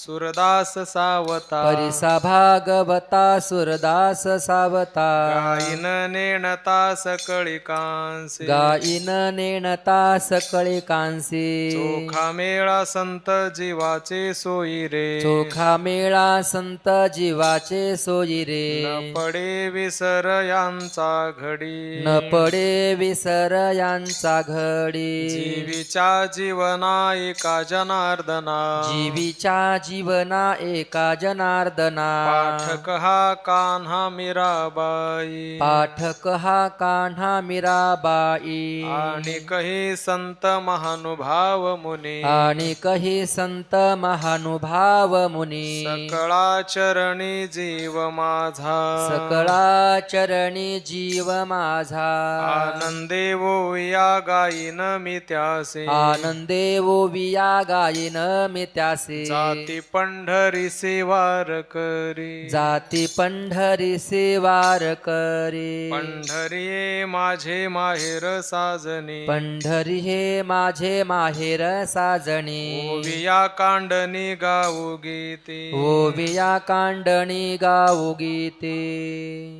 सुरदास सावता परिसा भागवता सुरदास सावता गायीन नेणता सकळी कांसे गायीन नेणता सकळी कांसी चोखा मेळा संत जीवाचे सोयी रे चोखा मेळा संत जीवाचे सोयी रे न पडे विसर यांचा घडी न पडे विसर यांचा घडी जीवीच्या जीवना एका जनार्दना जीवीच्या जीवना एका जनार्दना पाठक हा कान्हा मीराबाई पाठक हा कान्हा मीराबाई आणि कही संत महानुभाव मुनी आणि काही संत महानुभाव मुनी सकळा चरणी जीव माझा सकळा चरणी जीव माझा आनंदे वोया गायीन मी त्यासे आनंदे ओविया गायीन मी त्यासे जाती पंढरी सेवार करी जाती पंढरी सेवार करी पंढरी माझे माहेर साजनी पंढरी हे माझे माहेर साजणी ओविया कांडणी गाऊ गीती ओविया कांडणी गाऊ गीते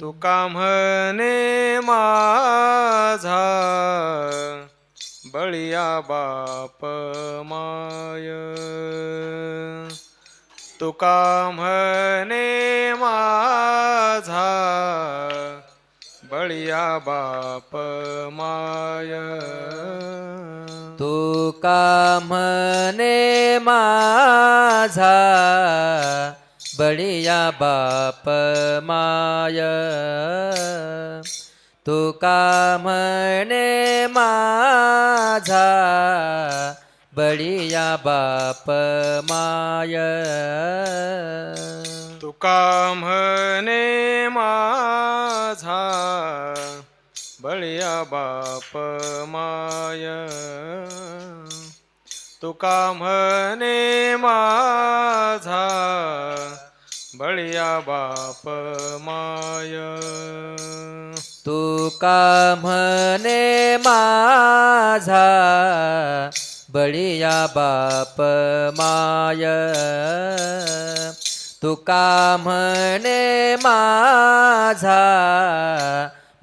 तुका म्हणे माझा बळिया बाप माय तुका म्हणे माझा बळिया बाप माय तुका म्हणे माझा बळिया बाप माय तुका म्हणे माझा बळिया बाप माय तुका म्हणे माझा बळिया बाप माय तुका म्हणे माझा बळिया बाप माय तुका म्हणे माझा बळिया बाप माय तुका म्हणे माझा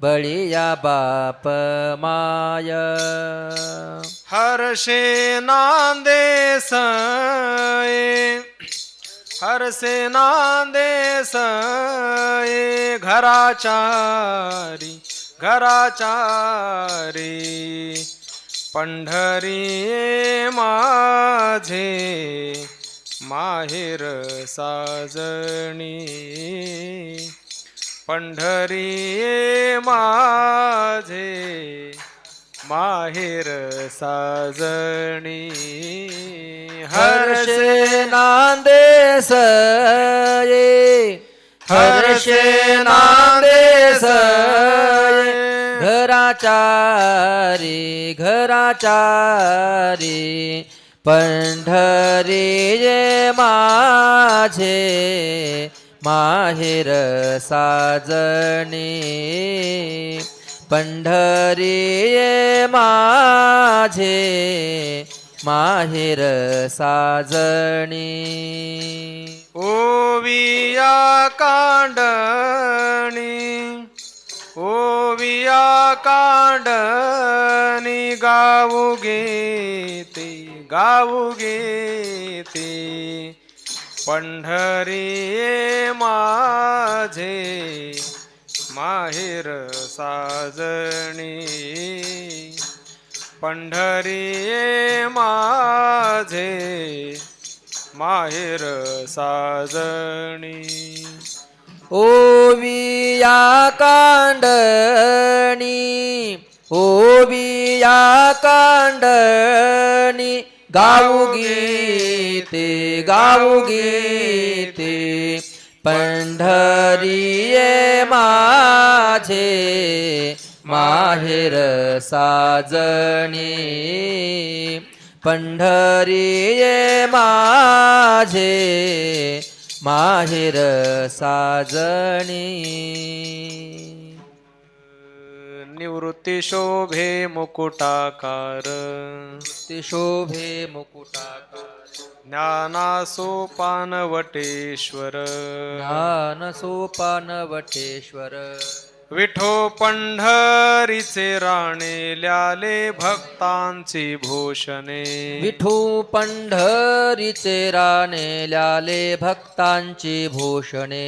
बळिया बाप माय हर्षे नांदे सये हर्षे नांदे सये घराचारी घराचारी पंढरी माझे माहेर साजणी पंढरी माझे माहेर साजणी हर्षे नांदे सये हर्षे नांदे सये घराचारी घराचारी पंढरी ये माझे माहेर साजणी पंढरी ये माझे माहेर साजणी ओविया कांडणी ओविया कांडणी गाऊ गीते गाऊ गीते पंढरी माझे माहेर साजणी पंढरी माझे माहेर साजणी ओविया कांडणी ओविया कांडणी गाऊ गीते गाऊ गीते पंढरी ये माझे माहेर साजणी पंढरी ये माझे माहेर साजणी निवृत्ती शोभे मुकुटाकार ते शोभे मुकुटाकार ज्ञानासोपानवटेश्वर ज्ञान सोपानवटेश्वर विठो पंढरीचे राणे ल्याले भक्तांची भूषणे विठू पंढरीचे राणे ल्याले भक्तांची भूषणे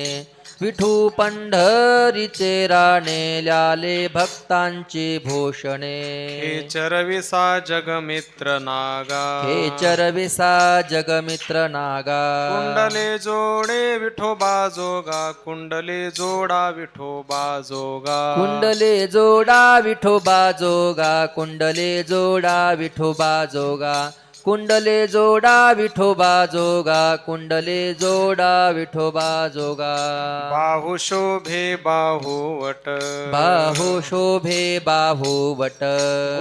विठू पंढरीचे राणे ल्याले भक्तांची भूषणे हे चरविसा जगमित्र नागा हे चरविसा जगमित्र नागा कुंडले जोडे विठोबा जोगा कुंडले जोडा विठोबा जोगा कुंडले जोडा विठोबा जोगा कुंडले जोडा विठोबा जोगा कुंडले जोडा विठोबा जोगा कुंडले जोडा विठोबा जोगा बाहू शोभे बाहुवट बाहू शोभे बाहुवट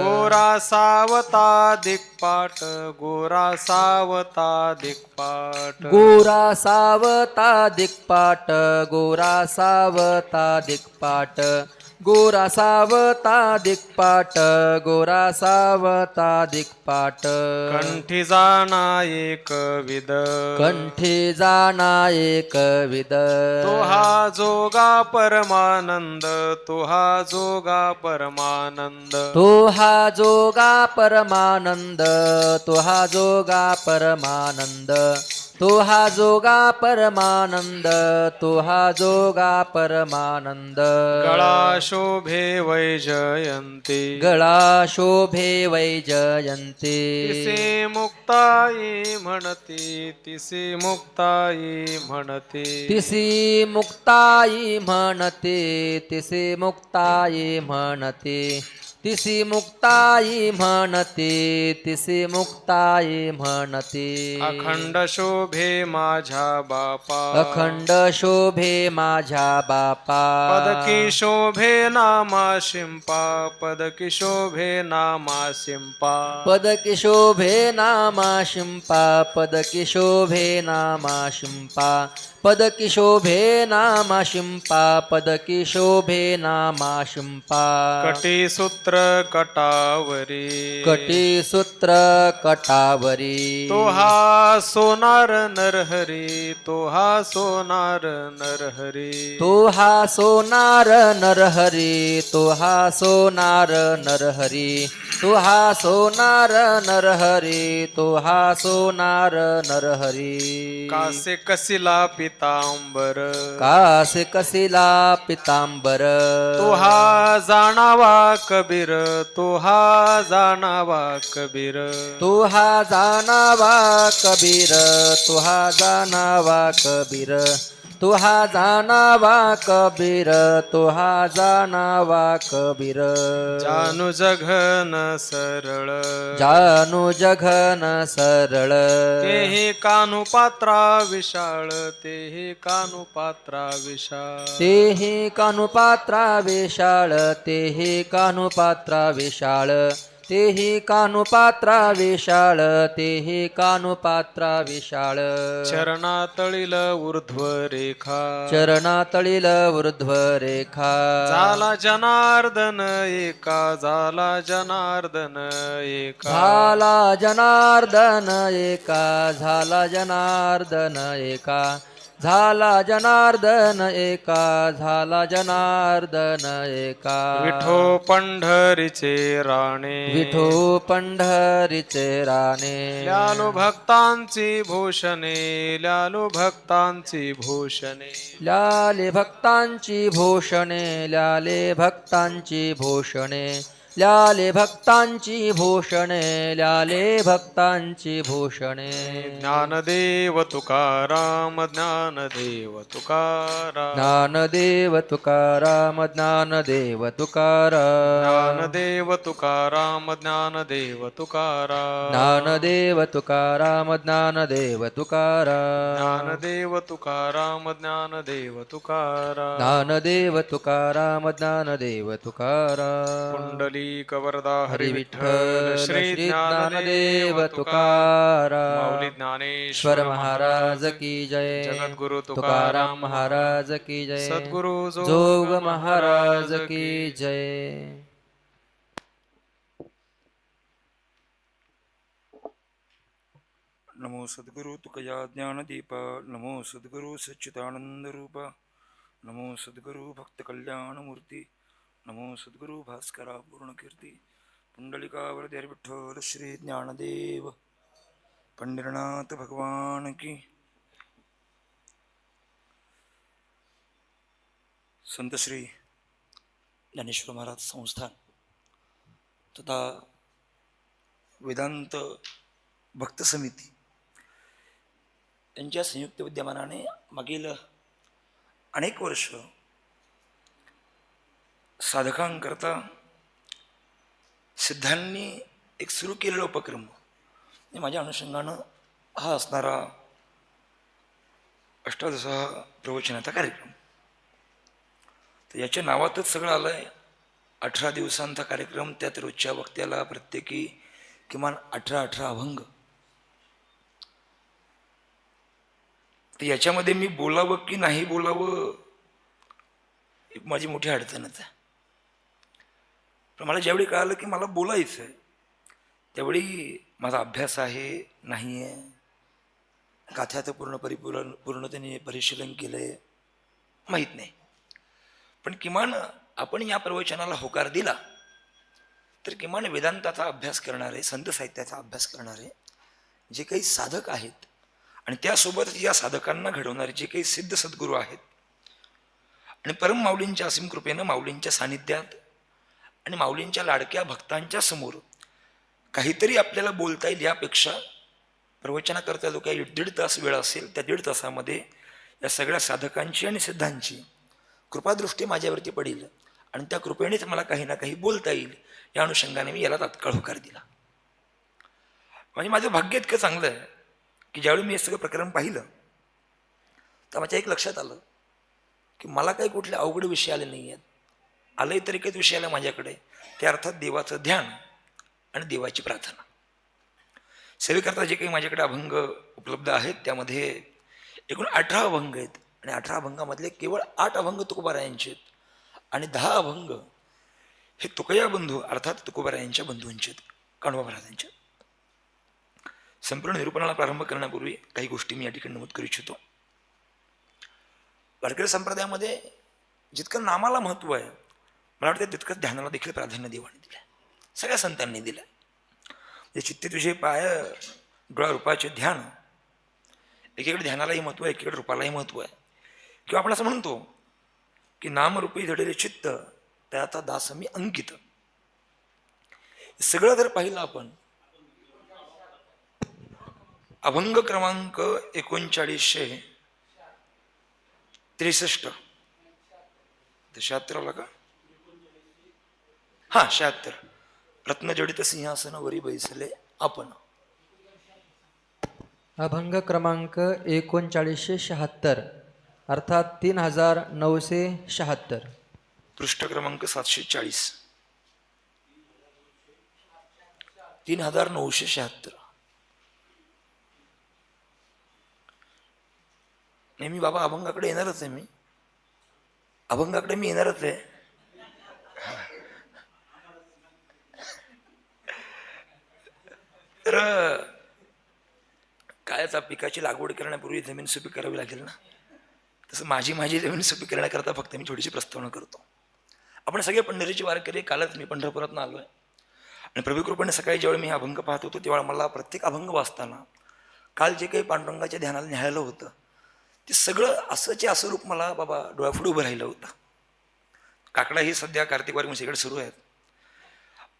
गोरा सावता दिक्पाट गोरा सावता दिक्पाट गोरा सावता दिक्पाट गोरा सावता दिक्पाट गोरा सावता दिक्पाट गोरा सावता दिक्पाट कंठी जाना एक विद कंठी जाना एक विद तो हा जोगा परमानंद तो हा जोगा परमानंद तो हा जोगा परमानंद तो हा जोगा परमानंद तो हा जोगा परमानंद तो हा जोगा परमानंद गळा शोभे वैजयंती गळा शोभे वैजयंती तिसे मुक्ताई म्हणती तिसे मुक्ताई म्हणते तिसी मुक्ताई म्हणते तिसी मुक्ताई म्हणते तिसी मुक्ताई म्हणते तिसी मुक्ताई म्हणते अखंड शोभे माझ्या बापा अखंड शोभे माझ्या बापा पदकी शोभे नामा शिंपा पदकी शोभे नामा शिंपा पदकी शोभे नामा शिंपा पदकी शोभे नामा शिंपा पदकी शोभे नामा शिंपा पदकी शोभे नामा शिंपा कटी सूत्र कटावरी कटी सूत्र कटावरी तो हा सोनार नरहरी तो हा सोनार नरहरी तो हा सोनार नरहरी तो हा सोनार नरहरी तो हा सोनार नरहरी तो हा सोनार नरहरी कासे कसिला पितांबर कासे कसिला पितांबर तो हा जाणावा कबीर तो हा जाणावा कबीर तो हा जाणावा कबीर तो हा जाणावा कबीर तो हा जाणावा कबीर तो हा जाणावा कबीर जानू जघन सरळ जानू जघन सरळ तेही कानू पात्रा विशाळ तेही कानू पात्रा विशाळ तेही कानुपात्रा विशाळ तेही कानुपात्रा विशाळ तेही कानुपात्रा विशाळ तेही कानुपात्रा विशाळ चरणातळील ऊर्ध्व रेखा चरणातळील ऊर्ध्व रेखा झाला जनार्दन एका झाला जनार्दन एका झाला जनार्दन एका झाला जनार्दन एका झाला जनार्दन एका झाला जनार्दन एका विठो पंढरीचे राणे विठो पंढरीचे राणे ल्यालो भक्तांची भूषणे ल्यालो भक्तांची भूषणे ल्याले भक्तांची भूषणे ल्याले भक्तांची भूषणे ल्याले भक्तांची भूषणे ल्याले भक्तांची भूषणे ज्ञानदेव तुकाराम ज्ञानदेव तुकाराम ज्ञानदेव तुकाराम ज्ञानदेव तुकाराम ज्ञानदेव तुकाराम ज्ञानदेव तुकाराम ज्ञानदेव तुकाराम ज्ञानदेव तुकाराम ज्ञानदेव तुकाराम ज्ञानदेव तुकाराम ज्ञानदेव तुकाराम ज्ञानदेव तुकाराम कुंडलीक वरदा हरी हरी विठ्ठल विठ्ठल श्री श्री ज्ञानदेव तुकाराम तुकाराम माऊली ज्ञानेश्वर ईश्वर महाराज की जय जगद्गुरु तुकाराम महाराज की जय सद्गुरु जोग महाराज की जय. नमो सद्गुरु तुकया ज्ञानदीप नमो सद्गुरु सच्चिदानंदरूप नमो सद्गुरु भक्तकल्याणमूर्ती नमो सद्गुरु भास्करा पूर्णकीर्ती पुंडलिकावरती विठ्ठल श्री ज्ञानदेव पंढरीनाथ भगवान की. संत श्री ज्ञानेश्वर महाराज संस्थान तथा वेदांत भक्त समिती यांच्या संयुक्त विद्यमानाने मागील अनेक वर्ष साधकांकरता सिद्धांनी एक सुरू केलेला उपक्रम माझ्या अनुषंगानं हा असणारा अष्टादशा प्रवचनाचा कार्यक्रम. तर याच्या नावातच सगळं आलं आहे. 18 दिवसांचा कार्यक्रम, त्यात रोजच्या वक्त्याला प्रत्येकी किमान 18 अभंग. तर याच्यामध्ये मी बोलावं की नाही बोलावं एक माझी मोठी अडचणच आहे. पण मला ज्यावेळी कळालं की मला बोलायचं आहे त्यावेळी माझा अभ्यास आहे नाही आहे, गाथ्याचं पूर्णतेने परिशीलन केलं आहे माहीत नाही. पण किमान आपण या प्रवचनाला होकार दिला तर किमान वेदांताचा अभ्यास करणारे, संत साहित्याचा अभ्यास करणारे जे काही साधक आहेत आणि त्यासोबतच या साधकांना घडवणारे जे काही सिद्ध सद्गुरू आहेत आणि परम माऊलींच्या असीम कृपेनं माऊलींच्या सानिध्यात आणि माऊलींच्या लाडक्या भक्तांच्या समोर काहीतरी आपल्याला बोलता येईल यापेक्षा प्रवचनाकरता जो काही 1.5 तास वेळ असेल त्या 1.5 तासामध्ये या सगळ्या साधकांची आणि सिद्धांची कृपादृष्टी माझ्यावरती पडेल आणि त्या कृपेनेच मला काही ना काही बोलता येईल या अनुषंगाने मी याला तात्काळ होकार दिला. म्हणजे माझं भाग्य इतकं चांगलं आहे की ज्यावेळी मी हे सगळं प्रकरण पाहिलं तर माझ्या एक लक्षात आलं की मला काही कुठले अवघड विषय आले नाही आहेत. आलंय तरी काही विषय आला माझ्याकडे, ते अर्थात देवाचं ध्यान आणि देवाची प्रार्थना. सेवेकरता जे काही माझ्याकडे अभंग उपलब्ध आहेत त्यामध्ये एकूण 18 अभंग आहेत आणि 18 अभंगामधले केवळ 8 अभंग तुकोबारायांचे आहेत आणि 10 अभंग हे तुकया बंधू अर्थात तुकोबारायांच्या बंधूंचे आहेत, कान्होबा महाराजांचे. संपूर्ण निरूपणाला प्रारंभ करण्यापूर्वी काही गोष्टी मी या ठिकाणी नमूद करू इच्छितो. वारकरी संप्रदायामध्ये जितकं नामाला महत्त्व आहे मला वाटतं तितकंच ध्यानाला देखील प्राधान्य देवाने दिलं आहे, सगळ्या संतांनी दिलं आहे. जे चित्ते तुझे पाय डोळा रूपाचे ध्यान, एकीकडे ध्यानालाही महत्त्व आहे, एकीकडे रूपालाही महत्त्व आहे. किंवा आपण असं म्हणतो की नामरूपी धडले चित्त त्याचा दास मी अंकित. सगळं जर पाहिलं आपण अभंग क्रमांक 3963 76 आला का? हा 76. रत्नजडित सिंहासन वरी बैसले आपण. अभंग क्रमांक 3976 अर्थात 3976. पृष्ठ क्रमांक 740. 3976. नाही मी बाबा अभंगाकडे येणारच आहे, मी अभंगाकडे मी येणारच आहे. तर काय आता पिकाची लागवड करण्यापूर्वी जमीन सुपीक करावी लागेल ना, तसं माझी जमीन सुपीक करण्याकरता फक्त मी थोडीशी प्रस्तावना करतो. आपण सगळे पंढरीची वारकरी, कालच मी पंढरपुरातून आलो आहे आणि प्रभुकृपेने सकाळी ज्यावेळी मी हा अभंग पाहत होतो तेव्हा मला प्रत्येक अभंग वाचताना काल जे काही पांडुरंगाच्या ध्यानाला न्यायला होतं ते सगळं असंचे असं रूप मला बाबा डोळ्यापुढे उभं राहिलं होतं. काकडा ही सध्या कार्तिक वारी सगळीकडे सुरू आहेत.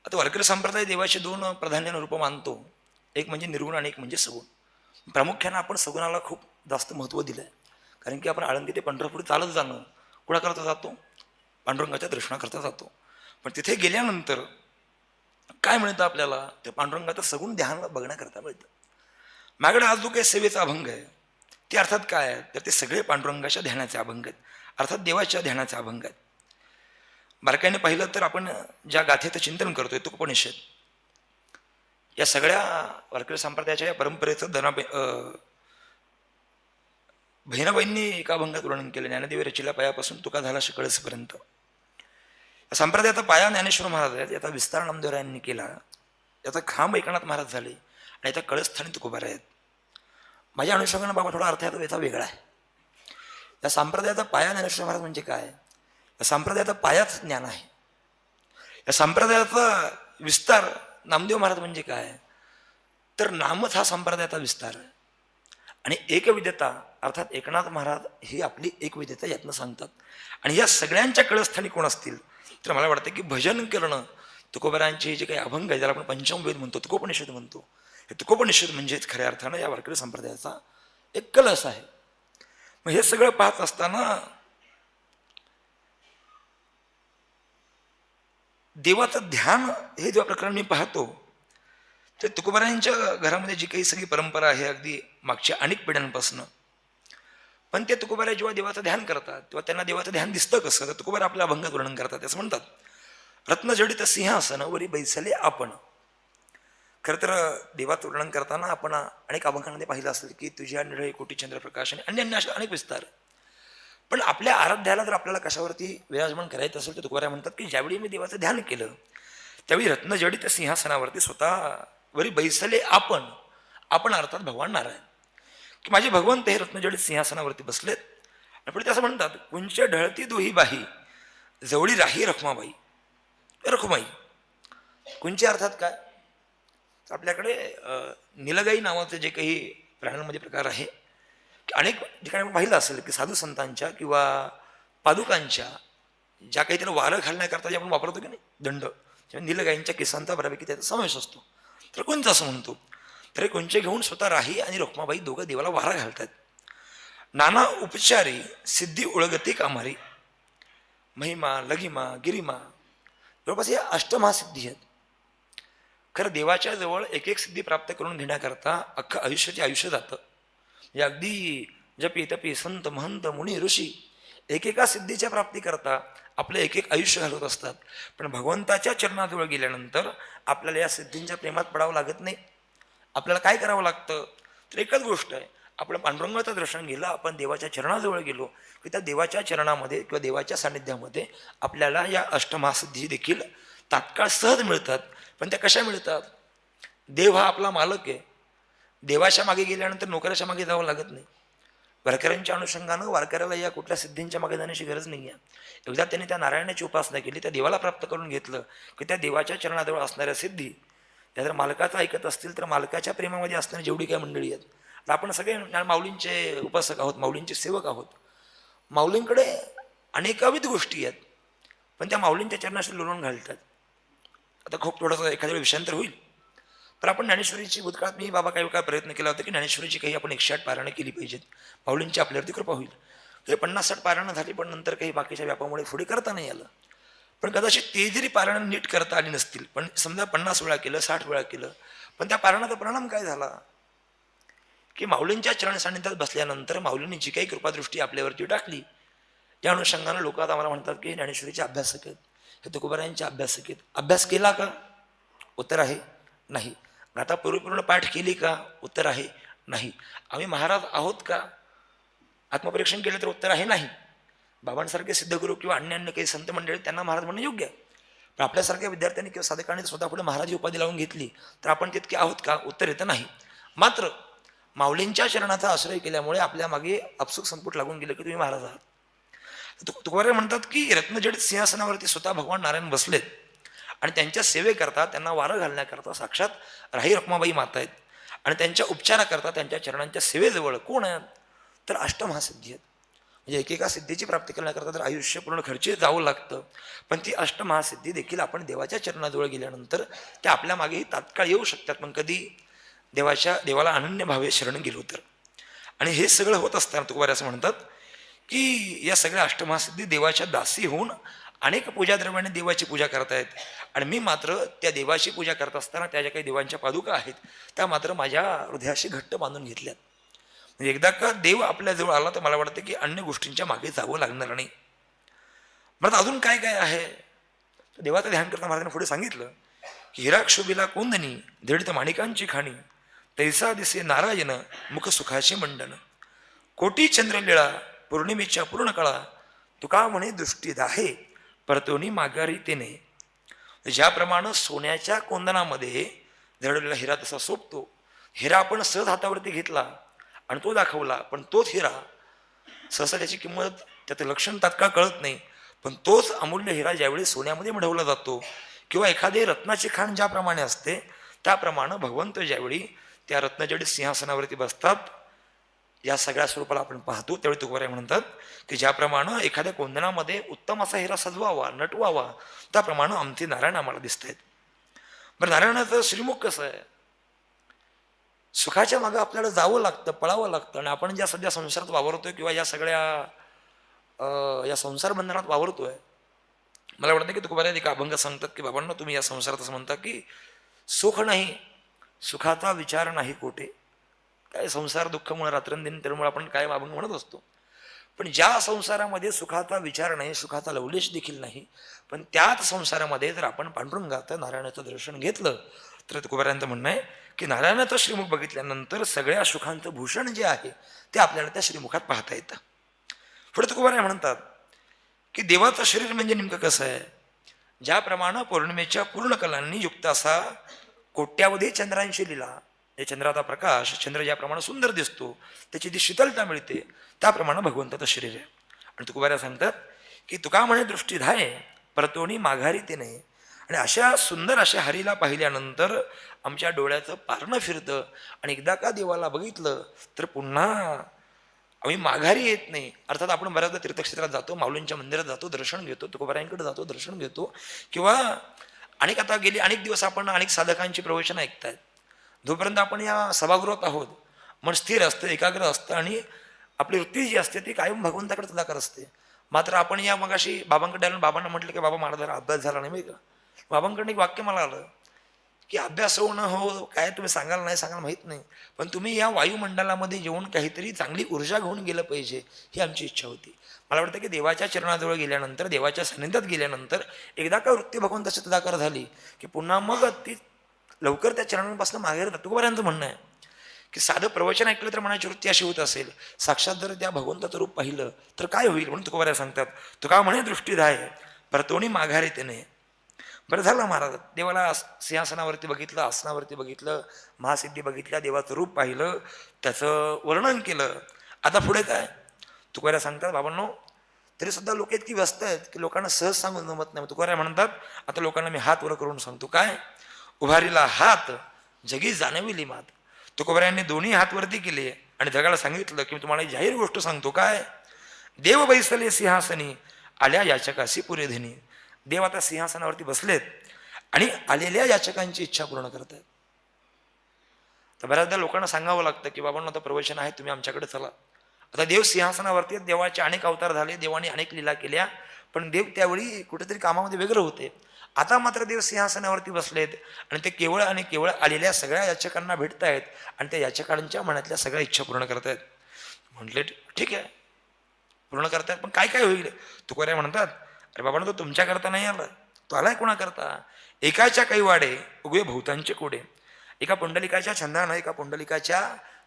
आता वारकरी संप्रदाय देवाचे 2 प्राधान्यानं रूप मानतो, एक म्हणजे निर्गुण आणि एक म्हणजे सगुण. प्रामुख्यानं आपण सगुणाला खूप जास्त महत्त्व दिलं आहे, कारण की आपण आळंदी ते पंढरपूर चालत जाणं कुणाकरता जातो? पांडुरंगाच्या दर्शनाकरता जातो. पण तिथे गेल्यानंतर काय मिळतं आपल्याला? ते पांडुरंगाचं सगुण ध्यान बघण्याकरता मिळतं. माझ्याकडे आज जो काही सेवेचा अभंग आहे ते अर्थात काय आहे तर ते सगळे पांडुरंगाच्या ध्यानाचे अभंग आहेत, अर्थात देवाच्या ध्यानाचे अभंग आहेत. बारकाईने पाहिलं तर आपण ज्या गाथेचं चिंतन करतोय तुकोपनिषद, या सगळ्या वारकरी संप्रदायाच्या या परंपरेचं बहिणाबाईंनी एका अभंगात वर्णन केलं. ज्ञानदेव रचिला पायापासून तुका झाला कळसपर्यंत. संप्रदायाचा पाया ज्ञानेश्वर महाराज आहेत, याचा विस्तार नामदेवरायांनी केला, याचा खांब एकनाथ महाराज झाले आणि याचा कळस्थानी तुकोबारा आहेत. माझ्या अनुषंगाने बाबा थोडा अर्थ याचा वेगळा आहे. या संप्रदायाचा पाया ज्ञानेश्वर महाराज म्हणजे काय? या संप्रदायाचा पायाच ज्ञान आहे. या संप्रदायाचा विस्तार नामदेव महाराज म्हणजे काय? तर नामच हा संप्रदायाचा विस्तार आहे. आणि एकविद्यता अर्थात एकनाथ महाराज ही आपली एकविद्यता यातनं सांगतात. आणि या सगळ्यांच्या कळस्थानी कोण असतील तर मला वाटतं की भजन करणं, तुकोबारांचे जे काही अभंग आहे ज्याला आपण पंचमवेद म्हणतो, तुकोपनिषद म्हणतो, हे तुकोपनिषद म्हणजेच खऱ्या अर्थानं या वारकरी संप्रदायाचा एक कलश आहे. मग हे सगळं पाहत असताना देवाचं ध्यान हे जेव्हा प्रकरण मी पाहतो तर तुकोबारायांच्या घरामध्ये जी काही सगळी परंपरा आहे अगदी मागच्या अनेक पिढ्यांपासून, पण ते तुकोबारा जेव्हा देवाचं ध्यान करतात तेव्हा त्यांना देवाचं ध्यान दिसतं कसं? तर तुकोबारा आपल्या अभंगात वर्णन करतात. असं म्हणतात, रत्नजडित सिंहासन वरी बैसले आपण. खरं तर देवाचं वर्णन करताना आपण अनेक अभंगांमध्ये पाहिलं असेल की तुझ्या निळळे कोटी चंद्रप्रकाश आणि अन्य अन्य अशा अनेक विस्तार. पण आपल्या आराध्याला जर आपल्याला कशावरती विराजमान करायचं असेल तर तुकोबारा म्हणतात की ज्यावेळी मी देवाचं ध्यान केलं त्यावेळी रत्नजडित सिंहासनावरती स्वतःवरी बैसले आपण. आपण अर्थात भगवान नारायण, की माझे भगवंत हे रत्नजडित सिंहासनावरती बसलेत. आणि पुढे ते असं म्हणतात, कुंच ढळती दोही बाही जवळी राही रखुमाबाई. रखुमाई कुंचे अर्थात काय? आपल्याकडे निलगाई नावाचे जे काही प्राण्यांमध्ये प्रकार आहे, अनेक ठिकाणी आपण पाहिलं असेल की साधू संतांच्या किंवा पादुकांच्या ज्या काही त्याला वारं घालण्याकरता जे आपण वापरतो की नाही दंड, निलगाईंच्या केसांचा बऱ्यापैकी त्याचा समावेश असतो. तर कोणचं असं म्हणतो, तर कोणचे घेऊन स्वतः राही आणि रखुमाबाई दोघं देवाला वारा घालतात. नाना उपचारी सिद्धी ओळगती कामारी, महिमा लघिमा गिरिमा, जवळपास या अष्टमहासिद्धी आहेत. खरं देवाच्या जवळ एक एक सिद्धी प्राप्त करून घेण्याकरता अख्खं आयुष्याचे आयुष्य जातं. म्हणजे अगदी जपी तपी संत महंत मुनी ऋषी एकेका सिद्धीच्या प्राप्तीकरता आपलं एक एक आयुष्य घालवत असतात. पण भगवंताच्या चरणाजवळ गेल्यानंतर आपल्याला या सिद्धींच्या प्रेमात पडावं लागत नाही. आपल्याला काय करावं लागतं तर एकच गोष्ट आहे, आपलं पांडुरंगाचं दर्शन घेतलं, आपण देवाच्या चरणाजवळ गेलो की त्या देवाच्या चरणामध्ये किंवा देवाच्या सान्निध्यामध्ये आपल्याला या अष्टमहासिद्धी देखील तात्काळ सहज मिळतात. पण त्या कशा मिळतात? देव हा आपला मालक आहे. देवाच्या मागे गेल्यानंतर नोकऱ्याच्या मागे जावं लागत नाही. वारकऱ्यांच्या अनुषंगानं वारकऱ्याला या कुठल्या सिद्धींच्या मागे जाण्याची गरज नाही आहे. एकदा त्यांनी त्या नारायणाची उपासना केली, त्या देवाला प्राप्त करून घेतलं की त्या देवाच्या चरणाजवळ असणाऱ्या सिद्धी त्या जर मालकाचं ऐकत असतील तर मालकाच्या प्रेमामध्ये असणारी जेवढी काही मंडळी आहेत, तर आपण सगळे माऊलींचे उपासक आहोत, माऊलींचे सेवक आहोत. माऊलींकडे अनेकाविध गोष्टी आहेत, पण त्या माऊलींच्या चरणाशी लोळून घालतात. आता खूप थोडंसं एखाद्या विषयांतर होईल, तर आपण ज्ञानेश्वरीची भूतकाळात मी बाबा काही काय प्रयत्न केला होता की ज्ञानेश्वरीची काही आपण 108 पारायणं केली पाहिजेत, माऊलींची आपल्यावरती कृपा होईल. काही 50-60 पारायणं झाली, पण नंतर काही बाकीच्या व्यापामुळे पुढे करता नाही आलं. पण कदाचित ते जरी पारायण नीट करता आली नसतील, पण समजा 50 वेळा केलं, 60 वेळा केलं, पण त्या पारायणाचा परिणाम काय झाला की माऊलींच्या चरण सान्निध्यात बसल्यानंतर माऊलींनी जी काही कृपादृष्टी आपल्यावरती टाकली, या अनुषंगानं लोक आता मला म्हणतात की ज्ञानेश्वरीचे अभ्यासक आहेत, हे तुकोबारायांचे अभ्यासक आहेत. अभ्यास केला का? उत्तर आहे नाही. आता परिपूर्ण पाठ केली का? उत्तर आहे नाही. आम्ही महाराज आहोत का? आत्मपरीक्षण केलं तर उत्तर आहे नाही. बाबांसारखे सिद्धगुरू किंवा अन्य अन्य काही संत मंडळी त्यांना महाराज म्हणणं योग्य आहे, पण आपल्यासारख्या विद्यार्थ्यांनी किंवा साधकांनी स्वतः पुढे महाराज ही उपाधी लावून घेतली तर आपण तितके आहोत का? उत्तर येतं नाही. मात्र माऊलींच्या चरणाचा आश्रय केल्यामुळे आपल्या मागे आपसूक संपुट लागून गेलं की तुम्ही महाराज आहात. तुकोबारे म्हणतात की रत्नजडित सिंहासनावरती स्वतः भगवान नारायण बसलेत आणि त्यांच्या सेवेकरता त्यांना वारं घालण्याकरता साक्षात राही रखुमाबाई माता आहेत. आणि त्यांच्या उपचाराकरता त्यांच्या चरणांच्या सेवेजवळ कोण आहेत तर अष्टमहासिद्धी आहेत. म्हणजे एकेका सिद्धीची प्राप्ती करण्याकरता तर आयुष्य पूर्ण खर्ची जावं लागतं, पण ती अष्टमहासिद्धी देखील आपण देवाच्या चरणाजवळ गेल्यानंतर त्या आपल्या मागेही तात्काळ येऊ शकतात. पण कधी देवाला अनन्य भावे शरण गेलो तर. आणि हे सगळं होत असताना तुकोबारे असं म्हणतात की या सगळ्या अष्टमहासिद्धी देवाच्या दासी होऊन अनेक पूजाद्रव्याने देवाची पूजा करतायत. आणि मी मात्र त्या देवाची पूजा करत असताना त्या ज्या काही देवांच्या पादुका आहेत त्या मात्र माझ्या हृदयाशी घट्ट बांधून घेतल्यात. म्हणजे एकदा का देव आपल्याजवळ आला तर मला वाटतं की अन्य गोष्टींच्या मागे जावं लागणार नाही. मग अजून काय काय आहे? देवाचं ध्यान करता महाराजांनी पुढे सांगितलं की हिराक्षोभीला कोंदणी दीड माणिकांची खाणी, तैसा दिसे नारायण मुख सुखाशी मंडन, कोटी चंद्रलीळा पौर्णिमेच्या पूर्ण काळा, तुका म्हणे दृष्टी दाहे परतोनी माघारी तेने. ज्याप्रमाणे सोन्याच्या कोंदणामध्ये जडलेला हिरा तसा सोपतो, हिरा आपण सहज हातावरती घेतला आणि तो दाखवला, पण तोच हिरा सहसा त्याची किंमत त्याचं लक्षण तात्काळ कळत नाही, पण तोच अमूल्य हिरा ज्यावेळी सोन्यामध्ये मढवला जातो किंवा एखादे रत्नाची खाण ज्याप्रमाणे असते त्याप्रमाणे भगवंत ज्यावेळी त्या रत्नाच्या सिंहासनावरती बसतात, या सगळ्या स्वरूपाला आपण पाहतो त्यावेळी तुकोबाराय म्हणतात की ज्याप्रमाणे एखाद्या कोंदणामध्ये उत्तम असा हिरा सजवावा, नटवावा, त्याप्रमाणे आमचे नारायण आम्हाला दिसत आहेत. बरं, नारायणाचं श्रीमुख कसं आहे? सुखाच्या मागं आपल्याला जावं लागतं, पळावं लागतं. आणि आपण ज्या सध्या संसारात वावरतोय किंवा या सगळ्या या संसार बंधनात वावरतोय, मला वाटतं की तुकोबाराय एक अभंग सांगतात की बाबांना तुम्ही या संसारात असं म्हणता की सुख नाही, सुखाचा विचार नाही कोठे. काय संसार दुःखमुळे रात्रंदिन त्यामुळे आपण काय अभंग म्हणत असतो. पण ज्या संसारामध्ये सुखाचा विचार नाही, सुखाचा लवलेश देखील नाही, पण त्याच संसारामध्ये जर आपण पांडुरंगाचं नारायणाचं दर्शन घेतलं तर तुकोबारायांचं म्हणणं आहे की नारायणाचं श्रीमुख बघितल्यानंतर सगळ्या सुखांचं भूषण जे आहे ते आपल्याला त्या श्रीमुखात पाहता येतं. पुढे तुकोबाराय म्हणतात की देवाचं शरीर म्हणजे नेमकं कसं आहे? ज्याप्रमाणे पौर्णिमेच्या पूर्ण कलांनी युक्त असा कोट्यावधी चंद्रांशी लिला, या चंद्राचा प्रकाश, चंद्र ज्याप्रमाणे सुंदर दिसतो, त्याची जी शीतलता मिळते, त्याप्रमाणे भगवंताचं शरीर आहे. आणि तुकोबाराय सांगतात की तुका म्हणे दृष्टी धाय परतोणी माघारी ते नाही. आणि अशा सुंदर अशा हरीला पाहिल्यानंतर आमच्या डोळ्याचं पारणं फिरतं आणि एकदा का देवाला बघितलं तर पुन्हा आम्ही माघारी येत नाही. अर्थात आपण बऱ्याचदा तीर्थक्षेत्रात जातो, माऊलींच्या मंदिरात जातो, दर्शन घेतो, तुकोबारायांकडे जातो, दर्शन घेतो, किंवा आता गेली अनेक दिवस आपण अनेक साधकांची प्रवचन ऐकतायत. जोपर्यंत आपण या सभागृहात आहोत मन स्थिर असतं, एकाग्र असतं आणि आपली वृत्ती जी असते ती कायम भगवंताकडे सदाकार असते. मात्र आपण या मगाशी बाबांकडे आलो, बाबांना म्हटलं की बाबा मला जरा अभ्यास झाला नाही का. बाबांकडे एक वाक्य मला आलं की अभ्यास हो न हो काय तुम्ही सांगाल नाही सांगाल माहीत नाही, पण तुम्ही या वायुमंडलामध्ये येऊन काहीतरी चांगली ऊर्जा घेऊन गेलं पाहिजे ही आमची इच्छा होती. मला वाटतं की देवाच्या चरणाजवळ गेल्यानंतर, देवाच्या सानिध्यात गेल्यानंतर एकदा का वृत्ती भगवंताची तदाकार झाली की पुन्हा मग ती लवकर त्या चरणांपासून मागे राहतात. तुकोबारायांचं म्हणणं आहे की साधं प्रवचन ऐकलं तर मनाची वृत्ती अशी होत असेल, साक्षात जर त्या भगवंताचं रूप पाहिलं तर काय होईल. म्हणून तुकोबाराय सांगतात तुका म्हणे दृष्टी धाय परतोणी माघारी त्याने. बरं झालं महाराज, देवाला सिंहासनावरती बघितलं, आसनावरती बघितलं, महासिद्धी बघितल्या, देवाचं रूप पाहिलं, त्याचं वर्णन केलं. आता पुढे काय? तुकोबाराय सांगतात बाबांनो, तरी सुद्धा लोक इतकी व्यस्त आहेत की लोकांना सहज सांगून जमत नाही. तुकोबाराय म्हणतात आता लोकांना मी हात वर करून सांगतो. काय? उभारीला हात जगी जाणविली मात. तुकोबारायांनी दोन्ही हात वरती केले आणि जगाला सांगितलं की मी तुम्हाला जाहीर गोष्ट सांगतो. काय? देव बैसले सिंहासनी आल्या याचकाशी पुरे धनी. देव आता सिंहासनावरती बसलेत आणि आलेल्या याचकांची इच्छा पूर्ण करत आहेत. तर बऱ्याचदा लोकांना सांगावं लागतं की बाबांना आता प्रवचन आहे, तुम्ही आमच्याकडे चला. आता देव सिंहासनावरती, देवाचे अनेक अवतार झाले, देवाने अनेक लीला केल्या, पण देव त्यावेळी कुठेतरी कामामध्ये वेगळं होते. आता मात्र देव सिंहासनावरती बसलेत आणि ते केवळ आणि केवळ आलेल्या सगळ्या याचकांना भेटतायत आणि त्या याचकांच्या मनातल्या सगळ्या इच्छा पूर्ण करतायत. म्हटले ठीक आहे, पूर्ण करतायत, पण काय काय होईल? तुकोबाराय म्हणतात अरे बाबा तो तुमच्याकरता नाही आला, तो आलाय कोणाकरता? एकाच्या काही वाडे उगवे भूतांचे कोडे. एका पुंडलिकाच्या छंदानं, एका पुंडलिकाच्या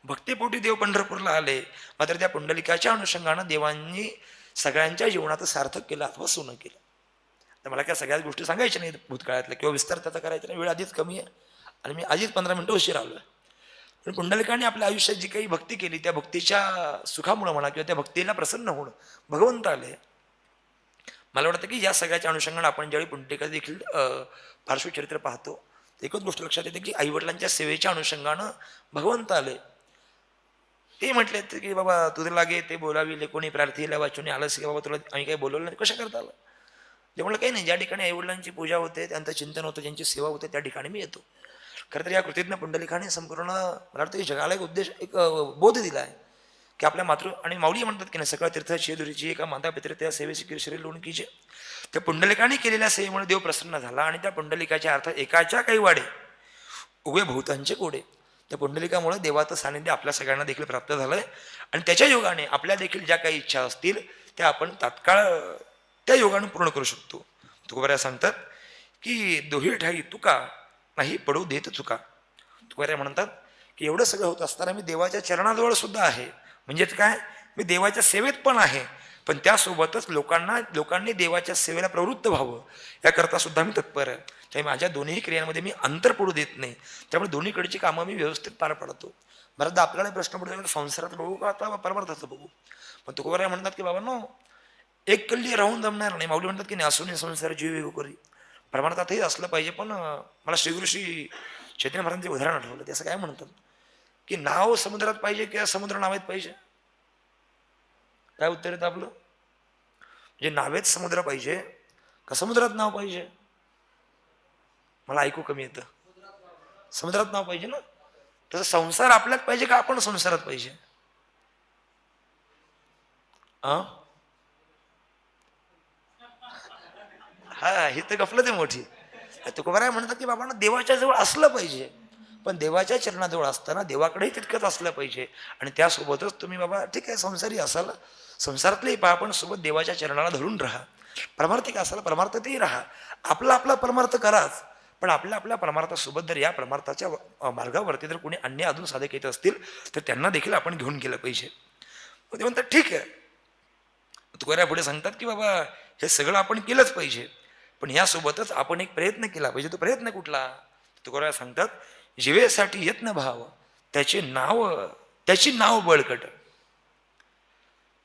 भक्तीपोटी देव पंढरपूरला आले, मात्र त्या पुंडलिकाच्या अनुषंगानं देवांनी सगळ्यांच्या जीवनात सार्थक केलं अथवा सोनं केलं. तर मला काय सगळ्याच गोष्टी सांगायच्या नाही भूतकाळातल्या किंवा विस्तार त्याचा करायचा नाही, वेळ आधीच कमी आहे आणि मी आधीच 15 मिनिटं उशीर आलो आहे. पण पुंडलिकाने आपल्या आयुष्यात जी काही भक्ती केली त्या भक्तीच्या सुखामुळं म्हणा किंवा त्या भक्तीला प्रसन्न होऊन भगवंत आले. मला वाटतं की या सगळ्याच्या अनुषंगाने आपण ज्यावेळी पुंडलिका देखील पार्श्वचरित्र पाहतो एकच गोष्ट लक्षात येते की आईवडिलांच्या सेवेच्या अनुषंगानं भगवंत आले. ते म्हटले की बाबा तुझे लागे ते बोलावी कोणी प्रार्थीला वाचून आलंस की बाबा तुला आम्ही काही बोलवलं नाही, कशा करता आलं? ते म्हणलं काही नाही, ज्या ठिकाणी आईवडिलांची पूजा होते, त्यांचं चिंतन होतं, ज्यांची सेवा होते त्या ठिकाणी मी येतो. खरं तर या कृतीतनं पुंडलिकाने संपूर्ण मला वाटतं की जगाला एक उद्देश, एक बोध दिला आहे की आपल्या मातृ आणि माऊली म्हणतात की नाही सगळ्या तीर्थाची दुरीची एका माता पित्र त्या सेवेची शरीर लोण कीचे. त्या पुंडलिकाने केलेल्या सेवेमुळे देव प्रसन्न झाला आणि त्या पुंडलिकाच्या अर्थात एकाच्या काही वाडे उभे भूतांचे कोडे. त्या पुंडलिकामुळे देवाचं सानिध्य आपल्या सगळ्यांना देखील प्राप्त झालंय आणि त्याच्या योगाने आपल्या देखील ज्या काही इच्छा असतील त्या आपण तात्काळ त्या योगाने पूर्ण करू शकतो. तुकोबाराय सांगतात की दोही ठाई तुका नाही पडू देत चुका. तुकोबाराय म्हणतात की एवढं सगळं होत असताना मी देवाच्या चरणाजवळ सुद्धा आहे, म्हणजेच काय, मी देवाच्या सेवेत पण आहे, पण त्यासोबतच लोकांनी देवाच्या सेवेला प्रवृत्त व्हावं याकरता सुद्धा मी तत्पर आहे. ते माझ्या दोन्ही क्रियांमध्ये मी अंतर पडू देत नाही, त्यामुळे दोन्हीकडची कामं मी व्यवस्थित पार पाडतो. बऱ्याचदा आपल्याला प्रश्न पडतो संसारात बघू का आता परमार्थाचं बघू. पण तुकोबाराय म्हणतात की बाबा नो, एक कल्ली राहून जमणार नाही. माऊली म्हणतात की नाही असून संसार जीव वेगळं करी, परमार्थातही असलं पाहिजे. पण मला श्री चैतन्य महाराजांचे उदाहरण आठवलं. ते असं काय म्हणतात की नाव समुद्रात पाहिजे किंवा समुद्र नावेत पाहिजे? काय उत्तर येतं आपलं? म्हणजे नावेत समुद्र पाहिजे का समुद्रात नाव पाहिजे? मला ऐकू कमी येतं. समुद्रात नाव पाहिजे ना. तसं संसार आपल्यात पाहिजे का आपण संसारात पाहिजे? हा, ही तर गफलत आहे मोठी. तुकोबाराय म्हणतात की बाबांना देवाच्या जवळ असलं पाहिजे, पण देवाच्या चरणाजवळ असताना देवाकडेही तितकंच असलं पाहिजे. आणि त्यासोबतच तुम्ही बाबा ठीक आहे संसारी असाल, संसारातलेही पहा, पण सोबत देवाच्या चरणाला धरून राहा. परमार्थिक असाल परमार्थातही राहा. आपला आपला परमार्थ कराच, पण आपल्या आपल्या परमार्थासोबत जर या परमार्थाच्या मार्गावरती जर कोणी अन्य अजून साधक येत असतील तर त्यांना देखील आपण घेऊन गेलं पाहिजे. मग ते म्हणतात ठीक आहे. तुकोबाराय पुढे सांगतात की बाबा हे सगळं आपण केलंच पाहिजे, पण यासोबतच आपण एक प्रयत्न केला पाहिजे. तो प्रयत्न कुठला? तुकोबाराय सांगतात जीवेसाठी यत्न भाव त्याची नाव बळकट.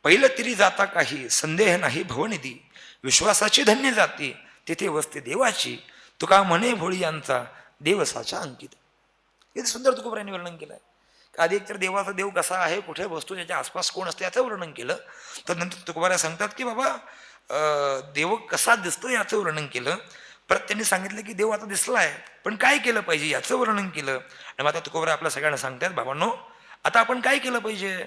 पहिलं तिरी जाता काही संदेह नाही भवनिधी, विश्वासाची धन्य जाती तेथे वसते देवाची, तुका म्हणे भोळी यांचा देवसाच्या अंकित. किती सुंदर तुकोबारायांनी वर्णन केलंय. आधी एकतर देवाचा देव कसा आहे, कुठे बसतो, त्याच्या आसपास कोण असते याचं वर्णन केलं. तर नंतर तुकोबाराय सांगतात की बाबा देव कसा दिसतो याचं वर्णन केलं. परत त्यांनी सांगितलं की देव आता दिसलाय पण काय केलं पाहिजे याचं वर्णन केलं. आणि मग आता तुकोबाराय आपल्या सगळ्यांना सांगतात बाबांनो आता आपण काय केलं पाहिजे.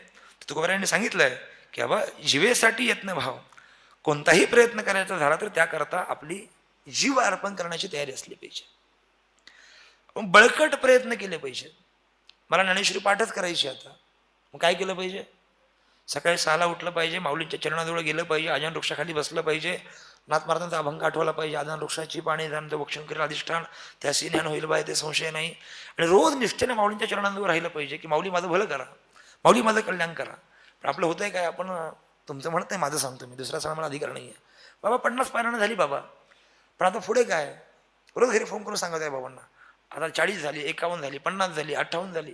तुकोबारायांनी सांगितलंय की बाबा जीवेसाठी यत्न भाव, कोणताही प्रयत्न करायचा झाला तर त्याकरता आपली जीव अर्पण करण्याची तयारी असली पाहिजे. बळकट प्रयत्न केले पाहिजे. मला ज्ञानेश्वरी पाठच करायची आता, मग काय केलं पाहिजे? सकाळी 6ला उठलं पाहिजे, माऊलींच्या चरणाजवळ गेलं पाहिजे, आजान वृक्षाखाली बसलं पाहिजे, नाथ महाराजांचा अभंग आठवला पाहिजे, आजान वृक्षाची पाणी जाणतं वक्षण करेल अधिष्ठान त्याशी ज्ञान होईल बाय ते संशय नाही. आणि रोज निष्ठेने माऊलींच्या चरणांजवळ राहिलं पाहिजे की माऊली माझं भलं करा, माऊली माझं कल्याण करा. पण आपलं होतंय काय, आपण तुमचं म्हणत नाही माझं सांगतो मी, दुसरा सांगा मला अधिकार नाही आहे. बाबा 50 पारायणं झाली बाबा, पण आता पुढे काय? रोज घरी फोन करून सांगत आहे बाबांना आता 40 झाली, 51 झाली, 50 झाली, 58 झाली.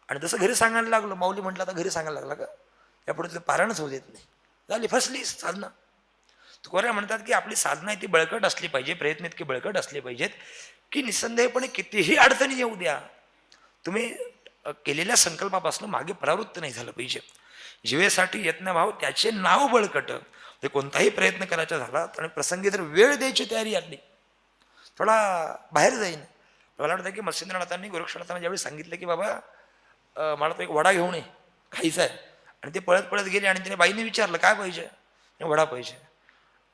आणि जसं घरी सांगायला लागलं, माऊली म्हटलं आता घरी सांगायला लागला का, यापुढे तुला पारायणच होऊ देत नाही, झाली फसली साधना. तुकोबाराय म्हणतात की आपली साधना ती बळकट असली पाहिजे, प्रयत्न इतके बळकट असले पाहिजेत की निसंदेहपणे कितीही अडचणी येऊ द्या, तुम्ही केलेल्या संकल्पापासून मागे परावृत्त नाही झालं पाहिजे. जीवेसाठी यत्नभाव त्याचे नाव बळकट. ते कोणताही प्रयत्न करायचा झाला आणि प्रसंगी जर वेळ द्यायची तयारी आली, थोडा बाहेर जाईन. मला वाटतं की मत्स्येंद्रनाथांनी गोरक्षनाथांना ज्यावेळी सांगितलं की बाबा मला तो एक वडा घेऊन ये खायचा आहे, आणि ते पळत पळत गेले आणि तिने बाईने विचारलं काय पाहिजे, वडा पाहिजे.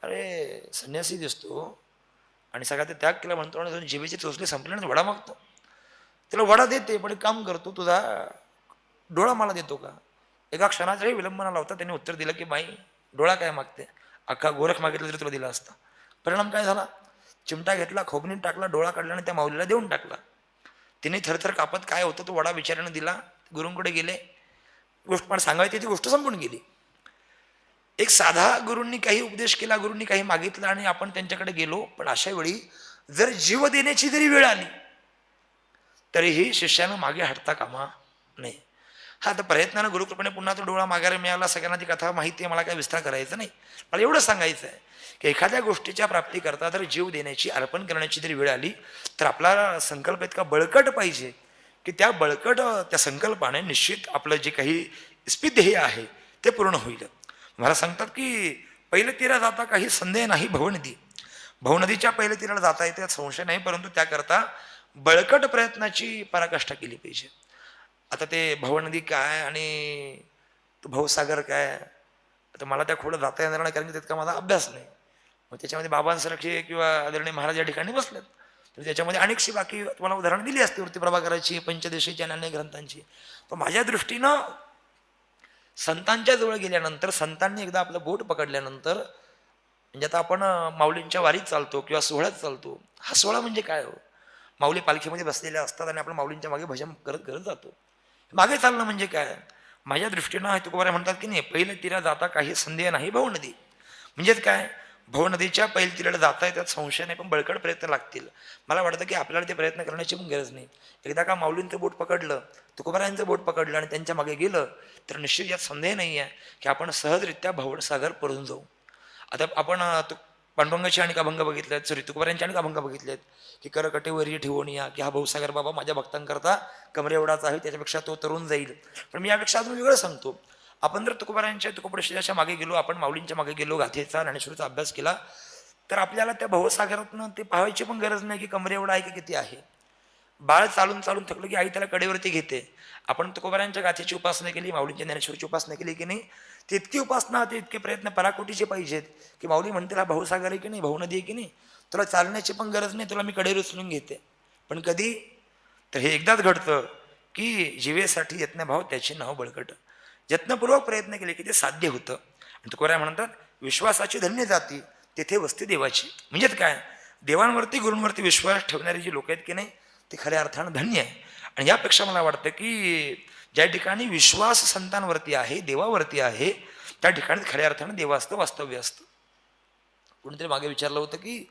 अरे संन्यासी दिसतो आणि सगळा ते त्याग केला म्हणतो आणि जिभेचे चोचले संपले आणि वडा मागतो. त्याला वडा देते पण एक काम करतो, तुझा डोळा मला देतो का? एका क्षणाचाही विलंबना लावता त्यांनी उत्तर दिलं की बाई डोळा काय मागते, अख्खा गोरख मागितलं तरी तुला दिला असता. परिणाम काय झाला? चिमटा घेतला, खोबणीत टाकला, डोळा काढला आणि त्या माऊलीला देऊन टाकला. तिने थरथर कापत काय होतं तो वडा विचाराने दिला, गुरूंकडे गेले, गोष्ट पण सांगायची ती गोष्ट संपून गेली. एक साधा गुरूंनी काही उपदेश केला, गुरूंनी काही मागितलं आणि आपण त्यांच्याकडे गेलो, पण अशा वेळी जर जीव देण्याची जरी वेळ आली तरीही शिष्यानं मागे हटता कामा नाही. हा तर प्रयत्नानं गुरुकृपेने पुन्हा तो डोळा मागायला मिळाला. सगळ्यांना ती कथा माहिती आहे, मला काय विस्तार करायचा नाही. मला एवढं सांगायचं आहे की एखाद्या गोष्टीच्या प्राप्तीकरता जर जीव देण्याची अर्पण करण्याची जरी वेळ आली तर आपला संकल्प इतका बळकट पाहिजे की त्या बळकट त्या संकल्पाने निश्चित आपलं जे काही स्पिध्येय आहे ते पूर्ण होईल. मला सांगतात की पहिल्या तीरा जाता काही संदेह नाही भवनदी. भवनदीच्या पहिल्या तीराला जाता येते संशय नाही, परंतु त्याकरता बळकट प्रयत्नाची पराकाष्ठा केली पाहिजे. आता ते भवनदी काय आणि तो भवसागर काय, आता मला त्या खोडं जाता येणार नाही कारण की तितका माझा अभ्यास नाही. मग त्याच्यामध्ये बाबांसारखे किंवा आदरणीय महाराज या ठिकाणी बसलेत, तर त्याच्यामध्ये अनेकशी बाकी तुम्हाला उदाहरणं दिली असते वृत्ती प्रभाकराची, पंचदेशीची आणि अन्य ग्रंथांची. पण माझ्या दृष्टीनं संतांच्या जवळ गेल्यानंतर, संतांनी एकदा आपलं बोट पकडल्यानंतर, म्हणजे आता आपण माऊलींच्या वारीत चालतो किंवा सोहळ्यात चालतो, हा सोहळा म्हणजे काय हो? माऊली पालखीमध्ये बसलेल्या असतात आणि आपण माऊलींच्या मागे भजन करत करत जातो. मागे चालणं म्हणजे काय? माझ्या दृष्टीनं तुकोबाराय म्हणतात की नाही पहिलं तीरा जाता काही संदेह नाही भवनदी. म्हणजेच काय? भव नदीच्या पैलतीला जाता येतात संशय नाही, पण बळकट प्रयत्न लागतील. मला वाटतं की आपल्याला ते प्रयत्न करण्याची पण गरज नाही. एकदा का माऊलींचं बोट पकडलं, तुकोबारायांचं बोट पकडलं आणि त्यांच्या मागे गेलं तर निश्चित यात संदेह नाही आहे की आपण सहजरित्या भवसागर पडून जाऊ. आता आपण पांडुरंगाची आणि अभंग बघितलेत, सॉरी तुकोबारायांची आणि अभंग बघितलेत की करकटेवरी ठेवून या, की हा भवसागर बाबा माझ्या भक्तांकरता कमरे एवढाच आहे, त्याच्यापेक्षा तो तरुण जाईल. पण मी यापेक्षा अजून वेगळं सांगतो. आपण जर तुकोबारायांच्या तुकोपदेशाच्या मागे गेलो, आपण माऊलींच्या मागे गेलो, गाथेचा ज्ञानेश्वरीचा अभ्यास केला, तर आपल्याला त्या भवसागरातनं ते पाहायची पण गरज नाही की कमरे एवढा आहे की किती आहे. बाळ चालून चालून थकलं की आई त्याला कडेवरती घेते. आपण तुकोबारायांच्या गाथेची उपासना केली, माऊलींच्या ज्ञानेश्वरीची उपासना केली की नाही, ते इतकी उपासना, ते इतके प्रयत्न पराकोटीचे पाहिजेत की माऊली म्हणते हा भवसागर आहे की नाही, भवनदी आहे की नाही, तुला चालण्याची पण गरज नाही, तुला मी कडेवर उचलून घेते. पण कधी तर हे एकदाच घडतं की जीवेसाठी यत्नभाव त्याचे नाव बळकट. यत्नपूर्वक प्रयत्न केले की ते साध्य होतं. आणि तुकोबाराय म्हणतात विश्वासाची धन्य जाती तेथे वस्ती देवाची. म्हणजेच काय, देवांवरती गुरूंवरती विश्वास ठेवणारी जी लोक आहेत की नाही, ते खऱ्या अर्थानं धन्य आहे. आणि यापेक्षा मला वाटतं की ज्या ठिकाणी विश्वास संतांवरती आहे, देवावरती आहे, त्या ठिकाणी खऱ्या अर्थानं देवाचं वास्तव्य असतं. कोणीतरी मागे विचारलं होतं की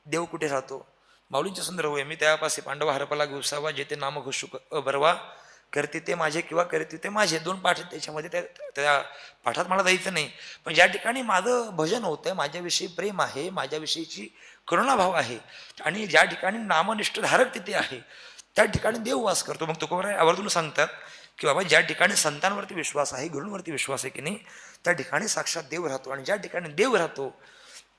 देव कुठे राहतो. माऊलींच्या सुंदर होय, मी त्यापाशी पांडव हरपला घुसावा, जेथे नाम घुसू बरवा, करते ते माझे किंवा करते ते माझे. 2 पाठ आहेत त्याच्यामध्ये, त्या पाठात मला जायचं नाही. पण ज्या ठिकाणी माझं भजन होतं, माझ्याविषयी प्रेम आहे, माझ्याविषयीची करुणाभाव आहे, आणि ज्या ठिकाणी नामनिष्ठ धारक तिथे आहे, त्या ठिकाणी देव वास करतो. मग तुकोबाराय आवर्जून सांगतात की बाबा ज्या ठिकाणी संतांवरती विश्वास आहे, गुरूंवरती विश्वास आहे की नाही, त्या ठिकाणी साक्षात देव राहतो. आणि ज्या ठिकाणी देव राहतो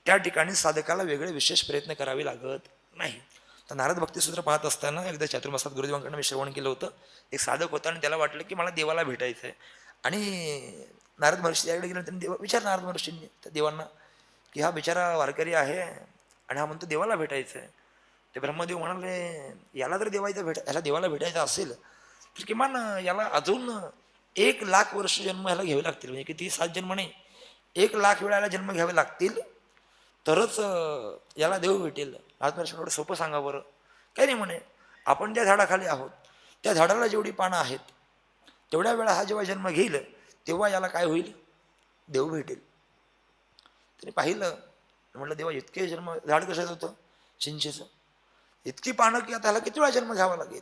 त्या ठिकाणी साधकाला वेगळे विशेष प्रयत्न करावे लागत नाही. तर नारद भक्तिसूत्र पाहत असताना एकदा चातुर्मासात गुरुदेवांकडनं मी श्रवण केलं होतं. एक साधक होता आणि त्याला वाटलं की मला देवाला भेटायचं आहे. आणि नारद महर्षी त्याकडे गेलं, त्यांनी विचार नारद महर्षींनी त्या देवांना की हा बिचारा वारकरी आहे आणि हा म्हणतो देवाला भेटायचं आहे. ते ब्रह्मदेव म्हणाले याला जर याला देवाला भेटायचं असेल तर किमान याला अजून 1,00,000 वर्ष जन्म ह्याला घ्यावे लागतील. म्हणजे किती 7 जन्म नाही, 1,00,000 वेळा याला जन्म घ्यावे लागतील तरच याला देव भेटेल. आत्मदर्शन एवढं सोपं सांगा बरं. काही नाही म्हणे, आपण ज्या झाडाखाली आहोत त्या झाडाला जेवढी पानं आहेत तेवढ्या वेळा हा जेव्हा जन्म घेईल तेव्हा याला काय होईल, देव भेटेल. त्याने पाहिलं, म्हटलं देवा इतके जन्म, झाड कशाचं होतं, चिंचेचं, इतकी पानं की आता ह्याला किती वेळा जन्म घ्यावा लागेल.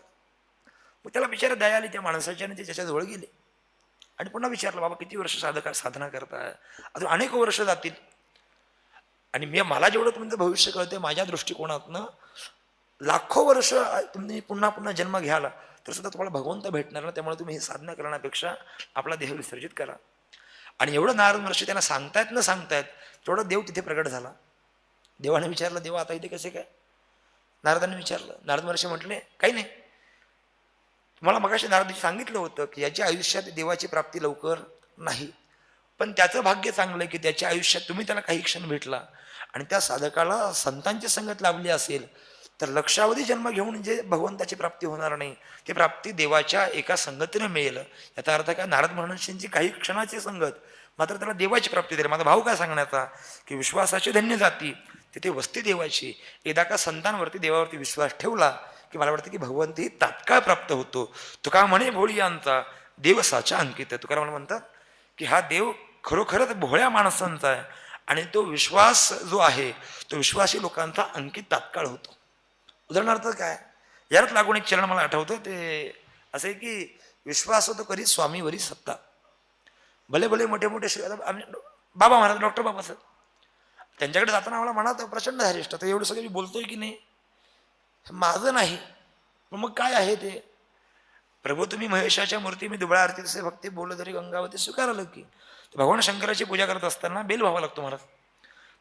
मग त्याला बिचारा दया आली त्या माणसाच्या, आणि ते त्याच्याजवळ गेले आणि पुन्हा विचारलं बाबा किती वर्ष साधना करताय. अजून अनेक वर्ष जातील. आणि मला जेवढं तुमचं भविष्य कळते माझ्या दृष्टिकोनातनं लाखो वर्ष तुम्ही पुन्हा पुन्हा जन्म घ्याला तर सुद्धा तुम्हाला भगवंत भेटणार ना. त्यामुळे तुम्ही ही साधना करण्यापेक्षा आपला देह विसर्जित करा. आणि एवढं नारद महर्षी त्यांना सांगतायत न सांगतायत तेवढं देव तिथे प्रगट झाला. देवाने विचारलं देवा आता इथे कसे काय. नारदांनी विचारलं. नारद महर्षी म्हटले काही नाही, तुम्हाला मगाशी नारदजी सांगितलं होतं की याच्या आयुष्यात देवाची प्राप्ती लवकर नाही, पण त्याचं भाग्य चांगलं की त्याच्या आयुष्यात तुम्ही त्याला काही क्षण भेटला आणि त्या साधकाला संतांची संगत लाभली असेल तर लक्षावधी जन्म घेऊन जे भगवंताची प्राप्ती होणार नाही ती प्राप्ती देवाच्या एका संगतीने मिळेल. याचा अर्थ काय, नारद महर्षींची काही क्षणाची संगत मात्र त्याला देवाची प्राप्ती देईल. माझा भाव काय सांगण्याचा की विश्वासाची धन्य जाती तिथे वस्ती देवाची. एकदा का संतांवरती देवावरती विश्वास ठेवला की मला वाटतं की भगवंतही तात्काळ प्राप्त होतो. तुका म्हणे भोळी यांचा देव साचा अंकित. तुकाराम म्हणतात की हा देव खरोखरच भोळ्या माणसांचा आहे आणि तो विश्वास जो आहे तो विश्वासी लोकांचा अंकित तात्काळ होतो. उदाहरणार्थ काय, यात लागून एक चरण मला आठवतं, ते असं आहे की विश्वास होतो करी स्वामीवरी सत्ता. भले भले मोठे मोठे आम्ही बाबा महाराज, डॉक्टर बाबासाहेब, त्यांच्याकडे जाताना आम्हाला मनात प्रचंड धारिष्ट तर एवढं सगळं मी बोलतोय की नाही माझं नाही, मग काय आहे ते. प्रभू तुम्ही महेशाच्या मूर्ती मी दुबळा आरती तसे भक्ती बोल तरी गंगावती स्वीकारलं की. भगवान शंकराची पूजा करत असताना बेल व्हावा लागतो महाराज.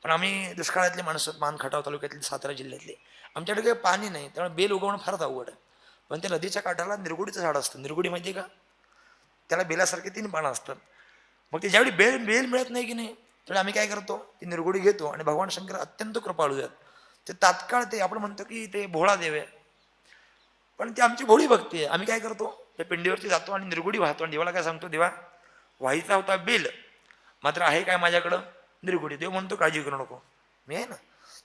पण आम्ही दुष्काळातले माणसं, मान खटाव तालुक्यातले, सातारा जिल्ह्यातले, आमच्याकडे काही पाणी नाही त्यामुळे बेल उगवणं फारच अवघड आहे. पण त्या नदीच्या काठाला निरगुडीचं झाड असतं. निरगुडी माहिती का, त्याला बेलासारखे 3 पानं असतात. मग ते ज्यावेळी बेल मिळत नाही की नाही त्यावेळी आम्ही काय करतो, ती निरगुडी घेतो आणि भगवान शंकर अत्यंत कृपाळू आहेत. ते तात्काळ ते आपण म्हणतो की ते भोळा देव आहे, पण ती आमची भोळी भक्ती आहे. आम्ही काय करतो, त्या पिंडीवरती जातो आणि निरगुडी वाहतो आणि देवाला काय सांगतो, देवा व्हायचा होता बेल मात्र आहे काय माझ्याकडं निरगुडी. देव म्हणतो काळजी करू नको, मी आहे ना.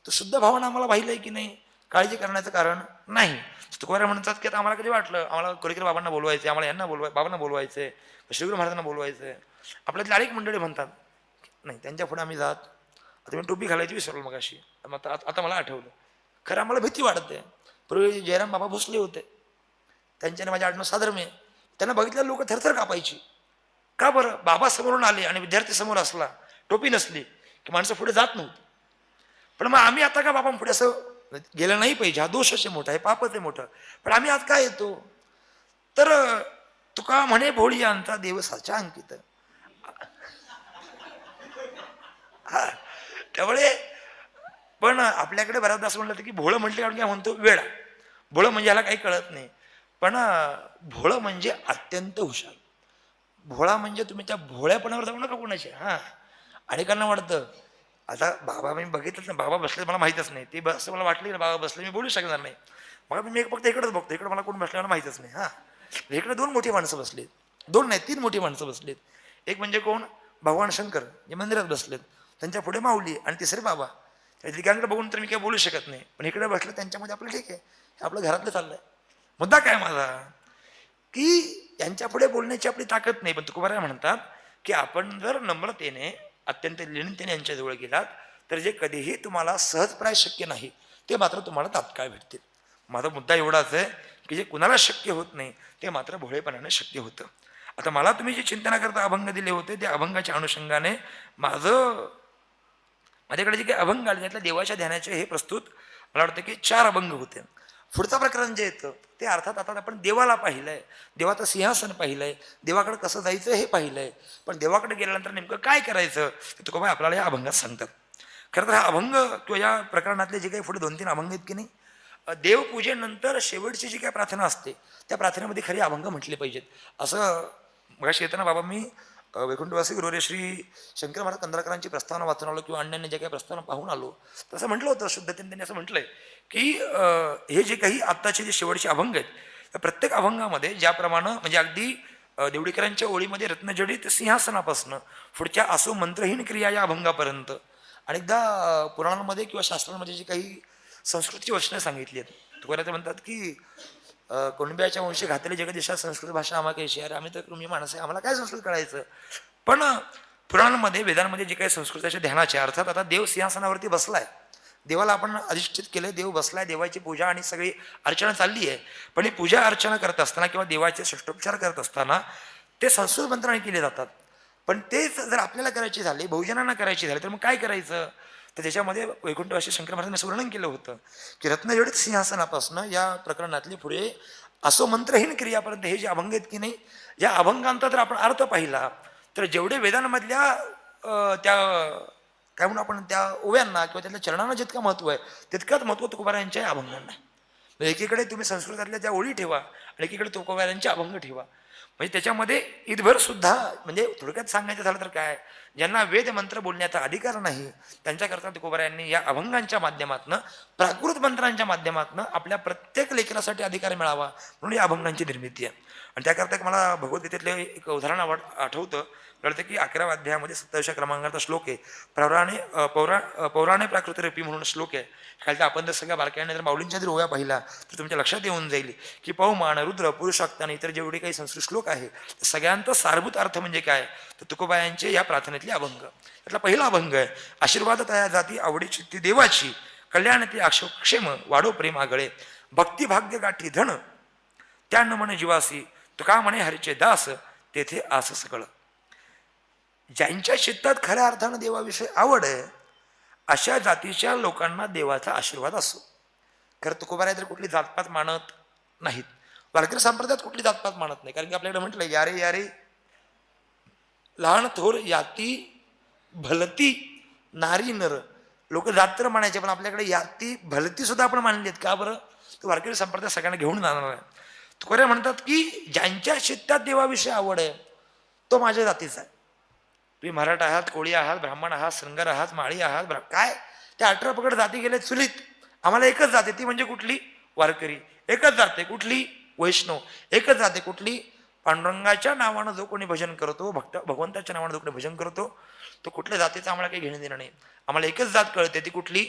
तो शुद्ध भावना आम्हाला पाहिलंय की नाही, काळजी करण्याचं कारण नाही. तुकोबाराय म्हणतात की आता आम्हाला कधी वाटलं आम्हाला कोरेकर बाबांना बोलवायचे, आम्हाला यांना बाबांना बोलवायचे, श्रीगुरु महाराजांना बोलवायचे. आपल्यातले अनेक मंडळी म्हणतात नाही त्यांच्या पुढे आम्ही जात आता मी टोपी घालायची विसरलो मग अशी आता मला आठवलं. खरं आम्हाला भीती वाटते. पूर्वी जयराम बाबा भोसले होते, त्यांच्याने माझ्या आडनाव साधर्मी आहे. त्यांना बघितल्या लोक थरथर कापायची. का बरं? बाबा समोरून आले आणि विद्यार्थी समोर असला, टोपी नसली की माणसं पुढे जात नव्हती. पण मग आम्ही आता का बाबा पुढे असं गेलं नाही पाहिजे, हा दोषच आहे मोठा, हे पापच आहे मोठं. पण आम्ही आज काय येतो तर तुका म्हणे भोळी आणता देव साचा अंकित. हा, त्यामुळे पण आपल्याकडे बऱ्याचदा असं म्हटलं की भोळं म्हटलं कारण काय म्हणतो वेळा. भोळं म्हणजे ह्याला काही कळत नाही, पण भोळं म्हणजे अत्यंत हुशार. भोळा म्हणजे तुम्ही त्या भोळ्यापणावर जाऊ नका कोणाचे. हा, अनेकांना वाटतं आता बाबा मी बघितलंच ना, बाबा बसले मला माहीतच नाही. ते बस मला वाटलं की बाबा बसले मी बोलू शकणार नाही. मग मी फक्त इकडेच बघतो, इकडे मला कोण बसले मला माहीतच नाही. हा, इकडे 2 मोठी माणसं बसलीत, 2 नाही 3 मोठी माणसं बसलीत. एक म्हणजे कोण? भगवान शंकर जे मंदिरात बसलेत, त्यांच्या पुढे माऊली आणि तिसरे बाबा. तिघांकडे बघून तर मी काही बोलू शकत नाही, पण इकडे बसलं त्यांच्यामध्ये आपलं ठीक आहे, हे आपलं घरातलं चाललंय. मुद्दा काय माझा की यांच्या पुढे बोलण्याची आपली ताकद नाही. पण तुकोबाराय म्हणतात की आपण जर नम्रतेने अत्यंत लिणतेने यांच्याजवळ गेलात तर जे कधीही तुम्हाला सहजप्राय शक्य नाही ते मात्र तुम्हाला तात्काळ भेटतील. माझा मुद्दा एवढाच आहे की जे कुणाला शक्य होत नाही ते मात्र भोळेपणाने शक्य होतं. आता मला तुम्ही जे चिंतनाकरता अभंग दिले होते त्या अभंगाच्या अनुषंगाने माझ्याकडे जे काही अभंग आले त्यातल्या देवाच्या ध्यानाचे हे प्रस्तुत मला वाटतं की 4 अभंग होते. पुढचं प्रकरण जे येतं ते अर्थात आता आपण देवाला पाहिलंय, देवाचं सिंहासन पाहिलंय, देवाकडे कसं जायचं हे पाहिलंय. पण देवाकडे गेल्यानंतर नेमकं काय करायचं ते तुकोबा आपल्याला या अभंगात सांगतात. खरं तर हा अभंग किंवा या प्रकरणातले जे काही पुढे 2-3 अभंग आहेत की नाही, देवपूजेनंतर शेवटची जी काही प्रार्थना असते त्या प्रार्थनेमध्ये खरी अभंग म्हटले पाहिजेत. असं मगाशी येताना बाबा मी वैकुंठवासी गुरुवर्य श्री शंकर महाराज कंदारकरांची प्रस्तावना वाचून आलो किंवा अन्यान्य जे काही प्रस्तावना पाहून आलो तसं म्हटलं होतं शुद्धतेने. त्यांनी असं म्हटलंय की हे जे काही आत्ताचे जे शेवटचे अभंग आहेत त्या प्रत्येक अभंगामध्ये ज्याप्रमाणे म्हणजे अगदी देवडीकरांच्या ओळीमध्ये रत्नजडित सिंहासनापासून पुढच्या आसो मंत्रहीन क्रिया या अभंगापर्यंत अनेकदा पुराणांमध्ये किंवा शास्त्रांमध्ये जी काही संस्कृतची वचनं सांगितली आहेत. तुकाराम म्हणतात की कुणब्याच्या वंशी घातले जगदेशात संस्कृत भाषा आम्हा काही अरे आम्ही तर कृमी माणसं आहे, आम्हाला काय संस्कृत कळायचं. पण पुराणांमध्ये वेदांमध्ये जे काही संस्कृताच्या ध्यानाचे अर्थात आता देव सिंहासनावरती बसलाय, देवाला आपण अधिष्ठित केलंय, देव बसलाय, देवाची पूजा आणि सगळी अर्चना चालली आहे. पण ही पूजा अर्चना करत असताना किंवा देवाचे षष्टोपचार करत असताना ते संस्कृत मंत्राने केले जातात. पण तेच जर आपल्याला करायचे झाले, बहुजनांना करायचे झाले तर मग काय करायचं. तर त्याच्यामध्ये वैकुंठवासी शंकर महाराजांनी असं वर्णन केलं होतं की रत्नजडित सिंहासनापासून या प्रकरणातली पुढे असो मंत्रहीन क्रियापर्यंत हे जे अभंग आहेत की नाही, या अभंगांचा जर आपण अर्थ पाहिला तर जेवढे वेदांमधल्या त्या काय म्हणून आपण त्या ओव्यांना किंवा त्यातल्या चरणांना जितकं महत्त्व आहे तितकंच महत्त्व तुकोबारायांच्या या अभंगांना आहे. एकीकडे तुम्ही संस्कृतातल्या त्या ओळी ठेवा आणि एकीकडे तुकोबारायांचे अभंग ठेवा. म्हणजे त्याच्यामध्ये ईदभर सुद्धा म्हणजे थोडक्यात सांगायचं झालं तर काय, ज्यांना वेद मंत्र बोलण्याचा अधिकार नाही त्यांच्याकरता तुकोबारायांनी या अभंगांच्या माध्यमातून प्राकृत मंत्रांच्या माध्यमातून आपल्या प्रत्येक लेखनासाठी अधिकार मिळावा म्हणून या अभंगांची निर्मिती आहे. आणि त्याकरता मला भगवद्गीतेतलं एक उदाहरण आठवतं. कळतं की 11व्या अध्यायामध्ये 27व्या क्रमांकाचा श्लोक आहे. पौराणे प्राकृतरूपी म्हणून श्लोक आहे. खालच्या आपण जर सगळ्या बारकाईने जर माऊलींच्या जर ओव्या पाहिला तर तुमच्या लक्षात येऊन जाईल की पौमान रुद्र पुरुषाक्त आणि इतर जेवढे काही संस्कृत श्लोक आहे सगळ्यांचा सारभूत अर्थ म्हणजे काय तर तुकोबायांचे या प्रार्थनेतले अभंग. त्यातला पहिला अभंग आहे आशीर्वाद तया जाती आवडी चित्ती देवाची कल्याण ते अक्षोक्षेम वाढो प्रेम आगळे भक्ती भाग्य गाठी धन त्या न म्हणे जीवासी तुका म्हणे हरीचे दास तेथे आस सकळ. ज्यांच्या चित्तात खऱ्या अर्थानं देवाविषयी आवड आहे अशा जातीच्या लोकांना देवाचा आशीर्वाद असो. खरं तुकोबाराय तर कुठली जातपात मानत नाहीत, वारकरी संप्रदायात कुठली जातपात मानत नाही. कारण की आपल्याकडे म्हटलं यारे यारे लहान थोर याती भलती नारी नर. लोक जात तर म्हणायचे पण आपल्याकडे याती भलती सुद्धा आपण मानली आहेत. का बरं तर वारकरी संप्रदाय सगळ्यांना घेऊन जाणार आहे. तुकोबाराय म्हणतात की ज्यांच्या चित्तात देवाविषयी आवड आहे तो माझ्या जातीचा आहे. तुम्ही मराठा आहात, कोळी आहात, ब्राह्मण आहात, श्रंगार आहात, माळी आहात, काय त्या 18 पकड जाती गेले चुलीत. आम्हाला एकच जाते ती म्हणजे कुठली वारकरी. एकच जाते कुठली वैष्णव. एकच जाते कुठली पांडुरंगाच्या नावानं जो कोणी भजन करतो, भगवंताच्या नावानं जो कोणी भजन करतो तो कुठल्या जातीचं आम्हाला काही घेणं देणं नाही. आम्हाला एकच जात कळते ती कुठली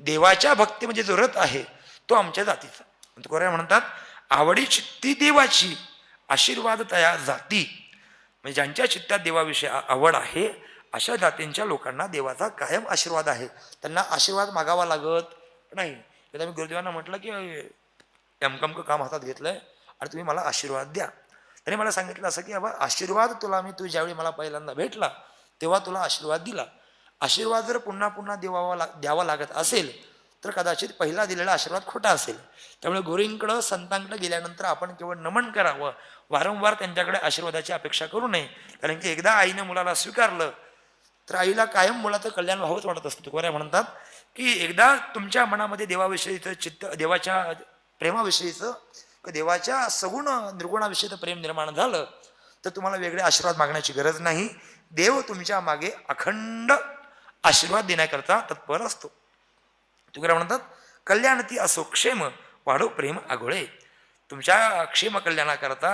देवाच्या भक्ती म्हणजे जो रथ आहे तो आमच्या जातीचा. तुकोबाराय म्हणतात आवडी चित्ती देवाची आशीर्वाद तया जाती. म्हणजे ज्यांच्या चित्तात देवाविषयी आवड आहे अशा जातींच्या लोकांना देवाचा कायम आशीर्वाद आहे. त्यांना आशीर्वाद मागावा लागत नाही. एकदा मी गुरुदेवांना म्हटलं की अमकमकं काम हातात घेतलंय आणि तुम्ही मला आशीर्वाद द्या. त्याने मला सांगितलं असं की बाबा आशीर्वाद तुला मी तू ज्यावेळी मला पहिल्यांदा भेटला तेव्हा तुला आशीर्वाद दिला. आशीर्वाद जर पुन्हा पुन्हा द्यावा लागत असेल तर कदाचित पहिला दिलेला आशीर्वाद खोटा असेल. त्यामुळे गुरूंकडं संतांकडे गेल्यानंतर आपण केवळ नमन करावं, वारंवार त्यांच्याकडे आशीर्वादाची अपेक्षा करू नये. कारण की एकदा आईनं मुलाला स्वीकारलं तर आईला कायम मुलाचं कल्याण व्हावंच वाटत असतं. तुकाराम म्हणतात की एकदा तुमच्या मनामध्ये देवाविषयीचं चित्त, देवाच्या प्रेमाविषयीचं, देवाच्या सगुण निर्गुणाविषयीचं प्रेम निर्माण झालं तर तुम्हाला वेगळे आशीर्वाद मागण्याची गरज नाही. देव तुमच्या मागे अखंड आशीर्वाद देण्याकरता तत्पर असतो. तुकाराम म्हणतात कल्याण ती असो क्षेम वाढो प्रेम आगोळे. तुमच्या क्षेम कल्याणाकरता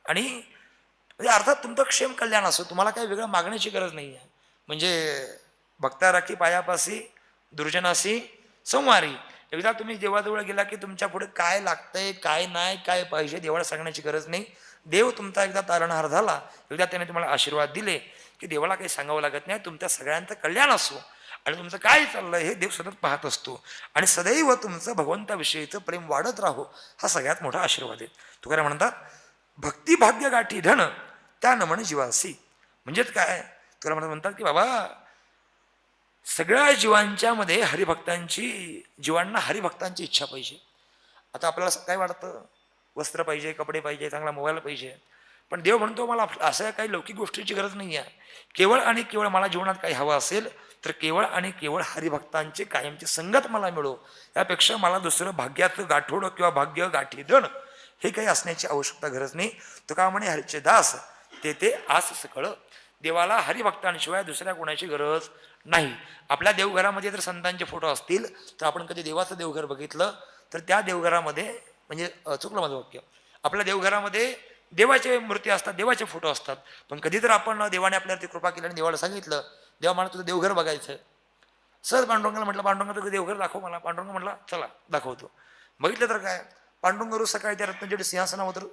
आणि म्हणजे अर्थात तुमचं क्षेम कल्याण असो, तुम्हाला काही वेगळं मागण्याची गरज नाही आहे. म्हणजे भक्ता राखी पायापासी दुर्जनासी संवारी. एकदा तुम्ही देवाजवळ गेला की तुमच्या पुढे काय लागतंय काय नाही काय पाहिजे देवाला सांगण्याची गरज नाही. देव तुमचा एकदा तारणहार झाला, एकदा त्याने तुम्हाला आशीर्वाद दिले की देवाला काही सांगावं लागत नाही. तुमच्या सगळ्यांचं कल्याण असो आणि तुमचं काय चाललंय हे देव सतत पाहत असतो आणि सदैव तुमचं भगवंताविषयीचं प्रेम वाढत राहो हा सगळ्यात मोठा आशीर्वाद आहे. तुकाराम म्हणतात भक्ती भाग्य गाठी धन त्या नमन जीवासी. म्हणजेच काय, तुला म्हणतात की बाबा सगळ्या जीवांच्या मध्ये जीवांना हरिभक्तांची इच्छा पाहिजे. आता आपल्याला काय वाटतं, वस्त्र पाहिजे, कपडे पाहिजे, चांगला मोबाईल पाहिजे, पण देव म्हणतो मला असं काही लौकिक गोष्टीची गरज नाही आहे. केवळ आणि केवळ मला जीवनात काही हवं असेल तर केवळ आणि केवळ हरिभक्तांची कायमची संगत मला मिळो, यापेक्षा मला दुसरं भाग्याचं गाठोड किंवा भाग्य गाठी धन हे काही असण्याची आवश्यकता गरज नाही. तो का म्हणे हरीचे दास ते आस सकळ. देवाला हरिभक्तांशिवाय दुसऱ्या कोणाची गरज नाही. आपल्या देवघरामध्ये जर संतांचे फोटो असतील तर आपण कधी देवाचं देवघर बघितलं तर त्या देवघरामध्ये, म्हणजे चुकलं माझं वाक्य, आपल्या देवघरामध्ये देवाचे मूर्ती असतात, देवाचे फोटो असतात, पण कधी तर आपण देवाने आपल्यावरती कृपा केली आणि देवाला सांगितलं देवा मला तुझं देवघर बघायचं. सहज पांडुरंगाला म्हटलं पांडुरंगा तुझं देवघर दाखव मला. पांडुरंग म्हटला चला दाखवतो. बघितलं तर काय, पांडुरंग रोज सकाळी त्या रत्नजडी सिंहासनावर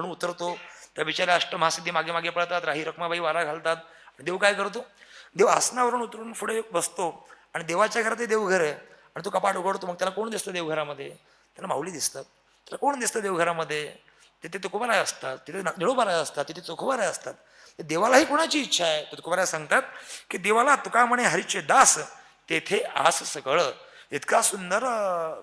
उतरतो, त्या बिचाऱ्या अष्टमहासिद्धी मागे मागे पळतात, राही रखमाबाई वारा घालतात. देव काय करतो, देव आसनावरून उतरून पुढे बसतो आणि देवाच्या घरात देवघर आहे आणि तो कपाट उघडतो. मग त्याला कोण दिसतं देवघरामध्ये, त्याला माऊली दिसतात. त्याला कोण दिसतं देवघरामध्ये, तिथे तुकोबाराय असतात, तिथे निळोबाराय असतात, तिथे चोखोबाराय असतात. देवालाही कोणाची इच्छा आहे, तर तुकोबाराय सांगतात की देवाला तुका म्हणे हरीचे दास तेथे आस सकळ. इतका सुंदर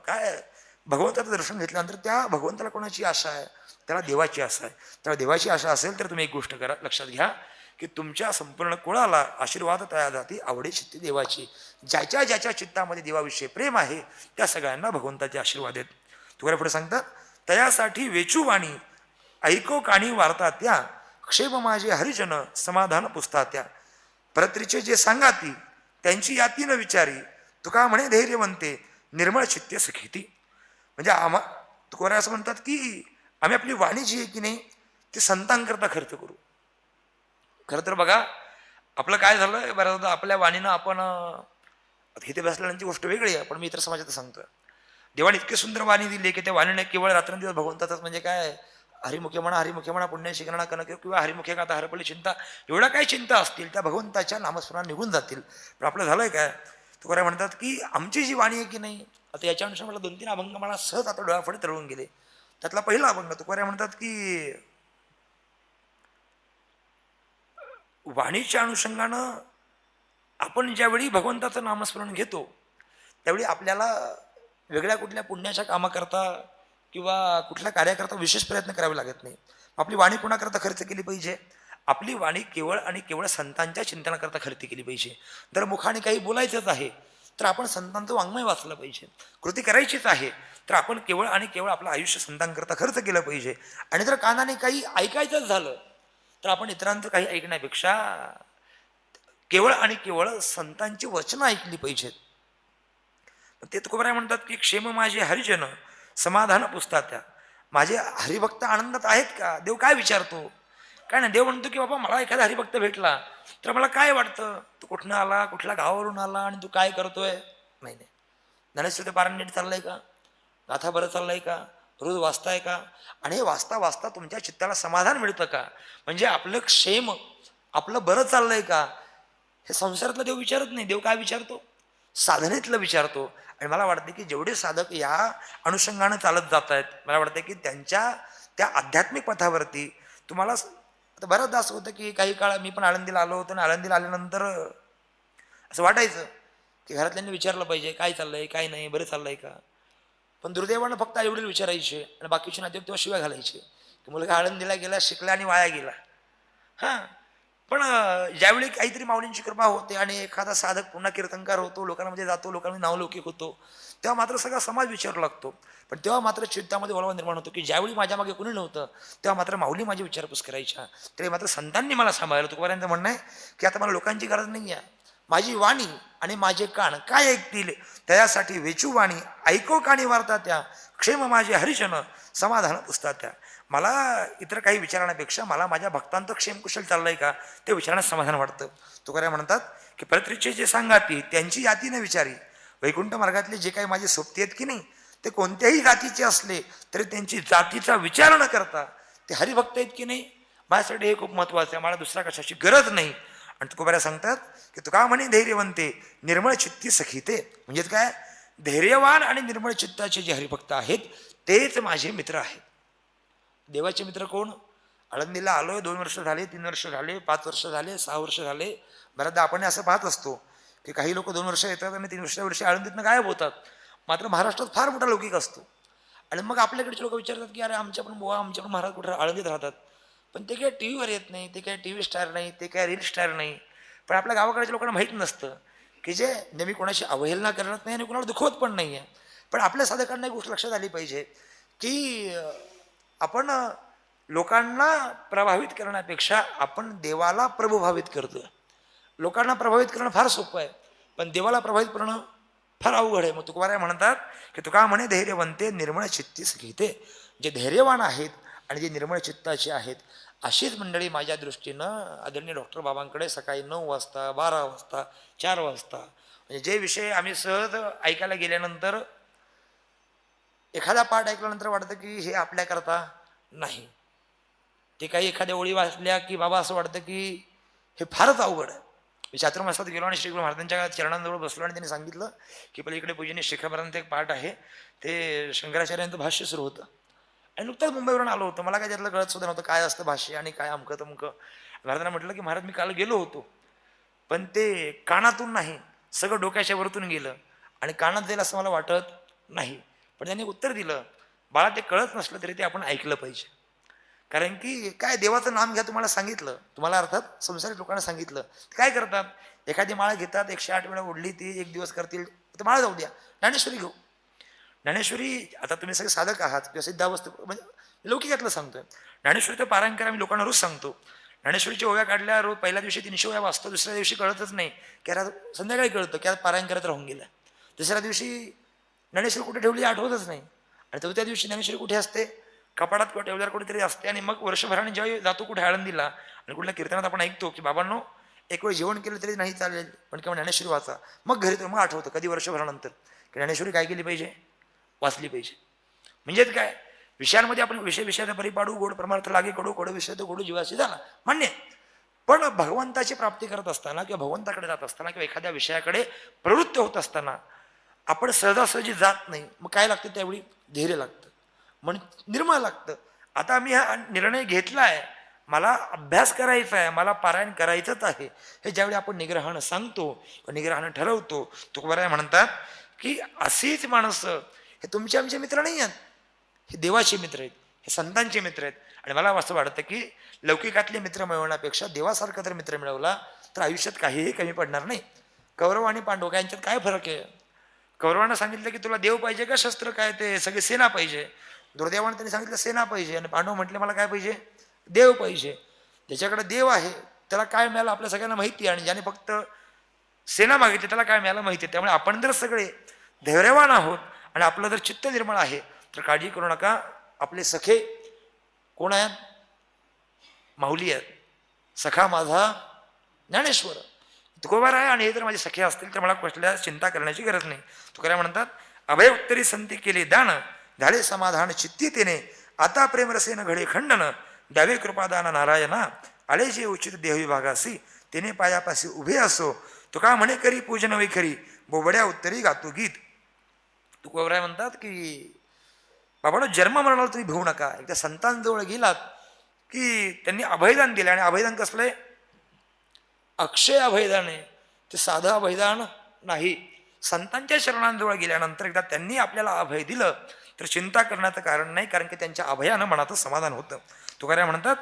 काय भगवंताचं दर्शन घेतल्यानंतर त्या भगवंताला कोणाची आशा आहे, त्याला देवाची आशा आहे. त्याला देवाची आशा असेल तर तुम्ही एक गोष्ट करा, लक्षात घ्या की तुमच्या संपूर्ण कुळाला आशीर्वाद तया जाती आवडे चित्ती देवाची. ज्याच्या ज्याच्या चित्तामध्ये देवाविषयी प्रेम आहे त्या सगळ्यांना भगवंताचे आशीर्वाद आहेत. तुकाराम पुढे सांगतात तयासाठी वेचू वाणी ऐको काणी वार्ता त्या क्षेम माझे हरिजन समाधान पुसता त्या. परत्रीचे जे सांगाती त्यांची याती न विचारी तुका म्हणे धैर्यवंते निर्मळ चित्ते सखीती. म्हणजे तुकाराम असं म्हणतात की आम्ही आपली वाणी जी आहे की नाही ती संतांकरता खर्च करू. खरं तर बघा आपलं काय झालं बऱ्याचदा आपल्या वाणीनं आपण इथे बसल्याची गोष्ट वेगळी आहे, पण मी इतर समाजात सांगतोय देवाने इतकी सुंदर वाणी दिली की त्या वाणीने केवळ रात्रंदिवस भगवंताचाच म्हणजे काय हरिमुखे म्हणा पुण्य शिकरणा कनक किंवा हरिमुखे गाता हरपली चिंता, एवढ्या काय चिंता असतील त्या भगवंताच्या नामस्मरणात निघून जातील. पण आपलं झालंय काय, तुकाराम म्हणतात की आमची जी वाणी आहे की नाही, आता याच्या अनुसार मला 2-3 अभंग मला सहज आता डोळ्यापुढे तळून गेले. त्यातला पहिला अभंग तुकाराम म्हणतात की वाणीच्या अनुषंगानं आपण ज्यावेळी भगवंताचं नामस्मरण घेतो त्यावेळी आपल्याला वेगळ्या कुठल्या पुण्याच्या कामाकरता किंवा कुठल्या कार्याकरता विशेष प्रयत्न करावे लागत नाही. आपली वाणी कोणाकरता खर्च केली पाहिजे, आपली वाणी केवळ आणि केवळ संतांच्या चिंतनाकरता खर्च केली पाहिजे. जर मुखाने काही बोलायचंच आहे तर आपण संतांचं वाङ्मय वाचलं पाहिजे, कृती करायचीच आहे तर आपण केवळ आणि केवळ आपलं आयुष्य संतांकरता खर्च केलं पाहिजे. आणि जर कानाने काही ऐकायचंच झालं तर आपण इतरांचं काही ऐकण्यापेक्षा केवळ आणि केवळ संतांची वचनं ऐकली पाहिजेत. ते तुकोबाराय म्हणतात की क्षेम माझे हरिजन समाधान पुसता त्या. माझे हरिभक्त आनंदात आहेत का, देव काय विचारतो, काय नाही. देव म्हणतो की बाबा मला एखादा हरिभक्त भेटला तर मला काय वाटतं, तू कुठनं आला, कुठल्या गावावरून आला आणि तू काय करतोय. नाही ज्ञानेश्वर पारायण नीट चाललंय का, गाथा बरं चाललंय का, रोज वाचताय का, आणि हे वाचता वाचता तुमच्या चित्ताला समाधान मिळतं का, म्हणजे आपलं क्षेम आपलं बरं चाललंय का, हे संसारातला देव विचारत नाही. देव काय विचारतो? साधनेतलं विचारतो. आणि मला वाटतं की जेवढे साधक या अनुषंगानं चालत जात आहेत, मला वाटतं की त्यांच्या त्या आध्यात्मिक पथावरती तुम्हाला आता बऱ्याचदा असं होतं की काही काळ मी पण आळंदीला आलो होतो आणि आळंदीला आल्यानंतर असं वाटायचं की घरातल्यांनी विचारलं पाहिजे काय चाललंय काय नाही, बरं चाललंय का. पण दुर्दैवानं फक्त आईवडील विचारायचे आणि बाकीचे नातेवाईक तेव्हा शिव्या घालायचे की मुलगा आळंदीला गेला, शिकला आणि वाया गेला. हां, पण ज्यावेळी काहीतरी माऊलींची कृपा होते आणि एखादा साधक पुन्हा कीर्तनकार होतो, लोकांमध्ये जातो, लोकांमध्ये नावलौकिक होतो, तेव्हा मात्र सगळा समाज विचारू लागतो. पण तेव्हा मात्र चित्तामध्ये ओलावा निर्माण होतो की ज्यावेळी माझ्या मागे कोणी नव्हतं तेव्हा मात्र माऊली माझी विचारपूस करायच्या, तरी मात्र संतांनी मला सांभाळलं. तुकोबारायांचं म्हणणं आहे की आता मला लोकांची गरज नाही आहे, माझी वाणी आणि माझे कान काय ऐकतील त्यासाठी वेचू वाणी ऐको काणी वार्ता त्या क्षेम माझे हरिजन समाधान पुसतात त्या. मला इतर काही विचारण्यापेक्षा मला माझ्या भक्तांचं क्षेमकुशल चाललंय का ते विचारण्यास समाधान वाटतं. तुकाराम म्हणतात की परत्रीचे जे सांगाती त्यांची जाती न विचारी, वैकुंठ मार्गातले जे काही माझे सोबती आहेत की नाही ते कोणत्याही जातीचे असले तरी त्यांची जातीचा विचार न करता ते हरिभक्त आहेत की नाही, माझ्यासाठी हे खूप महत्त्वाचं आहे, मला दुसऱ्या कशाची गरज नाही. आणि तुकोबारा सांगतात की तुका म्हणे धैर्यवंते निर्मळ चित्ती सखीते, म्हणजे काय, धैर्यवान आणि निर्मळ चित्ताचे जे हरिभक्त आहेत तेच माझे मित्र आहेत. देवाचे मित्र कोण? आळंदीला आलोय, 2 वर्ष झाले, 3 वर्ष झाले, 5 वर्ष झाले, 6 वर्ष झाले. बऱ्याचदा आपण असं पाहत असतो की काही लोक 2 वर्ष येतात आणि 3 वर्षी आळंदीतनं गायब होतात. मात्र महाराष्ट्रात फार मोठा लौकिक असतो. आणि मग आपल्याकडचे लोक विचारतात की अरे आमच्या पण बुवा, आमच्या पण महाराज कुठे आळंदीत राहतात, पण ते काय टी व्हीवर येत नाही, ते काय टी व्ही स्टार नाही, ते काय रील स्टार नाही. पण आपल्या गावाकडच्या लोकांना माहीत नसतं की जे नेहमी कोणाशी अवहेलना करत नाही आणि कोणाला दुखवत पण नाही आहे. पण आपल्या साधकांना एक गोष्ट लक्षात आली पाहिजे की आपण लोकांना प्रभावित करण्यापेक्षा आपण देवाला प्रभुभावित करतो. लोकांना प्रभावित करणं फार सोपं आहे, पण देवाला प्रभावित करणं फार अवघड आहे. मग तुकोबाराय म्हणतात की तुका म्हणे धैर्यवंते निर्मळ चित्तीस घेते, जे धैर्यवान आहेत आणि जे निर्मळ चित्ताचे आहेत अशीच मंडळी माझ्या दृष्टीनं आदरणीय डॉक्टर बाबांकडे सकाळी 9 वाजता, 12 वाजता, 4 वाजता, म्हणजे जे विषय आम्ही सहज ऐकायला गेल्यानंतर एखादा पाठ ऐकल्यानंतर वाटतं की हे आपल्याकरता नाही, ते काही एखाद्या ओळी वाचल्या की बाबा असं वाटतं की हे फारच अवघड आहे. मी चातुर्मासात गेलो आणि श्री गुरु महाराजांच्या चरणांजवळ बसलो आणि त्यांनी सांगितलं की पलीकडे पूजनीय शिखरापर्यंत एक पाठ आहे, ते शंकराचार्यांचं भाष्य सुरू होतं आणि नुकताच मुंबईवरून आलो होतो, मला काय त्यातलं कळत सुद्धा नव्हतं काय असतं भाष्य आणि काय अमकं तमकं. महाराजांना म्हटलं की महाराज मी काल गेलो होतो, पण ते कानातून नाही, सगळं डोक्याच्या वरतून गेलं आणि कानात जाईल असं मला वाटत नाही. पण त्यांनी उत्तर दिलं, बाळा ते कळत नसलं तरी ते आपण ऐकलं पाहिजे. कारण की काय, देवाचं नाम घ्या तुम्हाला सांगितलं, तुम्हाला अर्थात संसारिक लोकांना सांगितलं, काय करतात, एखादी माळ घेतात, 108 वेळा ओढली ती 1 दिवस करतील, तर माळ जाऊ द्या, ज्ञानेश्वरी घेऊ. ज्ञानेश्वरी आता तुम्ही सगळे साधक आहात किंवा सिद्धावस्था म्हणजे लौकिकातलं सांगतोय, ज्ञानेश्वरीचं पारायण करा, मी लोकांना रोज सांगतो. ज्ञानेश्वरीच्या ओव्या काढल्या, रोज पहिल्या दिवशी 300 ओव्या वाचतो, दुसऱ्या दिवशी कळतच नाही की आता संध्याकाळी कळतं की आता पारायण करत राहून गेलं. तिसऱ्या दिवशी ज्ञानेश्वरी कुठे ठेवली आठवतच नाही आणि चौथ्या दिवशी ज्ञानेश्वरी कुठे असते, कपाडात किंवा ठेवल्यावर कुठेतरी असते. आणि मग वर्षभराने जेव्हा जातो कुठे आळंदीला आणि कुठल्या कीर्तनात आपण ऐकतो की बाबांनो एक वेळ जेवण केलं तरी नाही चालेल पण किंवा ज्ञानेश्वरी वाचा, मग घरी तर मग आठवतं कधी वर्षभरानंतर की ज्ञानेश्वरी काय केली पाहिजे, वाचली पाहिजे. म्हणजेच काय, विषयांमध्ये आपण विषयाचा परिपाडू, गोड परमार्थ लागे कडू, कडू विषय तो गोडू जीवाशी झाला मान्य. पण भगवंताची प्राप्ती करत असताना किंवा भगवंताकडे जात असताना किंवा एखाद्या विषयाकडे प्रवृत्त होत असताना आपण सहजासहजी जात नाही. मग काय लागतं, त्यावेळी धैर्य लागतं, मन निर्मळ लागतं. आता मी हा निर्णय घेतला आहे, मला अभ्यास करायचा आहे, मला पारायण करायचंच आहे, हे ज्यावेळी आपण निग्रहानं सांगतो, निग्रहानं ठरवतो, तुकोबाराय म्हणतात की अशीच माणसं हे तुमचे आमचे मित्र नाही आहेत, हे देवाचे मित्र आहेत, हे संतांचे मित्र आहेत. आणि मला असं वाटतं की लौकिकातले मित्र मिळवण्यापेक्षा देवासारखा जर मित्र मिळवला तर आयुष्यात काहीही कमी पडणार नाही. कौरव आणि पांडव यांच्यात काय फरक आहे? कौरवांना सांगितलं की तुला देव पाहिजे का शस्त्र, काय ते सगळे सेना पाहिजे. दुर्दैवाने त्यांनी सांगितलं सेना पाहिजे, आणि पांडव म्हटले मला काय पाहिजे, देव पाहिजे. ज्याच्याकडे देव आहे त्याला काय मिळालं आपल्या सगळ्यांना माहिती आहे, आणि ज्याने फक्त सेना मागितली त्याला काय मिळालं माहिती आहे. त्यामुळे आपण जर सगळे धैर्यवान आहोत आणि आपलं जर चित्त निर्मळ आहे तर काळजी करू नका. आपले सखे कोण आहेत, माऊली आहेत. सखा माझा ज्ञानेश्वर तुकोबाराय, आणि हे जर माझे सखे असतील तर मला कसल्या चिंता करण्याची गरज नाही. तुकाराम म्हणतात अभय उत्तरी संती केले दान, झाले समाधान चित्ती तेने, आता प्रेमरसेन घडे खंडन, द्यावे कृपादान नारायणा, आले जे उचित देहविभागासी, तिने पायापाशी उभे असो. तुका म्हणे करी पूजन वैखरी, बोबड्या उत्तरी गातो गीत. तुकोबराय म्हणतात की बाबांनो, जन्म मरणाला तुम्ही भिवू नका. एकदा संतांजवळ गेलात की त्यांनी अभयदान दिलं, आणि अभयदान कसलंय? अक्षय अभयदान आहे. ते साधं अभयदान नाही. संतांच्या चरणांजवळ गेल्यानंतर एकदा त्यांनी आपल्याला अभय दिलं तर चिंता करण्याचं कारण नाही, कारण की त्यांच्या अभयानं मनाचं समाधान होतं. तुकाराम म्हणतात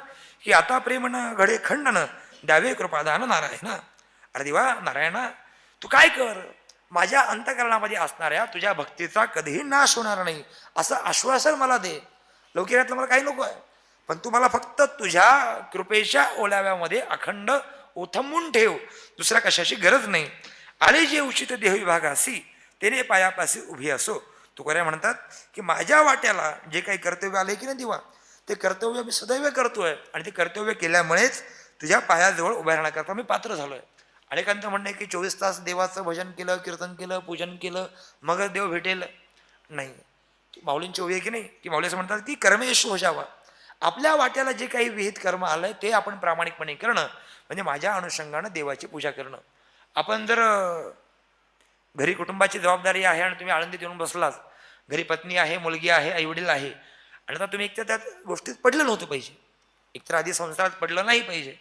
की आता प्रेमनं घडे खंडन, द्यावे कृपादान नारायण. अरे देवा नारायणा, तू काय कर, माझ्या अंतःकरणामध्ये असणाऱ्या तुझ्या भक्तीचा कधीही नाश होणार नाही असं आश्वासन मला दे. लौकिकातलं मला काही नको आहे, पण तू मला फक्त तुझ्या कृपेच्या ओलाव्यामध्ये अखंड ओथंबून ठेव, दुसऱ्या कशाची गरज नाही. आले जे उचित देह विभागासी, तेने पायापाशी उभी असो. तुकाराम म्हणतात की माझ्या वाट्याला जे काही कर्तव्य आले की नाही देवा, ते कर्तव्य मी सदैव करतोय, आणि ते कर्तव्य केल्यामुळेच तुझ्या पायाजवळ उभ्या राहण्याकरता मी पात्र झालोय. अनेकांचं म्हणणं आहे की 24 तास देवाचं भजन केलं, कीर्तन केलं, पूजन केलं, मगच देव भेटेल. नाही, माऊलींची ओवी आहे की नाही, की माऊली असं म्हणतात की कर्मेश हो जावा. आपल्या वाट्याला जे काही विहित कर्म आलंय ते आपण प्रामाणिकपणे करणं, म्हणजे माझ्या अनुषंगानं देवाची पूजा करणं. आपण जर घरी कुटुंबाची जबाबदारी आहे आणि तुम्ही आळंदीत येऊन बसलात, घरी पत्नी आहे, मुलगी आहे, आईवडील आहे, आणि आता तुम्ही एकतर त्यात गोष्टीत पडलं नव्हतं पाहिजे, एकतर आधी संसारात पडलं नाही पाहिजे,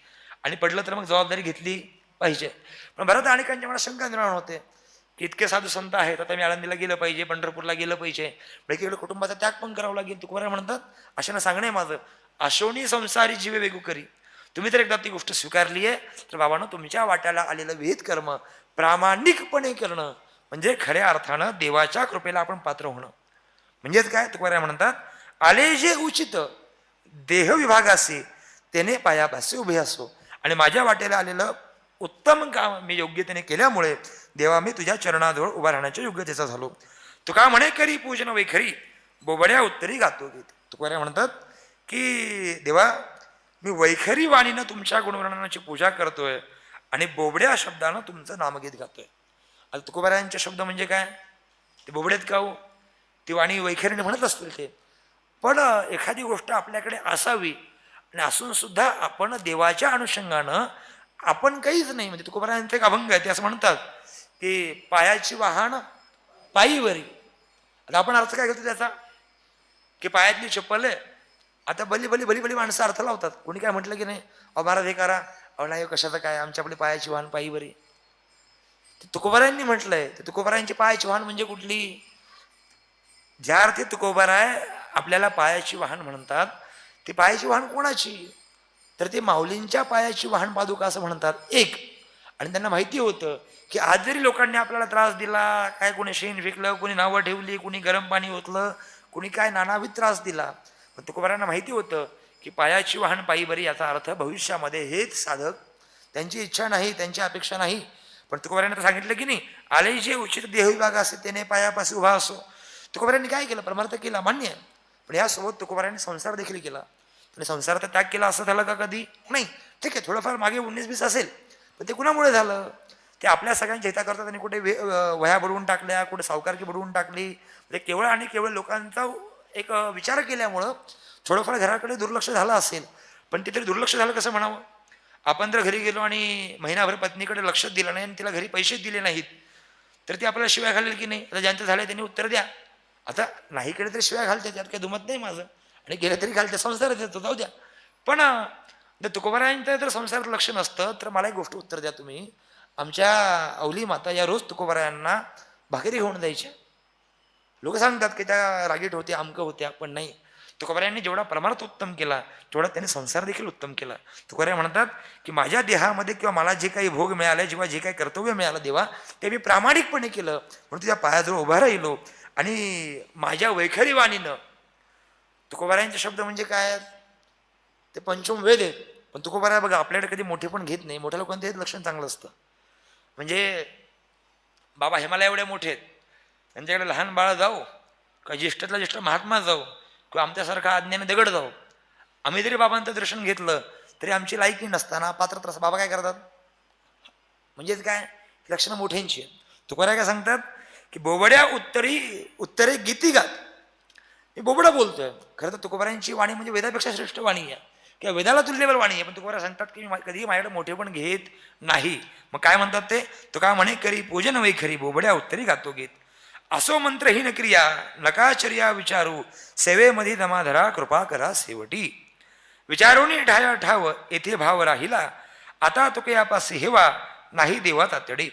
आणि पडलं तर मग जबाबदारी घेतली पाहिजे. पण बऱ्याच अनेकांच्या मला शंका निर्माण होते की इतके साधू संत आहेत, आता मी आळंदीला गेलं पाहिजे, पंढरपूरला गेलं पाहिजे, एकीकडे कुटुंबाचा त्याग पण करावा लागेल. तुकोबाराय म्हणतात अशानं सांगणे माझं, आशोनी संसारी जीवे वेगू करी. तुम्ही तर एकदा ती गोष्ट स्वीकारली आहे तर बाबांनो, तुमच्या वाट्याला आलेलं विहित कर्म प्रामाणिकपणे करणं म्हणजे खऱ्या अर्थानं देवाच्या कृपेला आपण पात्र होणं. म्हणजेच काय? तुकोबाराय म्हणतात आले जे उचित देह विभागासी, त्याने पायापाशी उभे असो. आणि माझ्या वाट्याला आलेलं उत्तम काम मी योग्यतेने केल्यामुळे देवा मी तुझ्या चरणाजवळ उभा राहण्याच्या योग्यतेचा झालो. तुका म्हणे करी पूजन वैखरी, बोबड्या उत्तरी गातो गीत. तुकाराम म्हणतात की देवा, मी वैखरी वाणीनं तुमच्या गुणवर्णनाची पूजा करतोय आणि बोबड्या शब्दानं तुमचं नामगीत गातोय. आता तुकोबारायांचे शब्द म्हणजे काय? ते बोबडेत का हो? ती वाणी वैखरीने म्हणत असतील ते, पण एखादी गोष्ट आपल्याकडे असावी आणि असून सुद्धा आपण देवाच्या अनुषंगानं आपण काहीच नाही. म्हणजे तुकोबारायांचा एक अभंग आहे, ते असं म्हणतात की पायाची वाहन पायीवरी. आता आपण अर्थ काय घेतो त्याचा, की पायातली चप्पल आहे. आता भली भली भली भली माणसं अर्थ लावतात. कोणी काय म्हटलं की नाही, अहो महाराज हे करा, अहो नाही कशाचं काय, आमच्या आपली पायाची वाहन पायीवरी. ते तुकोबारायांनी म्हटलंय. ते तुकोबारायांची पायाची वाहन म्हणजे कुठली? ज्या अर्थी तुकोबाराय आपल्याला पायाची वाहन म्हणतात, ती पायाची वाहन कोणाची? तर ते माऊलींच्या पायाची वाहन पादुका असं म्हणतात एक. आणि त्यांना माहिती होतं की आज जरी लोकांनी आपल्याला त्रास दिला, काय कोणी शेण फेकलं, कोणी नावं ठेवली, कोणी गरम पाणी ओतलं, कोणी काय नानाविध त्रास दिला, पण तुकोबारांना माहिती होतं की पायाची वाहन पायी बरी, याचा अर्थ भविष्यामध्ये हेच साधक, त्यांची इच्छा नाही, त्यांची अपेक्षा नाही. पण तुकोबारांनी सांगितलं की नाही, आले जे उचित देह विभाग असे त्याने पायापाशी उभा असो. तुकोबारांनी काय केलं? परमार्थ केला, मान्य आहे. पण यासोबत तुकोबारांनी संसार देखील केला. आणि संसाराचा त्याग केला असं झालं का कधी? नाही. ठीक आहे, थोडंफार मागे 19-20 असेल, पण ते कुणामुळे झालं? ते आपल्या सगळ्यांच्या हिताकरता त्यांनी कुठे वह्या बुडवून टाकल्या, कुठे सावकारकी बुडवून टाकली. म्हणजे केवळ आणि केवळ लोकांचा एक विचार केल्यामुळं थोडंफार घराकडे दुर्लक्ष झालं असेल. पण ते तरी दुर्लक्ष झालं कसं म्हणावं? आपण जर घरी गेलो आणि महिनाभर पत्नीकडे लक्ष दिलं नाही आणि तिला घरी पैसे दिले नाहीत, तर ती आपल्याला शिवाय घालेल की नाही? आता ज्यांचं झालं त्यांनी उत्तर द्या. आता नाही केलं तरी शिवाय घालते, त्यात काही दुमत नाही माझं, आणि केलं तरी घालते, संसारात येतो, जाऊ द्या. पण जर तुकोबारायांचं जर संसारात लक्ष नसतं तर मला एक गोष्ट उत्तर द्या तुम्ही. आमच्या अवली माता या रोज तुकोबारायांना भाकरी घेऊन द्यायच्या. लोक सांगतात की त्या रागीट होत्या, अमकं होत्या, पण नाही. तुकोबारायांनी जेवढा परमार्थ उत्तम केला तेवढा त्यांनी संसार देखील उत्तम केला. तुकोबाराय म्हणतात की माझ्या देहामध्ये किंवा मला जे काही भोग मिळाले, जेव्हा जे काही कर्तव्य मिळालं देवा, ते मी प्रामाणिकपणे केलं, म्हणून तुझ्या पायाजवळ उभा राहिलो. आणि माझ्या वैखरी वाणीनं, तुकोबारायांचे शब्द म्हणजे काय? ते पंचम वेद आहेत. पण तुकोबाराय बघा आपल्याकडे कधी मोठे पण घेत नाही. मोठ्या लोकांचं हेच लक्षण चांगलं असतं. म्हणजे बाबा हिमालय एवढे मोठे आहेत, त्यांच्याकडे लहान बाळ जाऊ का ज्येष्ठातला ज्येष्ठ महात्मा जाऊ किंवा आमच्यासारखा अज्ञानी दगड जाऊ, आम्ही जरी बाबांचं दर्शन घेतलं तरी आमची लायकी नसताना पात्रता असं बाबा काय करतात? म्हणजेच काय? लक्षणं मोठ्यांची आहेत. तुकोबाराय काय सांगतात की बोबड्या उत्तरे गीती गात. मी बोबडा बोलतोय. खरं तर तुकोबारायांची वाणी म्हणजे वेदापेक्षा श्रेष्ठ वाणी आहे. किंवा वेदाला तुल्यबल वाणी आहे, पण तुकोबा सांगतात की मी कधी माझ्याकडे मोठे पण घेत नाही. मग काय म्हणतात ते, तो काय म्हणे, करी पूजन वै खरी बोबड्या उत्तरी गातो गीत. असो मंत्रहीन क्रिया नकाचर्या विचारू, सेवेमध्ये दमाधरा कृपा करा सेवटी. विचारोनी ढाया ठाव येथे भाव राहिला, आता तुके यापासी हेवा नाही देवा तातडी.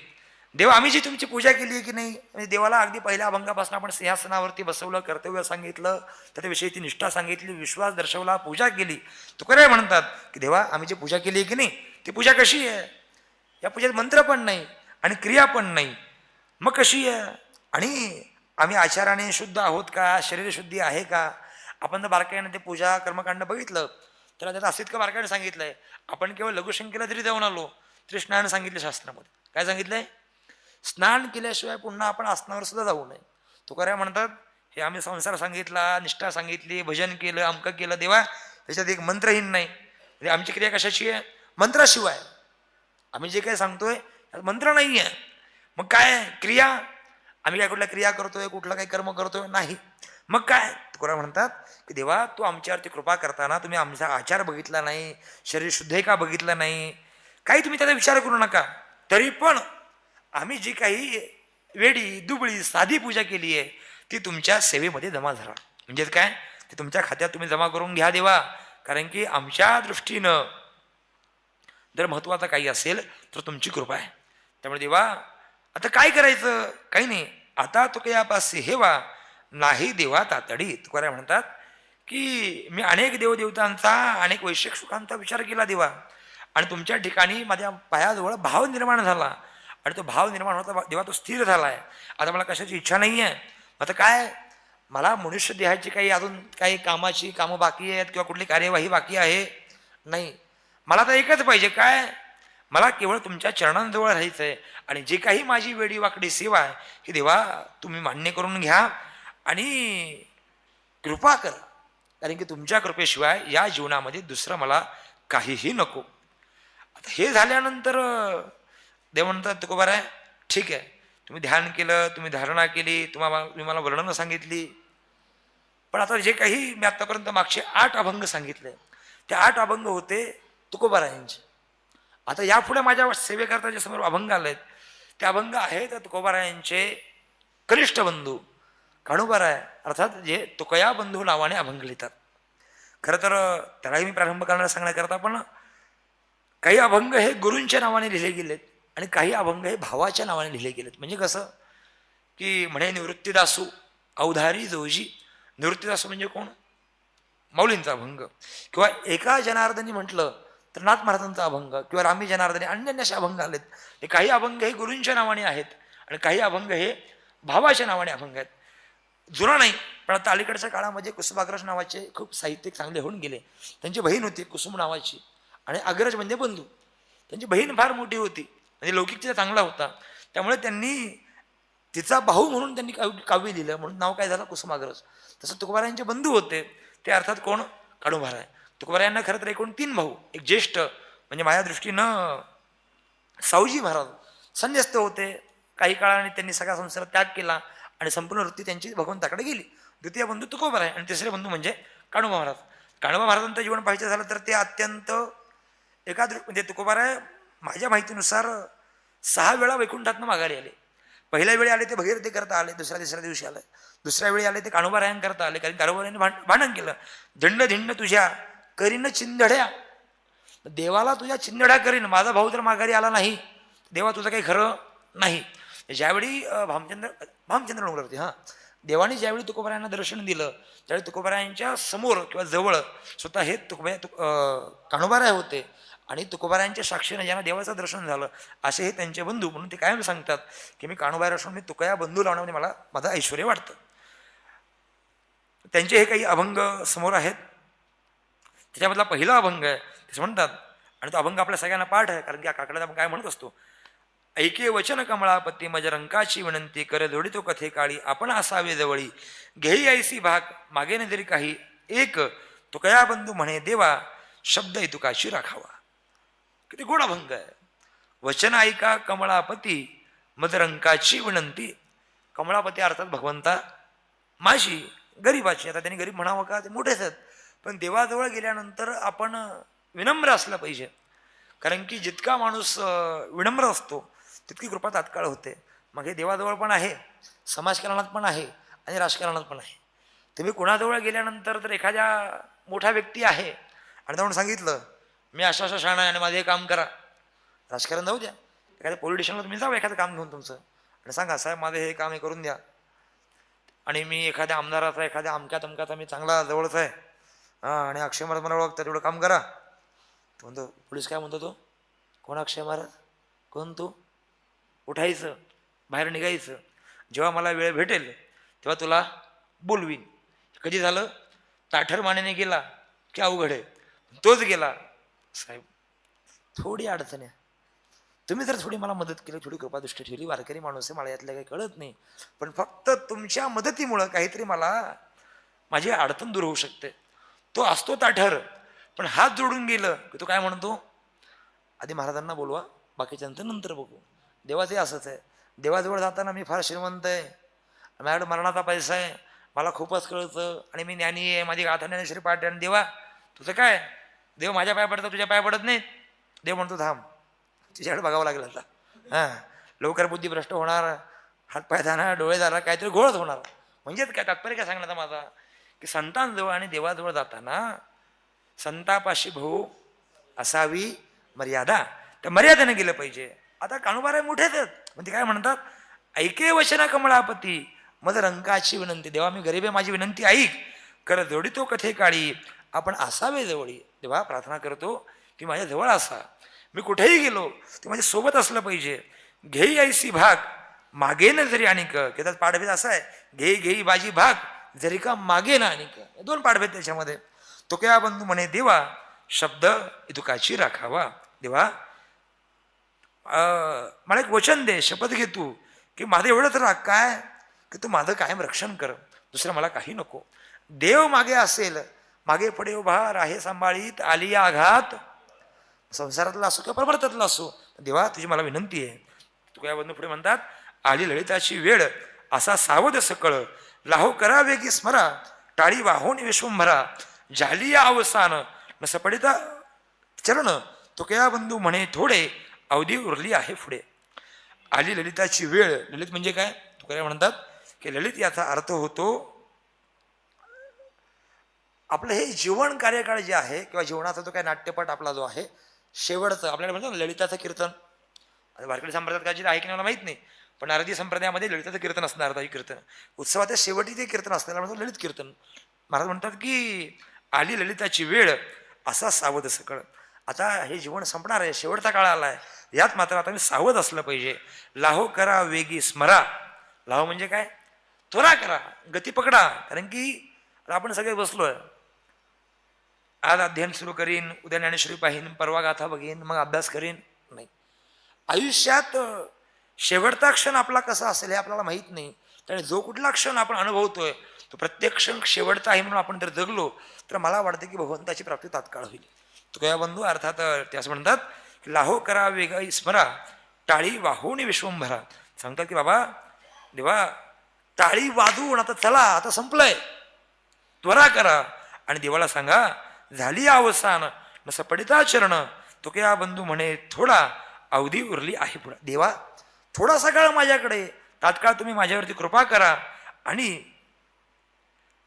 देवा आम्ही जी तुमची पूजा केली आहे की नाही, म्हणजे देवाला अगदी पहिल्या अभंगापासून आपण सिंहासनावरती बसवलं, कर्तव्य सांगितलं, त्याच्याविषयी निष्ठा सांगितली, विश्वास दर्शवला, पूजा केली. तुकाराम म्हणतात की देवा आम्ही जी पूजा केली आहे की नाही, ती पूजा कशी आहे, या पूजेत मंत्र पण नाही आणि क्रिया पण नाही, मग कशी आहे, आणि आम्ही आचाराने शुद्ध आहोत का, शरीरशुद्धी आहे का. आपण जर बारकाईने ते पूजा कर्मकांड बघितलं तर त्यात असं इतकं बारकाईने सांगितलंय. आपण केवळ लघुशंकेला जरी जाऊन आलो तरी स्नान सांगितले शास्त्रामध्ये. काय सांगितलंय, स्नान केल्याशिवाय पुन्हा आपण आसनावर सुद्धा जाऊ नये. तुकाराम म्हणतात हे आम्ही संसार सांगितला, निष्ठा सांगितली, भजन केलं, अमकं केलं, देवा त्याच्यात एक मंत्रहीन नाही. म्हणजे आमची क्रिया कशाची आहे, मंत्राशिवाय. आम्ही जे काही सांगतोय त्यात मंत्र नाही आहे. मग काय क्रिया, आम्ही काय कुठल्या क्रिया करतोय, कुठलं काही कर्म करतोय, नाही. मग काय तुकाराम म्हणतात की देवा तू आमच्यावरती कृपा करताना तुम्ही आमचा आचार बघितला नाही, शरीर शुद्ध आहे का बघितलं नाही, काही तुम्ही त्याचा विचार करू नका. तरी पण आम्ही जी काही वेडी दुबळी साधी पूजा केली आहे ती तुमच्या सेवेमध्ये जमा झाला. म्हणजे काय, ते तुमच्या खात्यात तुम्ही जमा करून घ्या देवा, कारण की आमच्या दृष्टीनं जर महत्वाचं काही असेल तर तुमची कृपा आहे. त्यामुळे देवा आता काय करायचं, काही नाही, आता तुके यापासी हेवा नाही देवा तातडी. तुकाराम म्हणतात की मी अनेक देवदेवतांचा, अनेक वैश्विक सुखांचा विचार केला देवा, आणि तुमच्या ठिकाणी माझ्या पायाजवळ भाव निर्माण झाला, आणि तो भाव निर्माण होता देवा तो स्थिर झाला आहे. आता मला कशाची इच्छा नाही आहे. आता काय, मला मनुष्य देहाची काही अजून काही कामं बाकी आहेत किंवा कुठली कार्यवाही बाकी आहे नाही. मला तर एकच पाहिजे, काय, मला केवळ तुमच्या चरणांजवळ राहायचं आहे, आणि जे काही माझी वेडी वाकडी सेवा आहे ही देवा तुम्ही मान्य करून घ्या आणि कृपा करा, कारण की तुमच्या कृपेशिवाय या जीवनामध्ये दुसरं मला काहीही नको. आता हे झाल्यानंतर देव म्हणतात तुकोबा आहे ठीक आहे, तुम्ही ध्यान केलं, तुम्ही धारणा केली, तुम्ही मला वर्णनं सांगितली, पण आता जे काही मी आतापर्यंत मागचे 8 अभंग सांगितले ते 8 अभंग होते तुकोबारायांचे. आता यापुढे माझ्या सेवेकरता जे समोर अभंग आलेत ते अभंग आहेत तुकोबारायांचे कनिष्ठ बंधू काणूबाराय, अर्थात जे तुकया बंधू नावाने अभंग लिहितात. खरं तर त्यालाही मी प्रारंभ करण्याला सांगण्याकरता पण काही अभंग हे गुरूंच्या नावाने लिहिले गेलेत आणि काही अभंग हे भावाच्या नावाने लिहिले गेलेत. म्हणजे कसं की म्हणे निवृत्तीदासू अवधारी जोजी. निवृत्तीदासू म्हणजे कोण, माऊलींचा अभंग, किंवा एका जनार्दनी म्हटलं तर नाथ महाराजांचा अभंग, किंवा रामी जनार्दनी, अन्य असे अभंग आलेत. हे काही अभंग हे गुरूंच्या नावाने आहेत आणि काही अभंग हे भावाच्या नावाने अभंग आहेत. जुना नाही, पण आता अलीकडच्या काळामध्ये कुसुमाग्रज नावाचे खूप साहित्यिक चांगले होऊन गेले. त्यांची बहीण होती कुसुम नावाची, आणि अग्रज म्हणजे बंधू. त्यांची बहीण फार मोठी होती, म्हणजे लौकिक तिचा चांगला होता, त्यामुळे त्यांनी तिचा भाऊ म्हणून त्यांनी काव्य लिहिलं, म्हणून नाव काय झालं कुसुमाग्रज. तसं तुकोबारायांचे बंधू होते ते अर्थात कोण, काणूबाराय. तुकोबारायांना खरं तर एकूण 3 भाऊ, एक ज्येष्ठ म्हणजे माझ्या दृष्टीनं सावजी महाराज संन्यस्त होते. काही काळाने त्यांनी सगळा संसार त्याग केला आणि संपूर्ण वृत्ती त्यांची भगवंताकडे गेली. द्वितीय बंधू तुकोबाराय आणि तिसरे बंधू म्हणजे काणोबा महाराज. काणोबा महाराजांचं जीवन पाहायचं झालं तर ते अत्यंत म्हणजे तुकोबाराय माझ्या माहितीनुसार 6 वेळा वैकुंठातनं माघारी आले. पहिल्या वेळी आले ते भगीरथी करता आले, तिसऱ्या दिवशी आले. दुसऱ्या वेळी आले ते काणोबारायण करता आले, कारण काणोबारायांनी भांडण केलं. धिंड धिंड तुझ्या करीन चिंधड्या, देवाला तुझ्या चिंधड्या करीन, माझा भाऊ जर माघारी आला नाही देवा तुझं काही खरं नाही. ज्यावेळी भामचंद्र डोंगरावरती देवाने ज्यावेळी तुकोबारायांना दर्शन दिलं त्यावेळी तुकोबारायांच्या समोर किंवा जवळ स्वतः हे काणोबाराय होते, आणि तुकोबारायांच्या साक्षीने ज्यांना देवाचं दर्शन झालं असे हे त्यांचे बंधू. म्हणून ते कायम सांगतात की मी काणोबाराय असून मी तुकया बंधू लावण्यामध्ये मला माझं ऐश्वर्य वाटतं. त्यांचे हे काही अभंग समोर आहेत. त्याच्यामधला पहिला अभंग आहे ते म्हणतात, आणि तो अभंग आपल्या सगळ्यांना पाठ आहे, कारण की काकड्यात आपण काय म्हणत असतो, ऐके वचन कमळापती मज रंकाची विनंती कर जोडी तो कथे काळी आपण असावे जवळी घेई ऐसी भाग मागे न जरी काही एक तुकया बंधू म्हणे देवा शब्द तुकाशी राखावा. किती गोड अभंग आहे. वचन ऐका कमळापती मज रंकाची विनंती. कमळापती अर्थात भगवंता माझी गरीबाची. आता त्यांनी गरीब म्हणावं का, ते मोठेच आहेत, पण देवाजवळ गेल्यानंतर आपण विनम्र असलं पाहिजे. कारण की जितका माणूस विनम्र असतो तितकी कृपा तात्काळ होते. मग हे देवाजवळ पण आहे, समाजकारणात पण आहे आणि राजकारणात पण आहे. तुम्ही कोणाजवळ गेल्यानंतर जर एखाद्या मोठा व्यक्ती आहे आणि जाऊन सांगितलं मी अशा अशा शाणा आहे आणि माझं हे काम करा, राजकारण जाऊ द्या, एखाद्या पोलिटिशियनला तुम्ही जाऊ एखादं काम घेऊन तुमचं आणि सांगा साहेब माझं हे काम हे करून द्या, आणि मी एखाद्या आमदाराचा एखाद्या अमक्या तमक्याचा मी चांगला जवळच आहे हां आणि अक्षय महाराज मला ओळखतात तेवढं काम करा. तो म्हणतो पोलीस काय म्हणतो, तो कोण अक्षय महाराज, कोण तू, उठायचं बाहेर निघायचं, जेव्हा मला वेळ भेटेल तेव्हा तुला बोलवीन. कधी झालं, ताठर मानेने गेला की अवघड आहे, तोच गेला. साहेब थोडी अडचण आहे, तुम्ही जर थोडी मला मदत केली, थोडी कृपादृष्टी ठेवली, वारकरी माणूस आहे, मला यातलं काही कळत नाही, पण फक्त तुमच्या मदतीमुळं काहीतरी मला माझी अडचण दूर होऊ शकते. तो असतो ताठर, पण हात जोडून गेलं की तो काय म्हणतो, आधी महाराजांना बोलवा, बाकीच्यांचं नंतर बघू. देवाचे असंच आहे. देवाजवळ जाताना मी फार श्रीमंत आहे, माझ्याकडे मरणाचा पैसा आहे, मला खूपच कळतं आणि मी ज्ञानी आहे, माझी गाथा ज्ञानेश्वरी पाठ आहे, आणि देवा तुझं काय, देव माझ्या पाय पडतं तुझ्या पाय पडत नाही. देव म्हणतो थांब, तुझ्याकडे बघावं लागेल आता, हां लवकर बुद्धी भ्रष्ट होणार, हातपाय जाणार, डोळे जाणार, काहीतरी घोळच होणार. म्हणजेच काय तात्पर्य काय सांगण्याचा माझा, की संतांजवळ आणि देवाजवळ जाताना संतापाशी भाऊ असावी मर्यादा, त्या मर्यादेने गेलं पाहिजे. आता काणूबाराय मोठेच आहेत, म्हणजे काय म्हणतात, ऐके वचना कमळापती मज रंकाची विनंती, देवा मी गरीब आहे, माझी विनंती ऐक, कर जोडितो कथे काळी आपण असावे जवळी. देवा प्रार्थना करतो की माझ्या जवळ असा, मी कुठेही गेलो ते माझ्या सोबत असलं पाहिजे. घेई ऐसी भाग मागे न जरी अनिक, त्यात पाठभेद असा आहे, घेई घेई बाजी भाग जरी का मागे ना अनिक, दोन पाठभेद त्याच्यामध्ये. तो क्या बंधू म्हणे देवा शब्द इतुकाची राखावा. देवा मला एक वचन दे, शपथ घे तू की माझं एवढंच राख काय, की तू माझं कायम रक्षण कर, दुसरं मला काही नको. देव मागे असेल मागे पुढे उभा राहे सांभाळीत, आली आघात संसारातला असो किंवा परमार्थातला असो. देवा तुझी मला विनंती आहे. तू काय बंधू पुढे म्हणतात, आली ललिताची वेळ असा सावध सकळ, लाहो करा वेगी स्मरा, टाळी वाहून विश्वंभरा, झाली अवसान न सपडिता चरण, तो क्या बंधू म्हणे थोडे अवधी उरली आहे पुढे. आली ललिताची वेळ, ललित म्हणजे काय, तुकाराम म्हणतात की ललित याचा अर्थ होतो आपलं हे जीवन कार्यकाळ जे आहे किंवा जीवनाचा जो काय नाट्यपट आपला जो आहे शेवटचं, आपल्याला म्हणतो ना ललिताचं कीर्तन. वारकरी संप्रदायात काय आहे की मला माहित नाही, पण आरती संप्रदायामध्ये ललिताचं कीर्तन असणार, अर्धाची कीर्तन उत्सवाच्या शेवटी ते कीर्तन असताना म्हणतो ललित कीर्तन. महाराज म्हणतात की आली ललिताची वेळ असा सावध सकळ. आता हे जीवन संपणार आहे, शेवटचा काळ आला आहे, यात मात्र आता मी सावध असलं पाहिजे. लाहो करा वेगी स्मरा, लाहो म्हणजे काय, त्वरा करा, गती पकडा. कारण की आपण सगळे बसलोय, आज अध्ययन सुरू करीन, उद्या ज्ञानेश्वरी पाहीन, परवा गाथा बघीन, मग अभ्यास करीन, नाही. आयुष्यात शेवटचा क्षण आपला कसा असेल हे आपल्याला माहीत नाही. त्यामुळे जो कुठला क्षण आपण अनुभवतोय तो प्रत्येक क्षण शेवटचा आहे म्हणून आपण जर जगलो तर मला वाटतं की भगवंताची प्राप्ती तात्काळ होईल. तो काय बंधू अर्थात ते असं म्हणतात की लाहो करा वेग स्मरा, टाळी वाहून विश्वंभरा. सांगतात की बाबा देवा टाळी वाजवून आता चला, आता संपलंय, त्वरा करा, आणि देवाला सांगा झाली अवसान न सपडिता चरण, तो क्या बंधू म्हणे थोडा अवधी उरली आहे पुढे. देवा थोडासा काळ माझ्याकडे, तात्काळ तुम्ही माझ्यावरती कृपा करा, आणि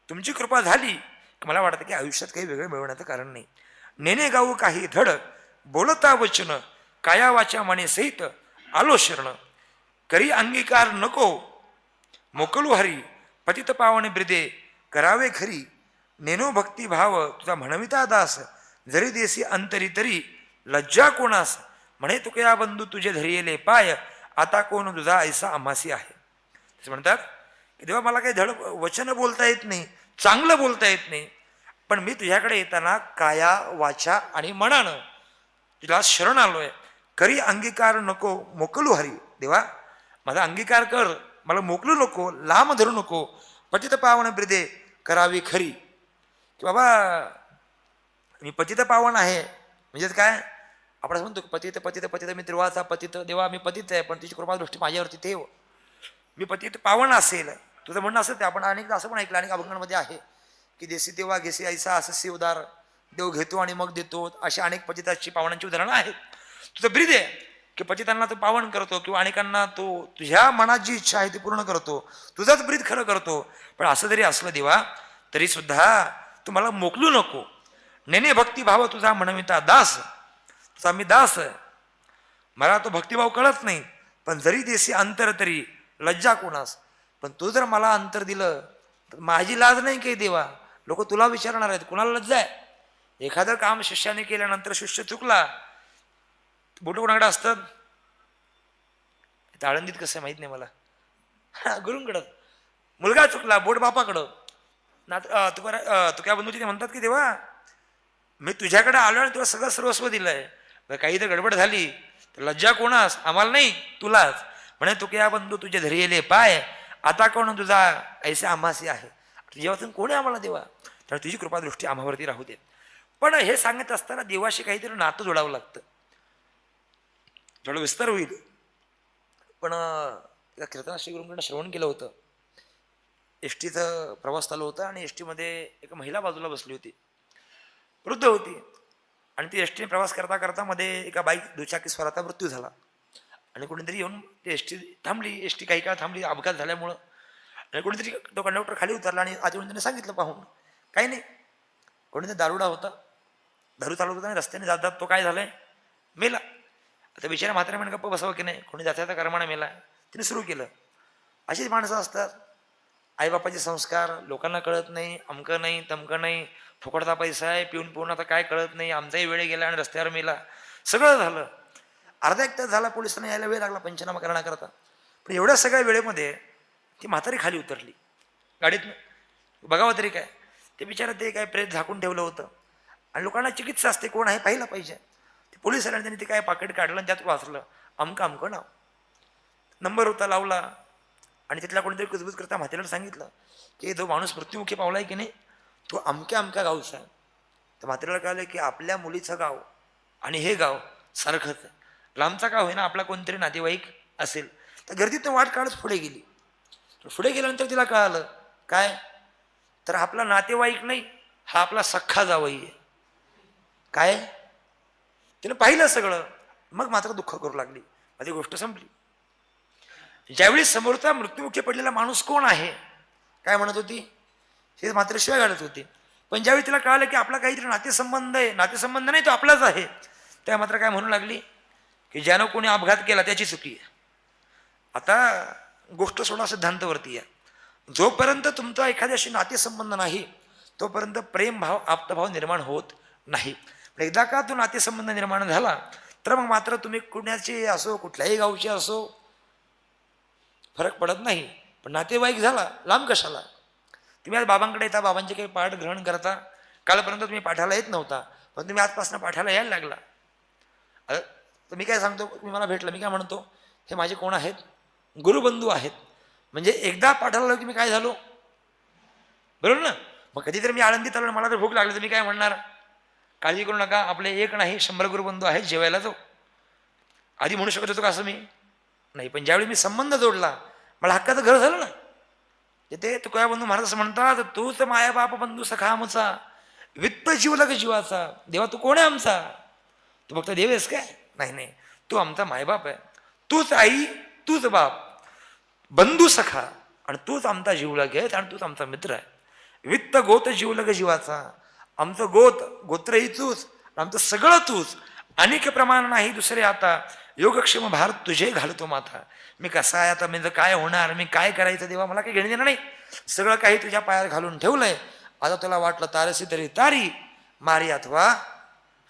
तुमची कृपा झाली की मला वाटतं की आयुष्यात काही वेगळं मिळवण्याचं कारण नाही. नेने गाऊ काही धड बोलता वचन, काया वाचा मने सहित आलो शरण, करी अंगीकार नको मोकलू हरी, पतित पावन ब्रिदे करावे खरी, नेनो भक्ती भाव तुझा म्हणविता दास, जरी देसी अंतरी तरी लज्जा कोणास, म्हणे तुकया बंधू तुझे धरियेले पाय, आता कोण तुझा ऐसा आम्हासी आहे. तसे म्हणतात की देवा मला काही धड वचन बोलता येत नाही, चांगलं बोलता येत नाही, पण मी तुझ्याकडे येताना काया वाचा आणि मनानं तुला शरण आलोय. करी अंगीकार नको मोकलू हरी, देवा माझा अंगीकार कर, मला मोकलू नको, लांब धरू नको, पतित पावन ब्रिदे करावी खरी. की बाबा मी पतित पावन आहे म्हणजेच काय, आपण म्हणतो पतित पतित पतित मी त्रिवाचा पतित, देवा मी पतित आहे पण तिची कृपादृष्टी माझ्यावरती ठेव, मी पतित पावन असेल. तुझं म्हणणं असं ते आपण अनेकदा असं पण ऐकलं, अनेक अभंगांमध्ये आहे की देसी देवा घेसी ऐसा असं उदार, देव घेतो आणि मग देतो, अशी अनेक पतिताची पावनांची उदाहरणं आहेत. तुझं ब्रीद आहे की पतितांना तो पावन करतो किंवा अनेकांना तो तुझ्या मनात जी इच्छा आहे ती पूर्ण करतो, तुझाच ब्रीद खरं करतो. पण असं जरी असलं देवा तरी सुद्धा तू मला मोकलू नको. नेने भक्तिभाव तुझा म्हणविता दास, तुझा मी दास आहे, मला तो भक्तिभाव कळत नाही. पण जरी देशी अंतर तरी लज्जा कोणास, पण तू जर मला अंतर दिलं तर माझी लाज नाही काही देवा, लोक तुला विचारणार आहेत कुणाला लज्जा आहे. एखादं काम शिष्याने केल्यानंतर शिष्य चुकला, बोट कोणाकडे असतात, आळंदीत कसं माहित नाही मला, गुरुंकडं. मुलगा चुकला, बोट बापाकडं. तुका बंधूची ते म्हणतात की देवा मी तुझ्याकडे आलो आणि तुला सगळं सर्वस्व दिलंय, काही तर गडबड झाली तर लज्जा कोणास, आम्हाला नाही तुलाच. म्हणे तुका बंधू तुझे धरिले पाय, आता कोण तुझा ऐसे आम्हासी आहे. तुझ्यापासून कोणी आम्हाला देवा, तर तुझी कृपादृष्टी आम्हावरती राहू दे. पण हे सांगत असताना देवाशी काहीतरी नातं जोडावं लागतं, थोडं विस्तार होईल. पण एका कीर्तनाश्री गुरुंकडनं श्रवण केलं होतं. एस टीचं प्रवास चालू होता आणि एस टीमध्ये एक महिला बाजूला बसली होती, वृद्ध होती. आणि ती एस टीने प्रवास करता करता मध्ये एका बाईक दुचाकी स्वाराचा मृत्यू झाला. आणि कोणीतरी येऊन ती एस टी थांबली, एस टी काही काळ थांबली अपघात झाल्यामुळं. आणि कोणीतरी तो कंडक्टर खाली उतरला आणि आजून त्याने सांगितलं पाहून काही नाही, कोणीतरी दारुडा होता, दारू चालवत होता आणि रस्त्याने जात जात तो काय झालंय मेला. आता बिचारा म्हातारे म्हणे गप्प बसावं की नाही, कोणी जाता कर्माने मेला. तिने सुरू केलं. अशीच माणसं असतात, आईबापाचे संस्कार लोकांना कळत नाही, अमकं नाही तमकं नाही, फुकटचा पैसा आहे, पिऊन पिऊन आता काय कळत नाही, आमचाही वेळ गेला आणि रस्त्यावर मेला. सगळं झालं. अर्धा एक तास झाला, पोलिसांना यायला वेळ लागला पंचनामा करण्याकरता. पण एवढ्या सगळ्या वेळेमध्ये ती म्हातारी खाली उतरली गाडीतनं. बघावं तरी काय, ते बिचारा ते काय प्रेत झाकून ठेवलं होतं. आणि लोकांना चिकित्सा असते, कोण आहे पाहिलं पाहिजे. ते पोलीस आल्याने त्यांनी ते काय पाकिट काढलं आणि त्यात वाचलं अमकं अमकं नाव, नंबर होता लावला. आणि तिथला कोणीतरी कुजबूज करता म्हातारीला सांगितलं की जो माणूस मृत्युमुखी पावलाय की नाही तो अमक्या अमक्या गावचा आहे. तर म्हातारीला कळलं की आपल्या मुलीचं गाव आणि हे गाव सारखंच आहे, लांबचा गाव आहे ना, आपला कोणतरी नातेवाईक असेल. तर गर्दीतून वाट काढत पुढे गेली. पुढे गेल्यानंतर तिला कळालं काय, तर आपला नातेवाईक नाही, हा आपला सख्खा जावई आहे. काय, तिने पाहिलं सगळं. मग मात्र दुःख करू लागली. माझी गोष्ट संपली. ज्यावेळी समोरचा मृत्युमुखी पडलेला माणूस कोण आहे काय म्हणत होती, हे मात्र शिवाय घालत होती. पण ज्यावेळी तिला कळालं की आपला काहीतरी नातेसंबंध आहे, नातेसंबंध नाही तो आपलाच आहे, त्या मात्र काय म्हणू लागली की ज्यानं कोणी अपघात केला त्याची चुकी आहे. आता गोष्ट सोडा, सिद्धांतवरती आहे. जोपर्यंत तुमचा एखाद्याशी नातेसंबंध नाही तोपर्यंत प्रेमभाव आप्तभाव निर्माण होत नाही. एकदा का तो नातेसंबंध निर्माण झाला तर मग मात्र तुम्ही कुणाचे असो, कुठल्याही गावचे असो, फरक पडत नाही. पण नातेवाईक झाला, लांब कशाला. तुम्ही आज बाबांकडे येता, बाबांचे काही पाठ ग्रहण करता. कालपर्यंत तुम्ही पाठाला येत नव्हता, पण तुम्ही आजपासून पाठाला यायला लागला. तर मी काय सांगतो, तुम्ही मला भेटलं, मी काय म्हणतो, हे माझे कोण आहेत, गुरुबंधू आहेत. म्हणजे एकदा पाठाला आलो की मी काय झालो, बरोबर ना. मग कधीतरी मी आळंदीत आलो, मला जर भूक लागली तर मी काय म्हणणार, काळजी करू नका, आपले एक नाही 100 गुरुबंधू आहेत, जेवायला जाऊ. आधी म्हणू शकत होतो का असं मी नाही. पण ज्यावेळी मी संबंध जोडला, मला हक्काचं घर झालं ना. ते तुकाराम बंधू महाराज असं म्हणतात, तूच माया बाप बंधू सखा आमचा, वित्त जीवलग जीवाचा. देवा तू कोण आहे आमचा, तू फक्त देव आहेस काय, नाही नाही, तू आमचा मायबाप आहे. तूच आई, तूच बाप, बंधू सखा, आणि तूच आमचा जीवलग आहे आणि तूच आमचा मित्र आहे. वित्त गोत जीवलग जीवाचा, आमचं गोत्रही तूच, आमचं सगळं तूच, अनेक प्रमाण नाही दुसरे आता, योगक्षेम भारत तुझे घालतो माथा. मी कसा आहे आता, म्हणजे काय होणार, मी काय करायचं देवा, मला काही घेणं देणं नाही, सगळं काही तुझ्या पायावर घालून ठेवलंय. आता तुला वाटलं तारसी तरी तारी मारी अथवा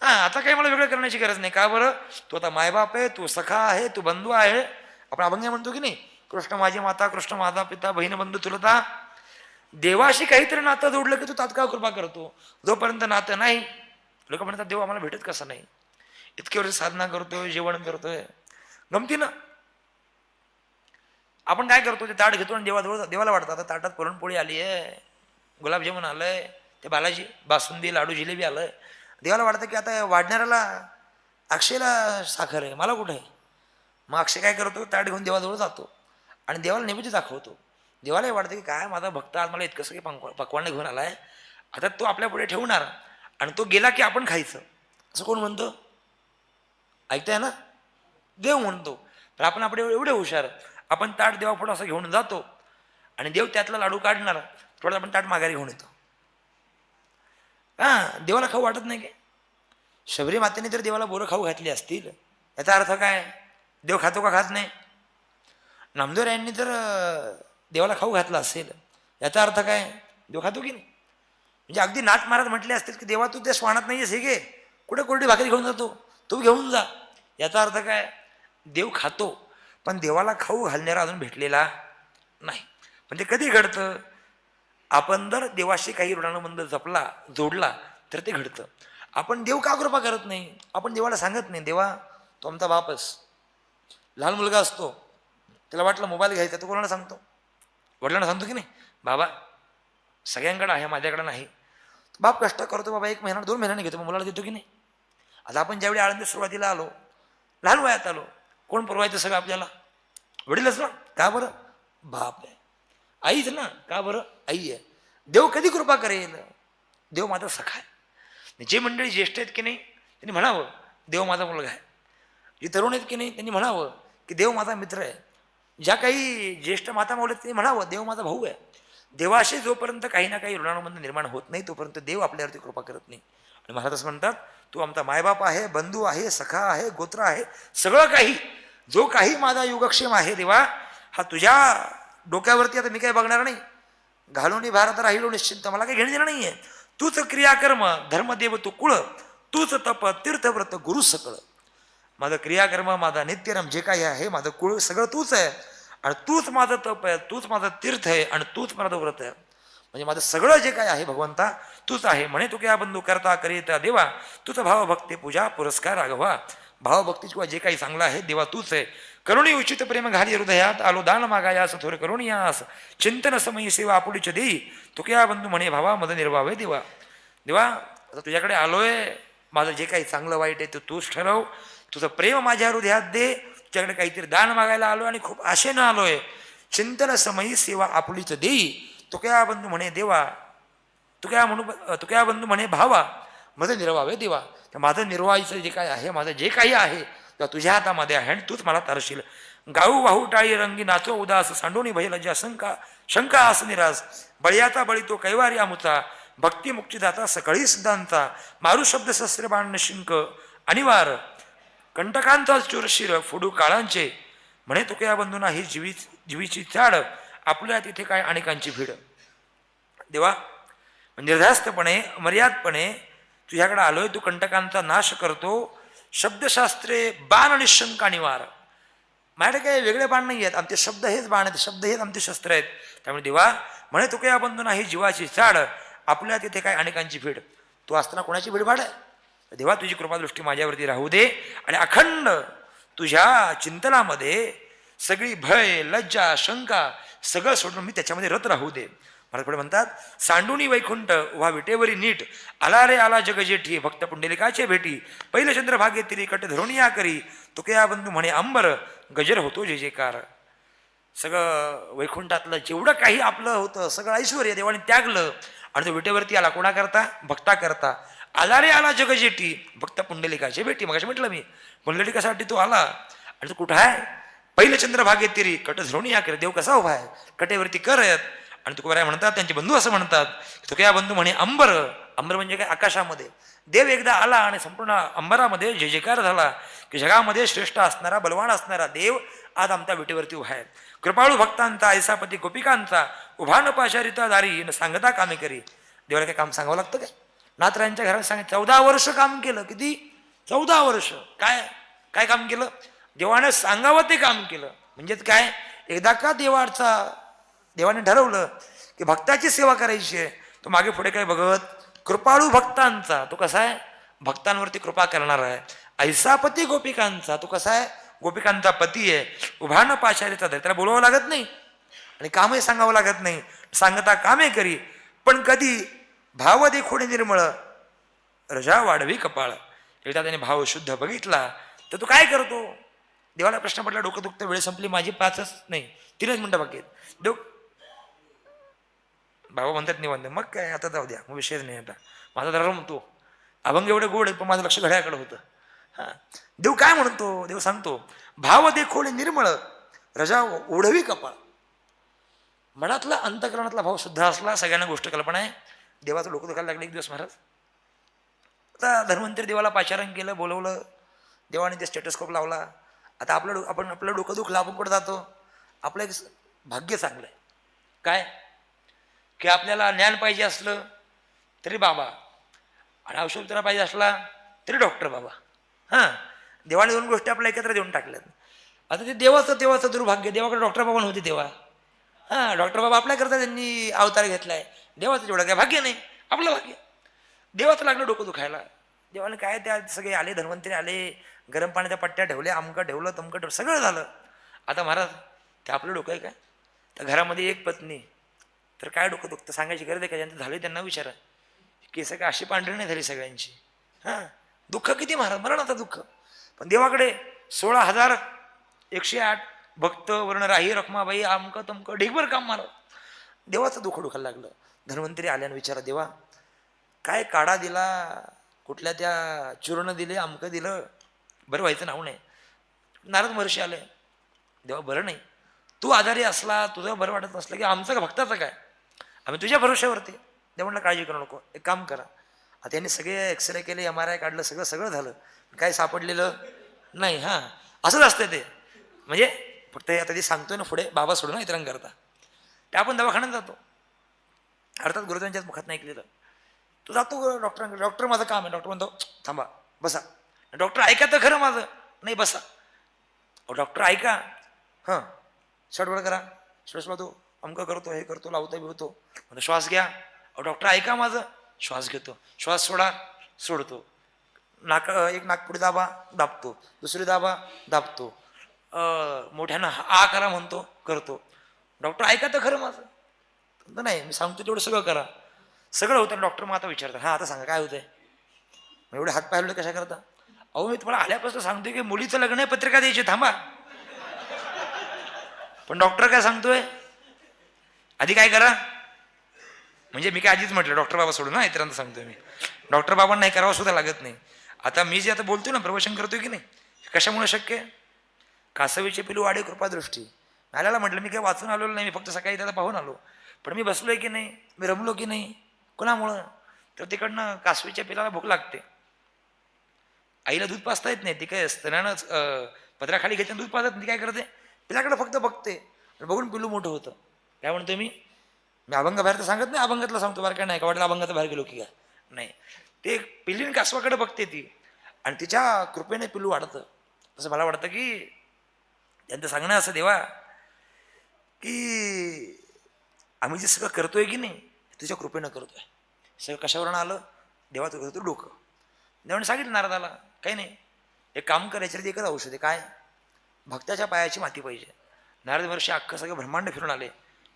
आता काही मला वेगळं करण्याची गरज नाही. का बरं, तू आता मायबाप आहे, तू सखा आहे, तू बंधू आहे. आपण अभंग म्हणतो की नाही, कृष्ण माझी माता, कृष्ण माझा पिता, बहीण बंधू चुलता. देवाशी काहीतरी नातं जोडलं की तू तात्काळ कृपा करतो. जोपर्यंत नातं नाही, लोक म्हणतात देव आम्हाला भेटत कसं नाही, इतके वर्ष साधना करतोय, जेवण करतोय, गमतीनं. आपण काय करतो, ते ताट घेतो आणि देवाला वाटतं आता ताटात पुरणपोळी आली आहे, गुलाबजामुन आलंय, ते बालाजी बासुंदी लाडू जिलेबी आलंय. देवाला वाटतं की आता वाढणाऱ्याला अक्षयला साखर आहे, मला कुठं आहे. मग अक्षय काय करतो, ताट घेऊन देवाजवळ जातो आणि देवाला नैवेद्य दाखवतो. देवालाही वाटतं की काय माझा भक्त आज मला इतकं सगळे पकवान घेऊन आलाय आता तो आपल्या पुढे ठेवणार आणि तो गेला की आपण खायचं, असं कोण म्हणतं? ऐकताय ना? देव म्हणतो. तर आपण आपले एवढे हुशार, आपण ताट देवापुढे असं घेऊन जातो आणि देव त्यातला लाडू काढणार, थोडं आपण ताट माघारी घेऊन येतो. देवाला खाऊ वाटत नाही काय? शबरी मातेने जर देवाला बोरं खाऊ घातली असतील, याचा अर्थ काय? देव खातो का खात नाही? नामदेव यांनी जर देवाला खाऊ घातला असेल, याचा अर्थ काय? देव खातो की नाही? म्हणजे अगदी नाथ महाराज म्हटले असतील की देवा तू त्या स्वानात नाहीयेस, हे घे, कुठे कोरडी भाकरी घेऊन जातो, तू घेऊन जा. याचा अर्थ काय? देव खातो, पण देवाला खाऊ घालणारा अजून भेटलेला नाही. पण ते कधी घडतं? आपण जर देवाशी काही ऋणानुबंध जपला, जोडला, तर ते घडतं. आपण देव का कृपा करत नाही? आपण देवाला सांगत नाही, देवा तो आमचा बापच. लहान मुलगा असतो, त्याला वाटलं मोबाईल घ्यायचा, तो कोणाला सांगतो? वडिलांना सांगतो की नाही? बाबा सगळ्यांकडे आहे, माझ्याकडे नाही. बाप कष्ट करतो, बाबा 1 महिना 2 महिन्याने घेतो, मग मुलाला देतो की नाही? आता आपण ज्यावेळी आळंदी सुरुवातीला आलो, लहान वयात आलो, कोण पुरवायचं सगळं आपल्याला? वडीलच ना. का बरं? बाप आहे. आईच ना. का बरं? आई आहे. देव कधी कृपा करेल? देव माझा सखा आहे. जे मंडळी ज्येष्ठ आहेत की नाही, त्यांनी म्हणावं देव माझा मुलगा आहे. जे तरुण आहेत की नाही, त्यांनी म्हणावं की देव माझा मित्र आहे. ज्या काही ज्येष्ठ माता माऊली त्यांनी म्हणावं देव माझा भाऊ आहे. देवाशी जोपर्यंत काही ना काही ऋणानुबंध निर्माण होत नाही, तोपर्यंत देव आपल्यावरती कृपा करत नाही. आणि महाराज असं म्हणतात, तू आमचा मायबाप आहे, बंधू आहे, सखा आहे, गोत्र आहे, सगळं काही, जो काही माझा योगक्षेम आहे देवा, हा तुझ्या डोक्यावरती. आता मी काय बघणार नाही, घालून भारत राहिलो निश्चिंत, मला काही घेणं देणं नाहीये. तूच क्रियाकर्म धर्मदेव तू कुळ, तूच तप तीर्थव्रत गुरु सकळ. माझं क्रियाकर्म, माझा नित्यरम जे काही आहे, माझं कुळ सगळं तूच आहे, आणि तूच माझं तप आहे, तूच माझं तीर्थ आहे, आणि तूच माझं व्रत आहे. म्हणजे माझं सगळं जे काय आहे भगवंता तूच आहे. म्हणे तू क्या बंधू करता करिता देवा, तुझं भावभक्ती पूजा पुरस्कार राघवा. भावभक्ती किंवा जे काही चांगलं आहे देवा तूच आहे. करुणी उचित प्रेम घाली हृदयात, आलो दान मागायास थोर करुणियास, चिंतन समयी सेवा आपुलीच देई, तू क्या बंधू म्हणे भावा मद निर्वावे देवा. देवा आता तुझ्याकडे आलोय, माझं जे काही चांगलं वाईट आहे ते तूच ठरव. तुझं प्रेम माझ्या हृदयात दे. तुझ्याकडे काहीतरी दान मागायला आलोय आणि खूप आशेनं आलोय. चिंतन समयी सेवा आपुलीच देई, तू क्या बंधू म्हणे देवा, तू क्या बंधू म्हणे भावा मद निर्वावे देवा. तर माझं निर्वाहायचं जे काय आहे, माझं जे काही आहे तर तुझ्या हातामध्ये आहे, आणि तूच मला तारशील. गाऊ वाहू टाळी रंगी नाचो उदास, सांडोनी भय लज्जा शंका आस निरास, बळीयाचा बळी तो कैवारी आमुचा, भक्ती मुक्तीदाता सकळी सिद्धांचा, मारू शब्द शस्त्र बाण निशिंक अनिवार, कंटकांचा चुरशिर फोडू काळांचे, म्हणे तुकया बंधूंना ही जीवीची चाड, आपल्या तिथे काय अनेकांची भीड. देवा निर्धास्तपणे मर्यादपणे तुझ्याकडे आलोय, तू कंटकांचा नाश करतो. शब्दशास्त्रे बाण निशंक अनिवार. माझ्याकडे काही वेगळे बाण नाही आहेत, आमचे शब्द हेच बाण आहेत, शब्द हेच आमचे शस्त्र आहेत. त्यामुळे देवा म्हणे तुकया बंधूंना ही जीवाची चाड, आपल्या तिथे काय अनेकांची भीड. तू असताना कोणाची भीडभाड आहे? देवा तुझी कृपादृष्टी माझ्यावरती राहू दे, आणि अखंड तुझ्या चिंतनामध्ये सगळी भय लज्जा शंका सगळं सोडून मी त्याच्यामध्ये रत राहू दे. मला पुढे म्हणतात, सांडुनी वैकुंठ व्हा विटेवरी नीट, आला रे आला जग जेठी, भक्त पुंडलिकाचे भेटी, पहिले चंद्र भागे तिरी कट धरुणिया करी, तुकया बंधू म्हणे अंबर गजर होतो जे जेकार. सगळं वैकुंठातलं जेवढं काही आपलं होतं सगळं ऐश्वर देवाने त्यागलं, आणि तो विटेवरती आला कोणा करता? भक्ता करता. आला रे आला जग जेठी, भक्त पुंडलिकाचे भेटी. मग म्हटलं मी पुंडलिकासाठी तो आला, आणि तो कुठं आहे? पहिले चंद्र भागे तिरी कट धरुणिया करी. देव कसा उभा आहे? कटेवरती करत. आणि तुकोबाराय म्हणतात, त्यांचे बंधू असं म्हणतात, तो क्या बंधू म्हणे अंबर. अंबर म्हणजे काय? आकाशामध्ये देव एकदा आला आणि संपूर्ण अंबरामध्ये जय जयकार झाला की जगामध्ये श्रेष्ठ असणारा बलवान असणारा देव आज आमच्या विटेवरती उभा आहे. कृपाळू भक्तांचा ऐसापती गोपिकांचा, उभा न पाशारिता दारी न सांगता कामे करी. देवाला काय काम सांगावं लागतं काय? नाथरायांच्या घरात सांगितलं 14 वर्ष काम केलं. किती? 14 वर्ष. काय काय काम केलं? देवाने सांगावं ते काम केलं. म्हणजेच काय? एकदा का देवाने ठरवलं की भक्ताची सेवा करायची आहे, तो मागे पुढे काय बघत? कृपाळू भक्तांचा, तो कसा आहे? भक्तांवरती कृपा करणार आहे. ऐसापती गोपिकांचा, तो कसा आहे? गोपिकांचा पती आहे. उभा न पाशारीचा त्याला बोलावं लागत नाही आणि कामही सांगावं लागत नाही. सांगता कामे करी. पण कधी भाव देखोडे निर्मळ रजा वाढवी कपाळ. एकदा त्याने भाव शुद्ध बघितला तर तो काय करतो? देवाला प्रश्न पडला, डोकं दुखतं, वेळ संपली माझी, 5च नाही 3च मिनिटं बाकी आहेत. देव बाबा म्हणतात निवांत, मग काय आता जाऊ द्या, मग विषयच नाही आता. माझा जरा रमतो, अभंग एवढे गोड आहे पण माझं लक्ष घड्याकडे होतं. हां, देव काय म्हणतो, देव सांगतो, भाव देखोळे निर्मळ रजा ओढवी कपाळ. मनातला अंतकरणातला भाव शुद्ध असला, सगळ्यांना गोष्ट कल्पना आहे. देवाचं डोकं दुखायला लागलं एक दिवस महाराज. आता धन्वंतरी देवाला पाचारण केलं, बोलवलं, देवाने ते स्टेटस्कोप लावला. आता आपलं डोकं दुखलं, आपण कुठं जातो, आपलं एक भाग्य चांगलं आहे काय, की आपल्याला ज्ञान पाहिजे असलं तरी बाबा, आणि औषधोपचार पाहिजे असला तरी डॉक्टर बाबा. हां, देवाने दोन गोष्टी आपल्या एकत्र देऊन टाकल्यात. आता ते देवाचं दुर्भाग्य, देवाकडे डॉक्टर बाबा नव्हते तेव्हा. हां, डॉक्टर बाबा आपल्याकरता त्यांनी अवतार घेतलाय. देवाचं तेवढं काय भाग्य नाही, आपलं भाग्य. देवाचं लागलं डोकं दुखायला. देवाने काय, त्या सगळे आले, धन्वंतरी आले, गरम पाण्याच्या पट्ट्या ठेवल्या, अमकं ठेवलं, तमकं ठेवलं, सगळं झालं. आता महाराज ते आपलं डोकं आहे काय, त्या घरामध्ये एक पत्नी, तर काय डोकं दुखतं सांगायची गरज आहे का? ज्यांचं झालं त्यांना विचारा. केस काय अशी पांढरी नाही झाली सगळ्यांची. हां, दुःख किती महाराज, मरणाचं दुःख. पण देवाकडे 16,108 भक्त, वर्ण राही रखमाबाई, आमकं तमकं ढिगभर काम महाराज. देवाचं दुःख दुखायला लागलं. धन्वंतरी आल्यानं विचारा, देवा काय काढा दिला, कुठल्या त्या चूर्ण दिले, अमकं दिलं, बरं व्हायचं नाव नाही. नारद महर्षी आले, देवा बरं नाही, तू आजारी असला, तुझं बरं वाटत नसलं की आमचं का भक्ताचं काय, आम्ही तुझ्या भरोश्यावरती. देव म्हणलं काळजी करू नको, एक काम करा. आता यांनी सगळे एक्सरे केले, MRI काढलं, सगळं झालं, काही सापडलेलं नाही. हां, असंच असतं ते. म्हणजे फक्त आता ते सांगतोय ना पुढे, बाबा सोडून इतरांकरता. ते आपण दवाखान्यात जातो, अर्थात गुरुदांच्याच मुखात नाही ऐकलेलं. तो जातो डॉक्टरांकडे, डॉक्टर माझं काम आहे. डॉक्टर म्हणतो थांबा बसा. डॉक्टर ऐका तर खरं माझं, नाही बसा. डॉक्टर ऐका, हां शटवड करा, श्वास लावतो, अमकं करतो, हे करतो, लावतो बिवतो, म्हणतो श्वास घ्या. डॉक्टर ऐका माझं, श्वास घेतो, श्वास सोडा, सोडतो. एक नाक पुढे दाबा, दाबतो, दुसरी दाबा, दाबतो, मोठ्यानं आ करा म्हणतो, करतो. डॉक्टर ऐका तर खरं माझं. नाही मी सांगतो तेवढं सगळं करा, सगळं होतं. डॉक्टर मग आता विचारतात, हां आता सांगा काय होतंय. मग एवढे हात पाय कशा करता. अहो मी तुम्हाला आल्यापासून सांगतोय की मुलीचं लग्न आहे, पत्रिका द्यायची, थांबा. पण डॉक्टर काय सांगतोय, आधी काय करा. म्हणजे मी काय आधीच म्हटलं डॉक्टर बाबा सोडून ना, इतरांना सांगतोय मी. डॉक्टर बाबांना नाही करावं सुद्धा लागत नाही. आता मी जे आता बोलतोय ना, प्रवचन करतोय की नाही, कशामुळे शक्य आहे. कासवीचे पिलू वाडे कृपादृष्टी. आल्याला म्हटलं मी काय वाचून आलेलो नाही, मी फक्त सकाळी त्याला पाहून आलो. पण मी बसलोय की नाही, मी रमलो की नाही, कोणामुळं, तर तिकडनं कासवीच्या पिलाला भूक लागते. आईला दूध पाजता येत नाही, ती काय स्तनानं पदराखाली घेते दूध पाजत. ती काय करते, पिलाकडे फक्त बघते, बघून पिलू मोठं होतं. काय म्हणतोय मी अभंग बाहेर तर सांगत नाही, अभंगातला सांगतो बरं काय. नाही का वाटलं अभंगात बाहेर गेलो की काय, नाही. ते पिल्लीन कासवाकडे बघते ती, आणि तिच्या कृपेने पिलू वाढतं. तसं मला वाटतं की त्यांचं सांगणं असं देवा, की आम्ही जे सगळं करतोय की नाही तुझ्या कृपेनं करतोय. सगळं कशावरून आलं, देवाचं करतो डोकं. देवाने सांगितलं नारदाला, काही नाही, एक काम करायचं, एकच औषध आहे, काय, भक्ताच्या पायाची माती पाहिजे. नारद वर्षी अख्खं सगळं ब्रह्मांड फिरून आले,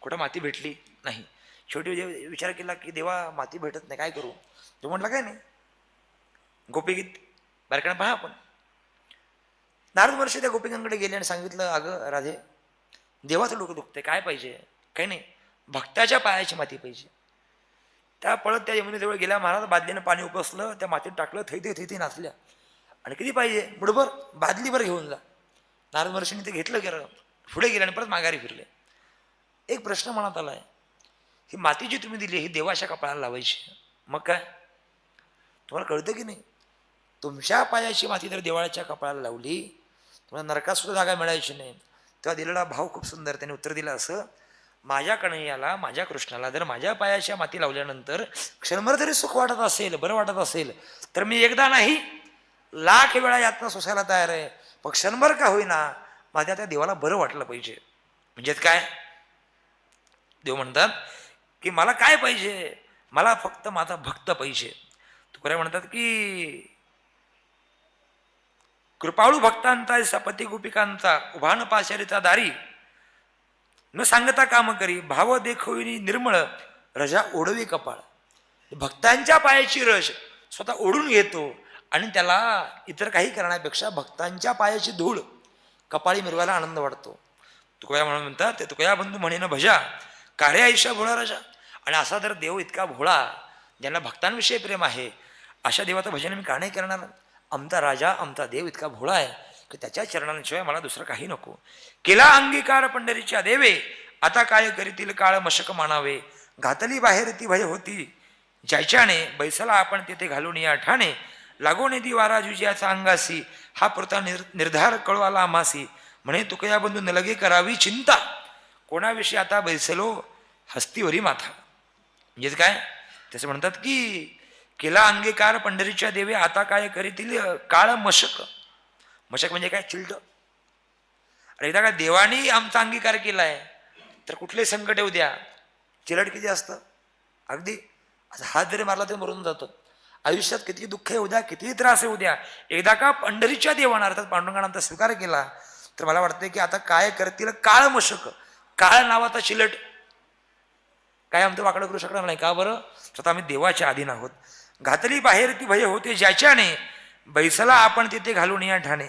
कुठं माती भेटली नाही. शेवटी विचार केला की देवा माती भेटत नाही, काय करू. तो म्हटला काय नाही, गोपीगीत बारकाईने पहा आपण. नारद वर्षी त्या गोपिकांकडे गेले आणि सांगितलं, अगं राधे, देवाचं डोकं दुखते, काय पाहिजे. काही नाही, भक्ताच्या पायाची माती पाहिजे. त्या पळत त्या यमुनेजवळ गेल्या. महाराज बादलीनं पाणी उपसलं, त्या मातीत टाकलं, थैती नाचल्या. आणि किती पाहिजे, बुडभर बादलीभर घेऊन जा. नारद महर्षींनी ते घेतलं, गेलं पुढे गेलं आणि परत माघारी फिरले. एक प्रश्न मनात आलाय, ही माती जी तुम्ही दिली ही देवाच्या कपाळाला लावायची, मग काय. तुम्हाला कळतं की नाही, तुमच्या पायाची माती जर देवाच्या कपाळाला लावली, तुम्हाला नरकात सुद्धा जागा मिळायची नाही. तेव्हा दिलेला भाव खूप सुंदर. त्याने उत्तर दिलं असं, माझ्या कन्हैयाला, माझ्या कृष्णाला जर माझ्या पायाच्या माती लावल्यानंतर क्षणभर जरी सुख वाटत असेल, बरं वाटत असेल, तर मी एकदा नाही 1,00,000 वेळा यातनं सोसायला तयार आहे. पण क्षणभर का होईना माझ्या त्या देवाला बरं वाटलं पाहिजे. म्हणजे काय, देव म्हणतात की मला काय पाहिजे, मला फक्त माझा भक्त पाहिजे. तुकाराम म्हणतात की कृपाळू भक्तांचा सपती गोपिकांचा उभान पाशारीचा दारी, न सांगता काम करी, भाव देखोविनी निर्मळ रजा ओढवी कपाळ. भक्तांच्या पायाची रस स्वतः ओढून घेतो आणि त्याला इतर काही करण्यापेक्षा भक्तांच्या पायाची धूळ कपाळी मिरवायला आनंद वाटतो. तुकया म्हणून म्हणतात, ते तुकया बंधू म्हणे न भजा कार्य आयुष्या भोळा राजा. आणि असा जर देव इतका भोळा, ज्यांना भक्तांविषयी प्रेम आहे, अशा देवाचं भजन मी का नाही करणार? आमचा राजा, आमचा देव इतका भोळा आहे की त्याच्या चरणांशिवाय मला दुसरं काही नको. केला अंगीकार पंढरीच्या देवे, आता काय करीतील काळ मशक मानावे. घातली बाहेर ती भय होती ज्याच्याने, बैसला आपण तिथे घालून या ठाणे. लागो निधी वारा जुजियाचा अंगासी, हा पुरता निर्धार कळवाला आमासी. म्हणे तुकया बंधू न लगे करावी चिंता, कोणाविषयी आता बैसलो हस्तीवरी माथा. म्हणजे काय तसं म्हणतात की केला अंगीकार पंढरीच्या देवे, आता काय करीतील काळ मशक. मशक म्हणजे काय? चिलट. अरे एकदा का देवानी आमचा अंगीकार केलाय तर कुठले संकट येऊ द्या, चिलट किती असतं. अगदी असं हात जरी मारला तरी मरून जातो. आयुष्यात किती दुःख येऊ द्या, कितीही त्रास येऊ द्या, एकदा का पंढरीच्या देवानं अर्थात पांडुरंगानं आमचा स्वीकार केला तर मला वाटतं की आता काय करतील काळ मशक. काळ नावाचा चिलट काय आमचं वाकडं करू शकणार नाही. का बरं? स्वतः आम्ही देवाच्या अधीन आहोत. घातली बाहेर ती भय होते ज्याच्याने, बैसला आपण तिथे घालून या ठाणे.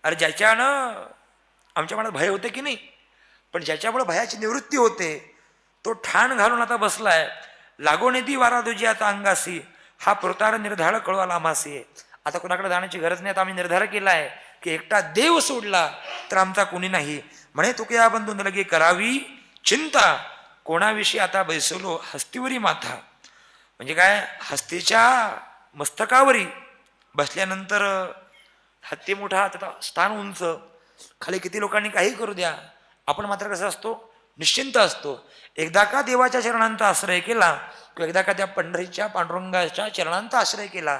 अरे ज्याच्यानं आमच्या मनात भय होते की नाही, पण ज्याच्यामुळे भयाची निवृत्ती होते तो ठाण घालून आता बसलाय. लागो निधी वारा दुजी आता अंगासी, हा पुरतार निर्धार कळवाला आमासी. आता कोणाकडे जाण्याची गरज नाही. आता आम्ही निर्धार केलाय की एकटा देव सोडला तर आमचा कोणी नाही. म्हणे तुकया बंधू न लगे करावी चिंता, कोणाविषयी आता बैसलो हस्तीवरी माथा. म्हणजे काय? हस्तीच्या मस्तकावरी बसल्यानंतर हत्ती मोठा, त्याचा स्थान उंच, खाली किती लोकांनी काही करू द्या, आपण मात्र कसं असतो? निश्चिंत असतो. एकदा का देवाच्या चरणांचा आश्रय केला किंवा एकदा का त्या पंढरीच्या पांडुरंगाच्या चरणांचा आश्रय केला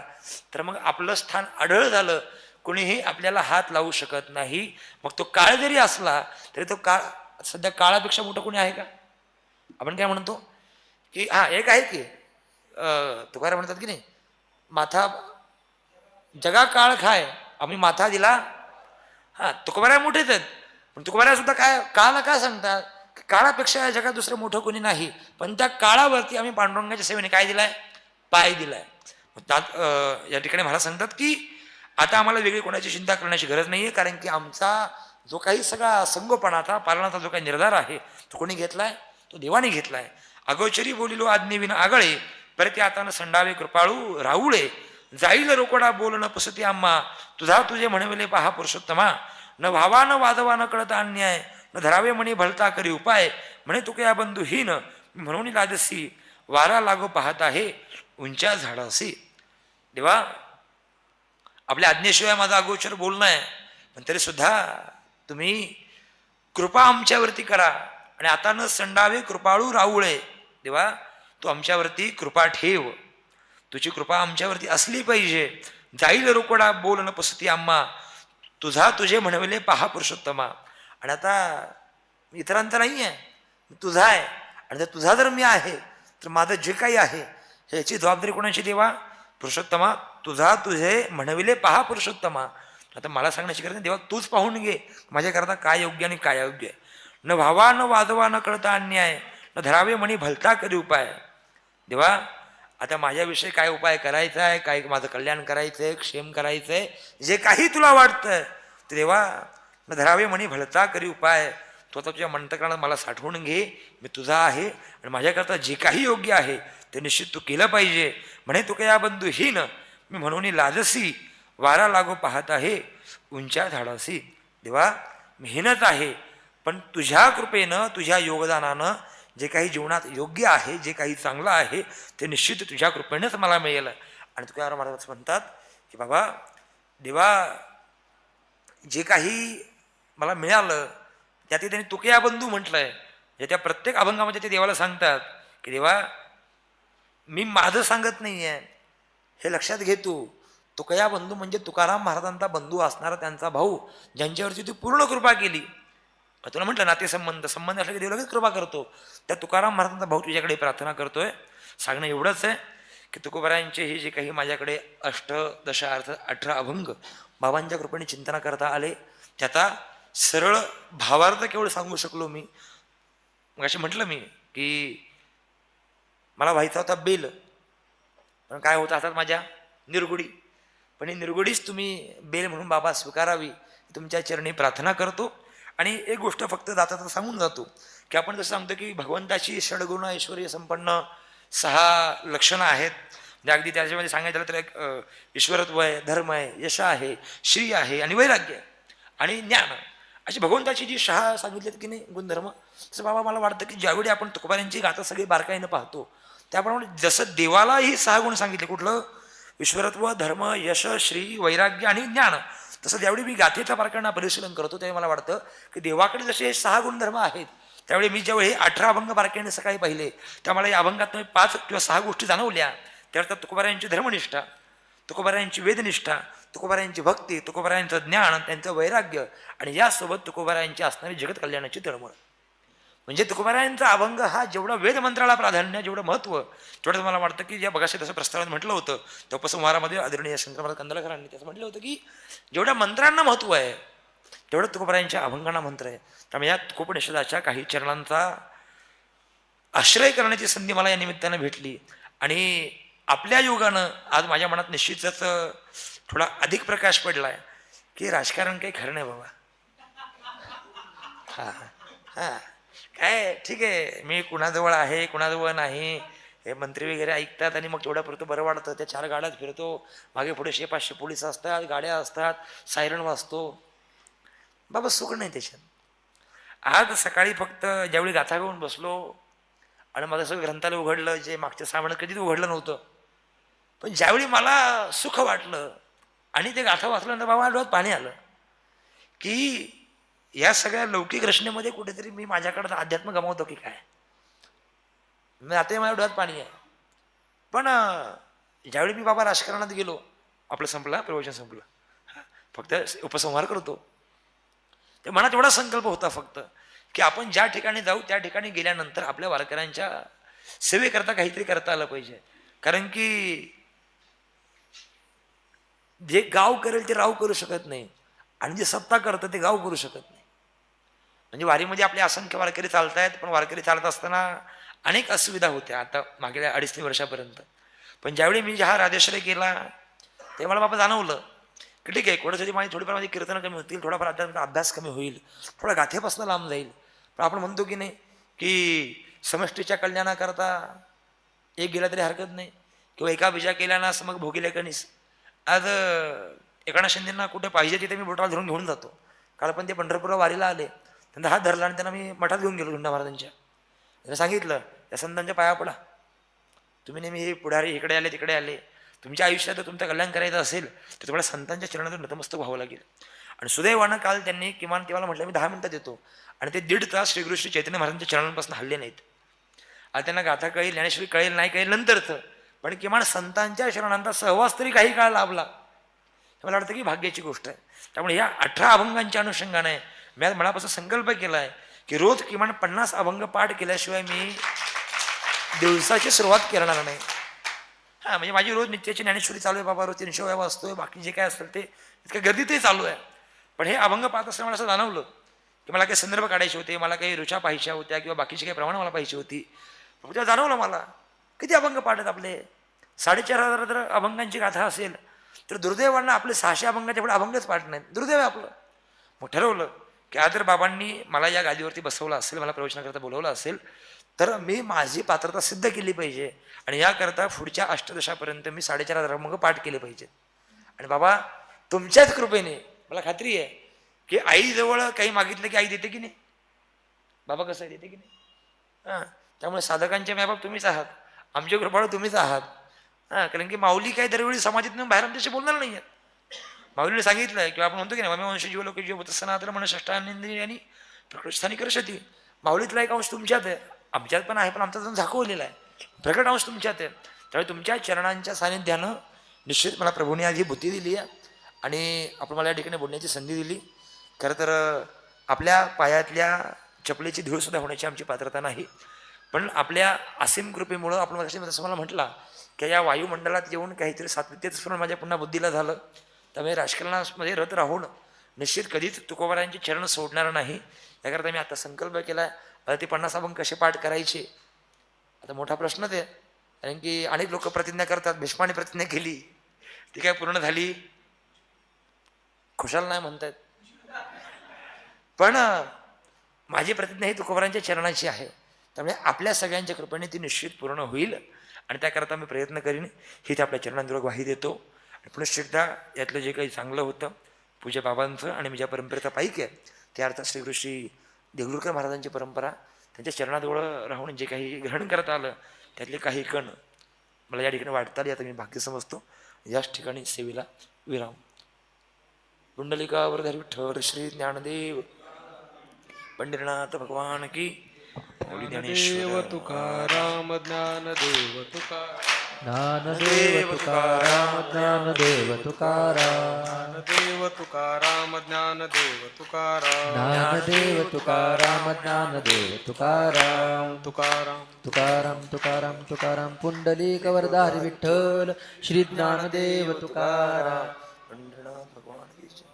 तर मग आपलं स्थान अढळ झालं. कोणीही आपल्याला हात लावू शकत नाही. मग तो काळ जरी असला तरी तो काळ, सध्या काळापेक्षा मोठं कोणी आहे का? आपण काय म्हणतो की हा एक आहे की तुकाराम म्हणतात की नाही, माथा जगा काळ खाय, आम्ही माथा दिला. हा तुकोबाराय मोठेच आहेत, पण तुकोबाराय सुद्धा काय काळाला काय सांगतात? काळापेक्षा या जगात दुसरं मोठं कोणी नाही. पण त्या काळावरती आम्ही पांडुरंगाच्या सेवेने काय दिलाय? पाय दिलाय. या ठिकाणी मला सांगतात की आता आम्हाला वेगळी कोणाची चिंता करण्याची गरज नाहीये, कारण की आमचा जो काही सगळा संगोपणाचा पालनाचा जो काही निर्धार आहे तो कोणी घेतलाय? तो देवाने घेतलाय. अगोचरी बोलिलो आज्ञेविन आगळे, परते आता संडावे कृपाळू राहुळे. जाईल रोकडा बोल न पसती आम्हा, तुझा तुझे म्हणविले पहा पुरुषोत्तमा. न भावा न वादवा न कळता अन्याय, न धरावे म्हणे भलता करी उपाय. म्हणे तुकया बंधू हीन म्हणून लाजसी, वारा लागो पाहत आहे उंच्या झाडासी. देवा आपल्या आज्ञेशिवाय माझा अगोचर बोलणं आहे, पण तरी सुद्धा तुम्ही कृपा आमच्यावरती करा. आणि आता न संडावे कृपाळू राहुळे. देवा तू आमच्यावरती कृपा ठेव, तुझी कृपा आमच्यावरती असली पाहिजे. जाईल रोकडा बोल न पसती आम्हा, तुझा तुझे म्हणविले पहा पुरुषोत्तमा. आणि आता इतरांचा नाही आहे, तुझा आहे. आणि जर तुझा जर मी आहे तर माझं जे काही आहे ह्याची जबाबदारी कोणाची? देवा पुरुषोत्तमा, तुझा तुझे म्हणविले पहा पुरुषोत्तमा. आता मला सांगण्याची गरज नाही, देवा तूच पाहून घे माझ्याकरता काय योग्य आणि काय अयोग्य आहे. न भावा न वादवा न कळता अन्याय, न धरावे म्हणी भलता कधी उपाय. देवा आता माझ्याविषयी काय उपाय करायचा आहे, काय माझं कल्याण करायचंय, क्षेम करायचंय, जे काही तुला वाटतंय ते देवा न धरावे म्हणी भलता करी उपाय. तो आता तुझ्या मंतकरणात मला साठवून घे, मी तुझा आहे आणि माझ्याकरता जे काही योग्य आहे ते निश्चित तू केलं पाहिजे. म्हणे तुकया बंधू हीन मी म्हणून लाजसी, वारा लागो पाहत आहे उंच्या झाडासी. देवा मी हीनच आहे, पण तुझ्या कृपेनं तुझ्या योगदानानं जे काही जीवनात योग्य आहे, जे काही चांगलं आहे ते निश्चित तुझ्या कृपेनेच मला मिळेल. आणि तुकाराम महाराज म्हणतात की बाबा देवा जे काही मला मिळालं त्यात त्यांनी तुकया बंधू म्हटलंय. त्या प्रत्येक अभंगामध्ये ते देवाला सांगतात की देवा मी माझं सांगत नाही आहे, हे लक्षात घे तू. तुकया बंधू म्हणजे तुकाराम महाराजांचा बंधू असणारा त्यांचा भाऊ, ज्यांच्यावरती तू पूर्ण कृपा केली. तुला म्हटलं नातेसंबंध संबंध असले की देव लगेच कृपा करतो. त्या तुकाराम महाराजांचा भाऊ तुझ्याकडे प्रार्थना करतोय. सांगणं एवढंच आहे की तुकोबारायांचे हे जे काही माझ्याकडे 8 दशार्थ 18 अभंग बाबांच्या कृपेने चिंतना करता आले, त्याचा सरळ भावार्थ केवळ सांगू शकलो मी. मग असे म्हटलं मी की मला व्हायचा होता बेल, पण काय होतं हातात माझ्या निरगुडी. पण ही निरगुडीच तुम्ही बेल म्हणून बाबा स्वीकारावी तुमच्या चरणी प्रार्थना करतो. आणि एक गोष्ट फक्त जाता सांगून जातो की आपण जसं सांगतो की भगवंताची षडगुण ऐश्वर्य संपन्न 6 लक्षणं आहेत. म्हणजे अगदी त्याच्यामध्ये सांगायचं झालं तर एक ईश्वरत्व आहे, धर्म आहे, यश आहे, श्री आहे आणि वैराग्य आहे आणि ज्ञान, अशी भगवंताची जी 6 सांगितलेत की नाही गुणधर्म. तसं बाबा मला वाटतं की ज्यावेळी आपण तुकोबारायांची गाथा सगळी बारकाईनं पाहतो त्याप्रमाणे जसं देवालाही 6 गुण सांगितले, कुठलं ईश्वरत्व, धर्म, यश, श्री, वैराग्य आणि ज्ञान, तसं ज्यावेळी मी गाथेच्या बारकाईनं परिशीलन करतो त्यावेळी मला वाटतं की देवाकडे जसे 6 गुणधर्म आहेत त्यावेळी मी ज्यावेळी 18 अभंग बारकाईने सकाळी पाहिले तेव्हा मला या अभंगात 5 किंवा 6 गोष्टी जाणवल्या. त्यावेळेस तुकोबारायांची धर्मनिष्ठा, तुकोबारायांची वेदनिष्ठा, तुकोबारायांची भक्ती, तुकोबारायांचं ज्ञान, त्यांचं वैराग्य आणि यासोबत तुकोबारायांची असणारी जगत कल्याणाची तळमळ. म्हणजे तुकोबारायांचा अभंग हा जेवढा वेदमंत्राला प्राधान्य, जेवढं महत्त्व, तेवढं मला वाटतं की ज्या बघाशी तसं प्रस्तावात म्हटलं होतं त्या उपसंहारामध्ये आदरणीय शंकर महाराज कंदालकरांनी त्याचं म्हटलं होतं की जेवढ्या मंत्रांना महत्त्व आहे तेवढं तुकोबारायांच्या अभंगांना मंत्र आहे. त्यामुळे या तुकोपनिषदाच्या काही चरणांचा आश्रय करण्याची संधी मला या निमित्तानं भेटली आणि आपल्या योगानं आज माझ्या मनात निश्चितच थोडा अधिक प्रकाश पडला आहे की राजकारण काही खरं नाही बाबा. हां हां काय ठीक आहे, मी कुणाजवळ आहे कुणाजवळ नाही हे मंत्री वगैरे ऐकतात आणि मग तेवढ्यापुरतं बरं वाटतं. त्या 4 गाड्यात फिरतो, मागे पुढे 100-500 पोलीस असतात, गाड्या असतात, सायरन वाजतो, बाबा सुख नाही त्याच्यात. आज सकाळी फक्त ज्यावेळी गाथा घेऊन बसलो आणि माझं सगळं ग्रंथालय उघडलं, जे मागच्या 6 महिन्यात कधीच उघडलं नव्हतं, पण ज्यावेळी मला सुख वाटलं आणि ते गाथा वाचल्यानंतर बाबा डोळ्यात पाणी आलं की या सगळ्या लौकिक रचनेमध्ये कुठेतरी मी माझ्याकडं अध्यात्म गमावतो की काय. मी आता माझ्या डोळ्यात पाणी आहे. पण ज्यावेळी मी बाबा राजकारणात गेलो, आपलं संपलं, प्रवचन संपलं, फक्त उपसंहार करतो, ते मनात एवढा संकल्प होता फक्त की आपण ज्या ठिकाणी जाऊ त्या ठिकाणी गेल्यानंतर आपल्या वारकऱ्यांच्या सेवेकरता काहीतरी करता आलं पाहिजे. कारण की जे गाव करेल ते राव करू शकत नाही आणि जे सत्ता करतं ते गाव करू शकत नाही. म्हणजे वारीमध्ये आपले असंख्य वारकरी चालत आहेत, पण वारकरी चालत असताना अनेक असुविधा होत्या आता मागल्या 2.5-3 वर्षापर्यंत. पण ज्यावेळी मी हा राजाश्रय केला ते मला बाबा जाणवलं की ठीक आहे, थोडंसं माझी थोडीफार माझी कीर्तनं कमी होतील, थोडाफार अभ्यास कमी होईल, थोडा गाथेपासून लांब जाईल, पण आपण म्हणतो की नाही की समष्टीच्या कल्याणाकरता एक गेला तरी हरकत नाही किंवा एका बीजा केल्यानं असं मग भोगीले कणीस. आज एकनाथ शिंदेंना कुठे पाहिजे तिथे मी बोटाला धरून घेऊन जातो. काल पण ते पंढरपूरला वारीला आले, त्यांना हात धरला आणि त्यांना मी मठात घेऊन गेलो गुंडा महाराजांच्या. त्यांना सांगितलं त्या संतांच्या पाया पडा, तुम्ही नेहमी हे पुढारी इकडे आले तिकडे आले, तुमच्या आयुष्यात तुमचं कल्याण करायचं असेल तर तुम्हाला संतांच्या चरणातून नतमस्तक व्हावं लागेल. आणि सुदैवानं काल त्यांनी किमान तेव्हा म्हटलं मी 10 मिनिटात येतो आणि ते 1.5 तास श्री चैतन्य महाराजांच्या चरणांपासून हल्ले नाहीत. आता त्यांना गाथा कळेल, ज्ञानेश्वरी कळेल नाही कळेल नंतरचं, पण किमान संतांच्या शरणांचा सहवास तरी काही काळ लाभला, मला वाटतं की भाग्याची गोष्ट आहे. त्यामुळे या 18 अभंगांच्या अनुषंगाने मी आज मनापासून संकल्प केला आहे की रोज किमान 50 अभंग पाठ केल्याशिवाय मी दिवसाची सुरुवात करणार नाही. हां, म्हणजे माझी रोज नित्याची ज्ञानेश्वरी चालू आहे बाबा, रोज 300 वेळा वाचतोय, बाकी जे काय असेल ते इतक्या गर्दीतही चालू आहे. पण हे अभंग पाहत असताना मला असं जाणवलं की मला काही संदर्भ काढायचे होते, मला काही रुचा पाहिजे होत्या किंवा बाकीची काही प्रमाण मला पाहिजे होती. पण तेव्हा जाणवलं मला किती अभंग पाठ आहेत आपले. 4,500 जर अभंगांची गाथा असेल तर दुर्दैवानं आपले 600 अभंगाचे एवढे अभंगच पाठ नाहीत. दुर्दैव आहे आपलं. मग ठरवलं की आज जर बाबांनी मला या गादीवरती बसवलं असेल, मला प्रवचनाकरता बोलवलं असेल तर मी माझी पात्रता सिद्ध केली पाहिजे आणि याकरता पुढच्या अष्टदशापर्यंत मी 4,500 अभंग पाठ केले पाहिजेत. आणि बाबा तुमच्याच कृपेने मला खात्री आहे की आईजवळ काही मागितलं की आई देते की नाही, बाबा कसं आहे देते की नाही. हां, त्यामुळे साधकांचे मायबाप तुम्हीच आहात, आमचे कृपाळू तुम्हीच आहात. हां, कारण की माऊली काही दरवेळी समाजातून बाहेर आमच्याशी बोलणार नाही आहेत. माऊलीने सांगितलं किंवा आपण म्हणतो की नाही मम्मी वंश जीव लोक जीव सनातन मन षष्टानंदी आणि प्रकृष्ठानी करशती. माऊलीतला एक अंश तुमच्यात आहे, आमच्यात पण आहे, पण आमचा जण झाकवलेला आहे. प्रकट अंश तुमच्यात आहे. त्यामुळे तुमच्या चरणांच्या सानिध्यानं निश्चित मला प्रभूने आज ही बुद्धी दिली आहे आणि आपण मला या ठिकाणी बोलण्याची संधी दिली. खरं तर आपल्या पायातल्या चपलेची धूळसुद्धा होण्याची आमची पात्रता नाही, पण आपल्या असीम कृपेमुळं आपण जसं मला म्हटला की या वायुमंडलात येऊन काहीतरी सात्विकतेचं स्मरण माझ्या पुन्हा बुद्धीला झालं. त्यामुळे राजकारणामध्ये रत राहून निश्चित कधीच तुकोबारायांची चरण सोडणार नाही. याकरता मी आता संकल्प केला आहे. आता ते 50 अभंग कसे पाठ करायचे आता मोठा प्रश्नच आहे. कारण की अनेक लोक प्रतिज्ञा करतात, भीष्माने प्रतिज्ञा केली ती काय पूर्ण झाली खुशाल नाही म्हणतात. पण माझी प्रतिज्ञा ही तुकोबारांच्या चरणाची आहे, त्यामुळे आपल्या सगळ्यांच्या कृपेने ती निश्चित पूर्ण होईल आणि त्याकरता मी प्रयत्न करीन ही ते आपल्या चरणांजवळ ग्वाही देतो. आणि पुनश्च एकदा यातलं जे काही चांगलं होतं पूज्य बाबांचं आणि मी ज्या परंपरेचा पाईक आहे त्या अर्थात श्री देगलूरकर महाराजांची परंपरा त्यांच्या चरणाजवळ राहून जे काही ग्रहण करता आलं त्यातले काही कण मला या ठिकाणी वाटता आली, आता मी भाग्य समजतो. याच ठिकाणी सेवेला विराम. पुंडलिकावरधारी विठ्ठल श्री ज्ञानदेव पंढरीनाथ भगवान की बोली देव ज्ञानेश्वर तुकाराम ज्ञानदेव तुकाराम ज्ञानदेव तुकाराम ज्ञानदेव तुकाराम ज्ञानदेव तुकाराम ज्ञानदेव तुकाराम ज्ञानदेव तुकाराम ज्ञानदेव तुकाराम तुकाराम तुकाराम तुकाराम तुकाराम पुंडलिकवरधारी विठ्ठल श्री ज्ञानदेव तुकाराम. पंढरीनाथ भगवान की जय.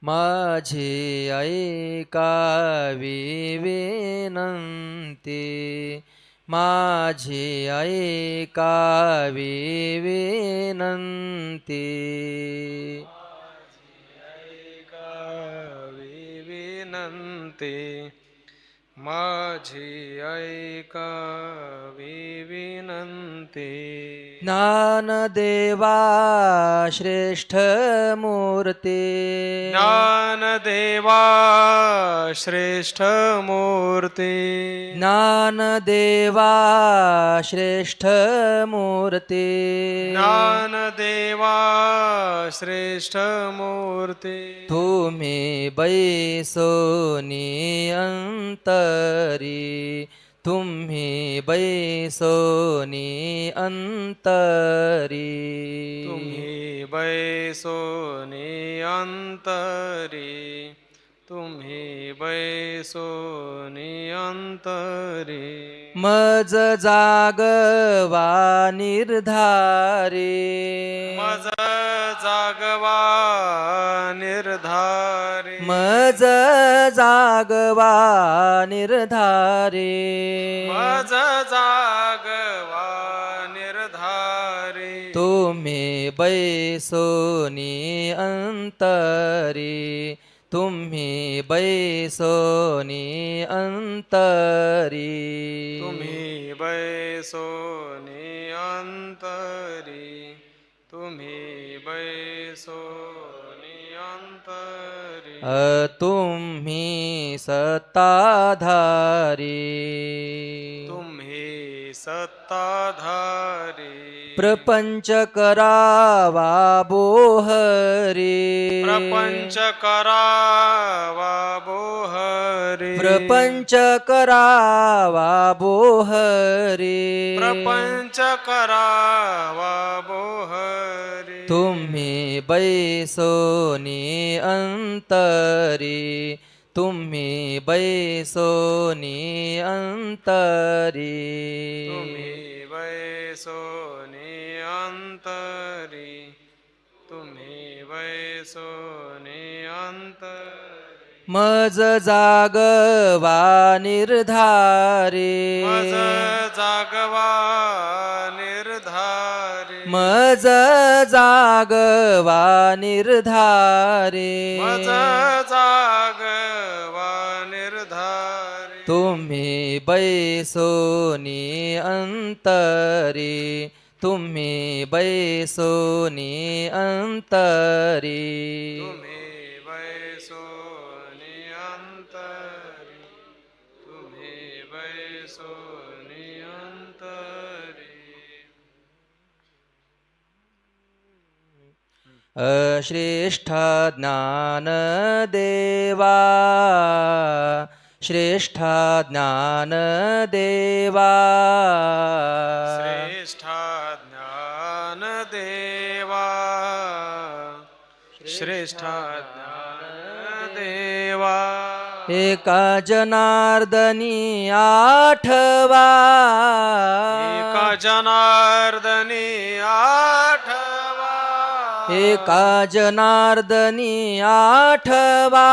माझे ऐकावी विनंती, माझे ऐकावी विनंती. ऐकावी विनंती, माझी ऐकावी विनंती. ज्ञानदेवा श्रेष्ठ मूर्ती, ज्ञानदेवा श्रेष्ठ मूर्ती. ज्ञानदेवा श्रेष्ठ मूर्ती. ज्ञानदेवा श्रेष्ठ मूर्ती. तुम्ही बैसोनी अंतरी, तुम्ही बैसोनी अंतरी. तुम्ही बैसोनी अंतरी, तुम्ही बैसोनी अंतरी. मज जागवा निर्धारी, मज जागवा निर्धारी. मज जागवा निर्धारी. मज जागवा निर्धारी. तुम्ही बैसोनी अंतरी, तुम्ही बैसोनी अंतरी. तुम्ही बैसोनी अंतरी, तुम्ही बैसोनी अंतरी. तुम्ही सत्ताधारी, तुम्ही सत्ताधारी. प्रपंच करावा बोहरी, प्रपंच करावा बोहरी. प्रपंच करावा बोहरी. प्रपंच करावा बोहरी. तुम्ही बैसोनी अंतरी, तुम्ही बैसोनी अंतरी. तुम्ही बैसोनी अंतरी, तुम्ही बैसोनी अंतरी. मज जागवा निर्धारी, मज जागवा निर्धारी. मज जागवा निर्धारी. मज जागवा निर्धारी. तुम्ही बैसोनी अंतरी, तुम्ही बैसोनी अंतरी. तुम्ही बैसोनी अंतरी, तुम्ही बैसोनी अंतरी. श्रेष्ठा ज्ञानदेवा, श्रेष्ठा ज्ञानदेवा. श्रेष्ठा ज्ञानदेवा, श्रेष्ठा ज्ञानदेवा. एका जनार्दनी आठवा, एका जनार्दनी आठवा. एका जनार्दनी आठवा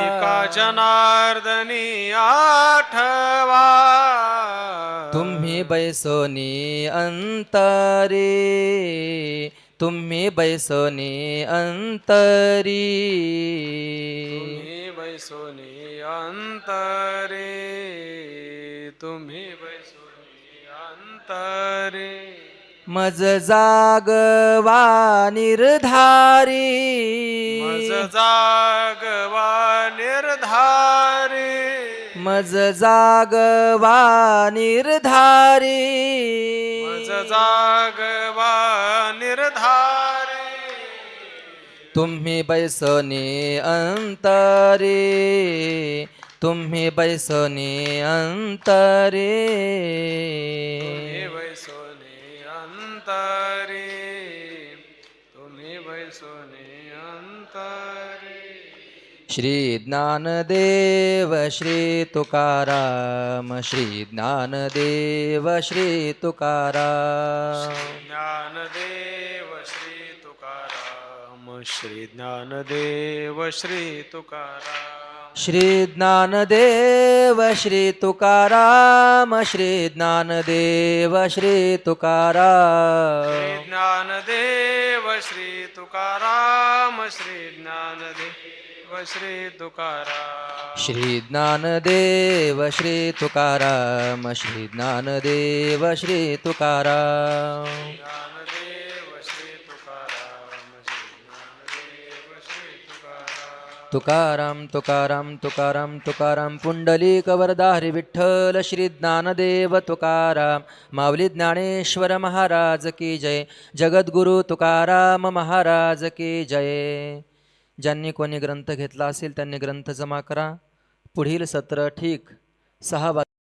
एका जनार्दनी आठवा तुम्ही बैसोनी अंतरी तुम्ही बैसोनी अंतरी तुम्ही बैसोनी अंतरे तुम्ही बैसोनी अंतरे मज जागवा निर्धारी मज जागवा निर्धारी मज जागवा निर्धारी मज जागवा निर्धारी तुम्ही बैसोनी अंतरी तुम्ही बैसोनी अंतरी तुम्ही बैसोनी अंतरे तुम्ही बैसोनी अंतरे श्री ज्ञानदेव श्री तुकाराम श्री ज्ञानदेव श्री तुकाराम ज्ञानदेव श्री तुकाराम श्री ज्ञानदेव श्री तुकाराम श्री ज्ञानदेव श्री तुकाराम श्री ज्ञानदेव श्री तुकाराम श्री ज्ञानदेव श्री तुकाराम श्री ज्ञानदेव श्री तुकाराम श्री ज्ञानदेव श्री तुकाराम श्री ज्ञानदेव श्री तुकाराम ज्ञानदेव श्री तुकाराम श्री ज्ञानदेव श्री तुकाराम तुकाराम तुकाराम तुकाराम तुकाराम पुंडलिक वरदा हरी विठ्ठल श्री ज्ञानदेव तुकाराम माऊली ज्ञानेश्वर महाराज की जय जगद्गुरु तुकाराम महाराज की जय. ज्यांनी कोणी ग्रंथ घेतला असेल त्यांनी ग्रंथ जमा करा. पुढील सत्र ठीक 6 वाजता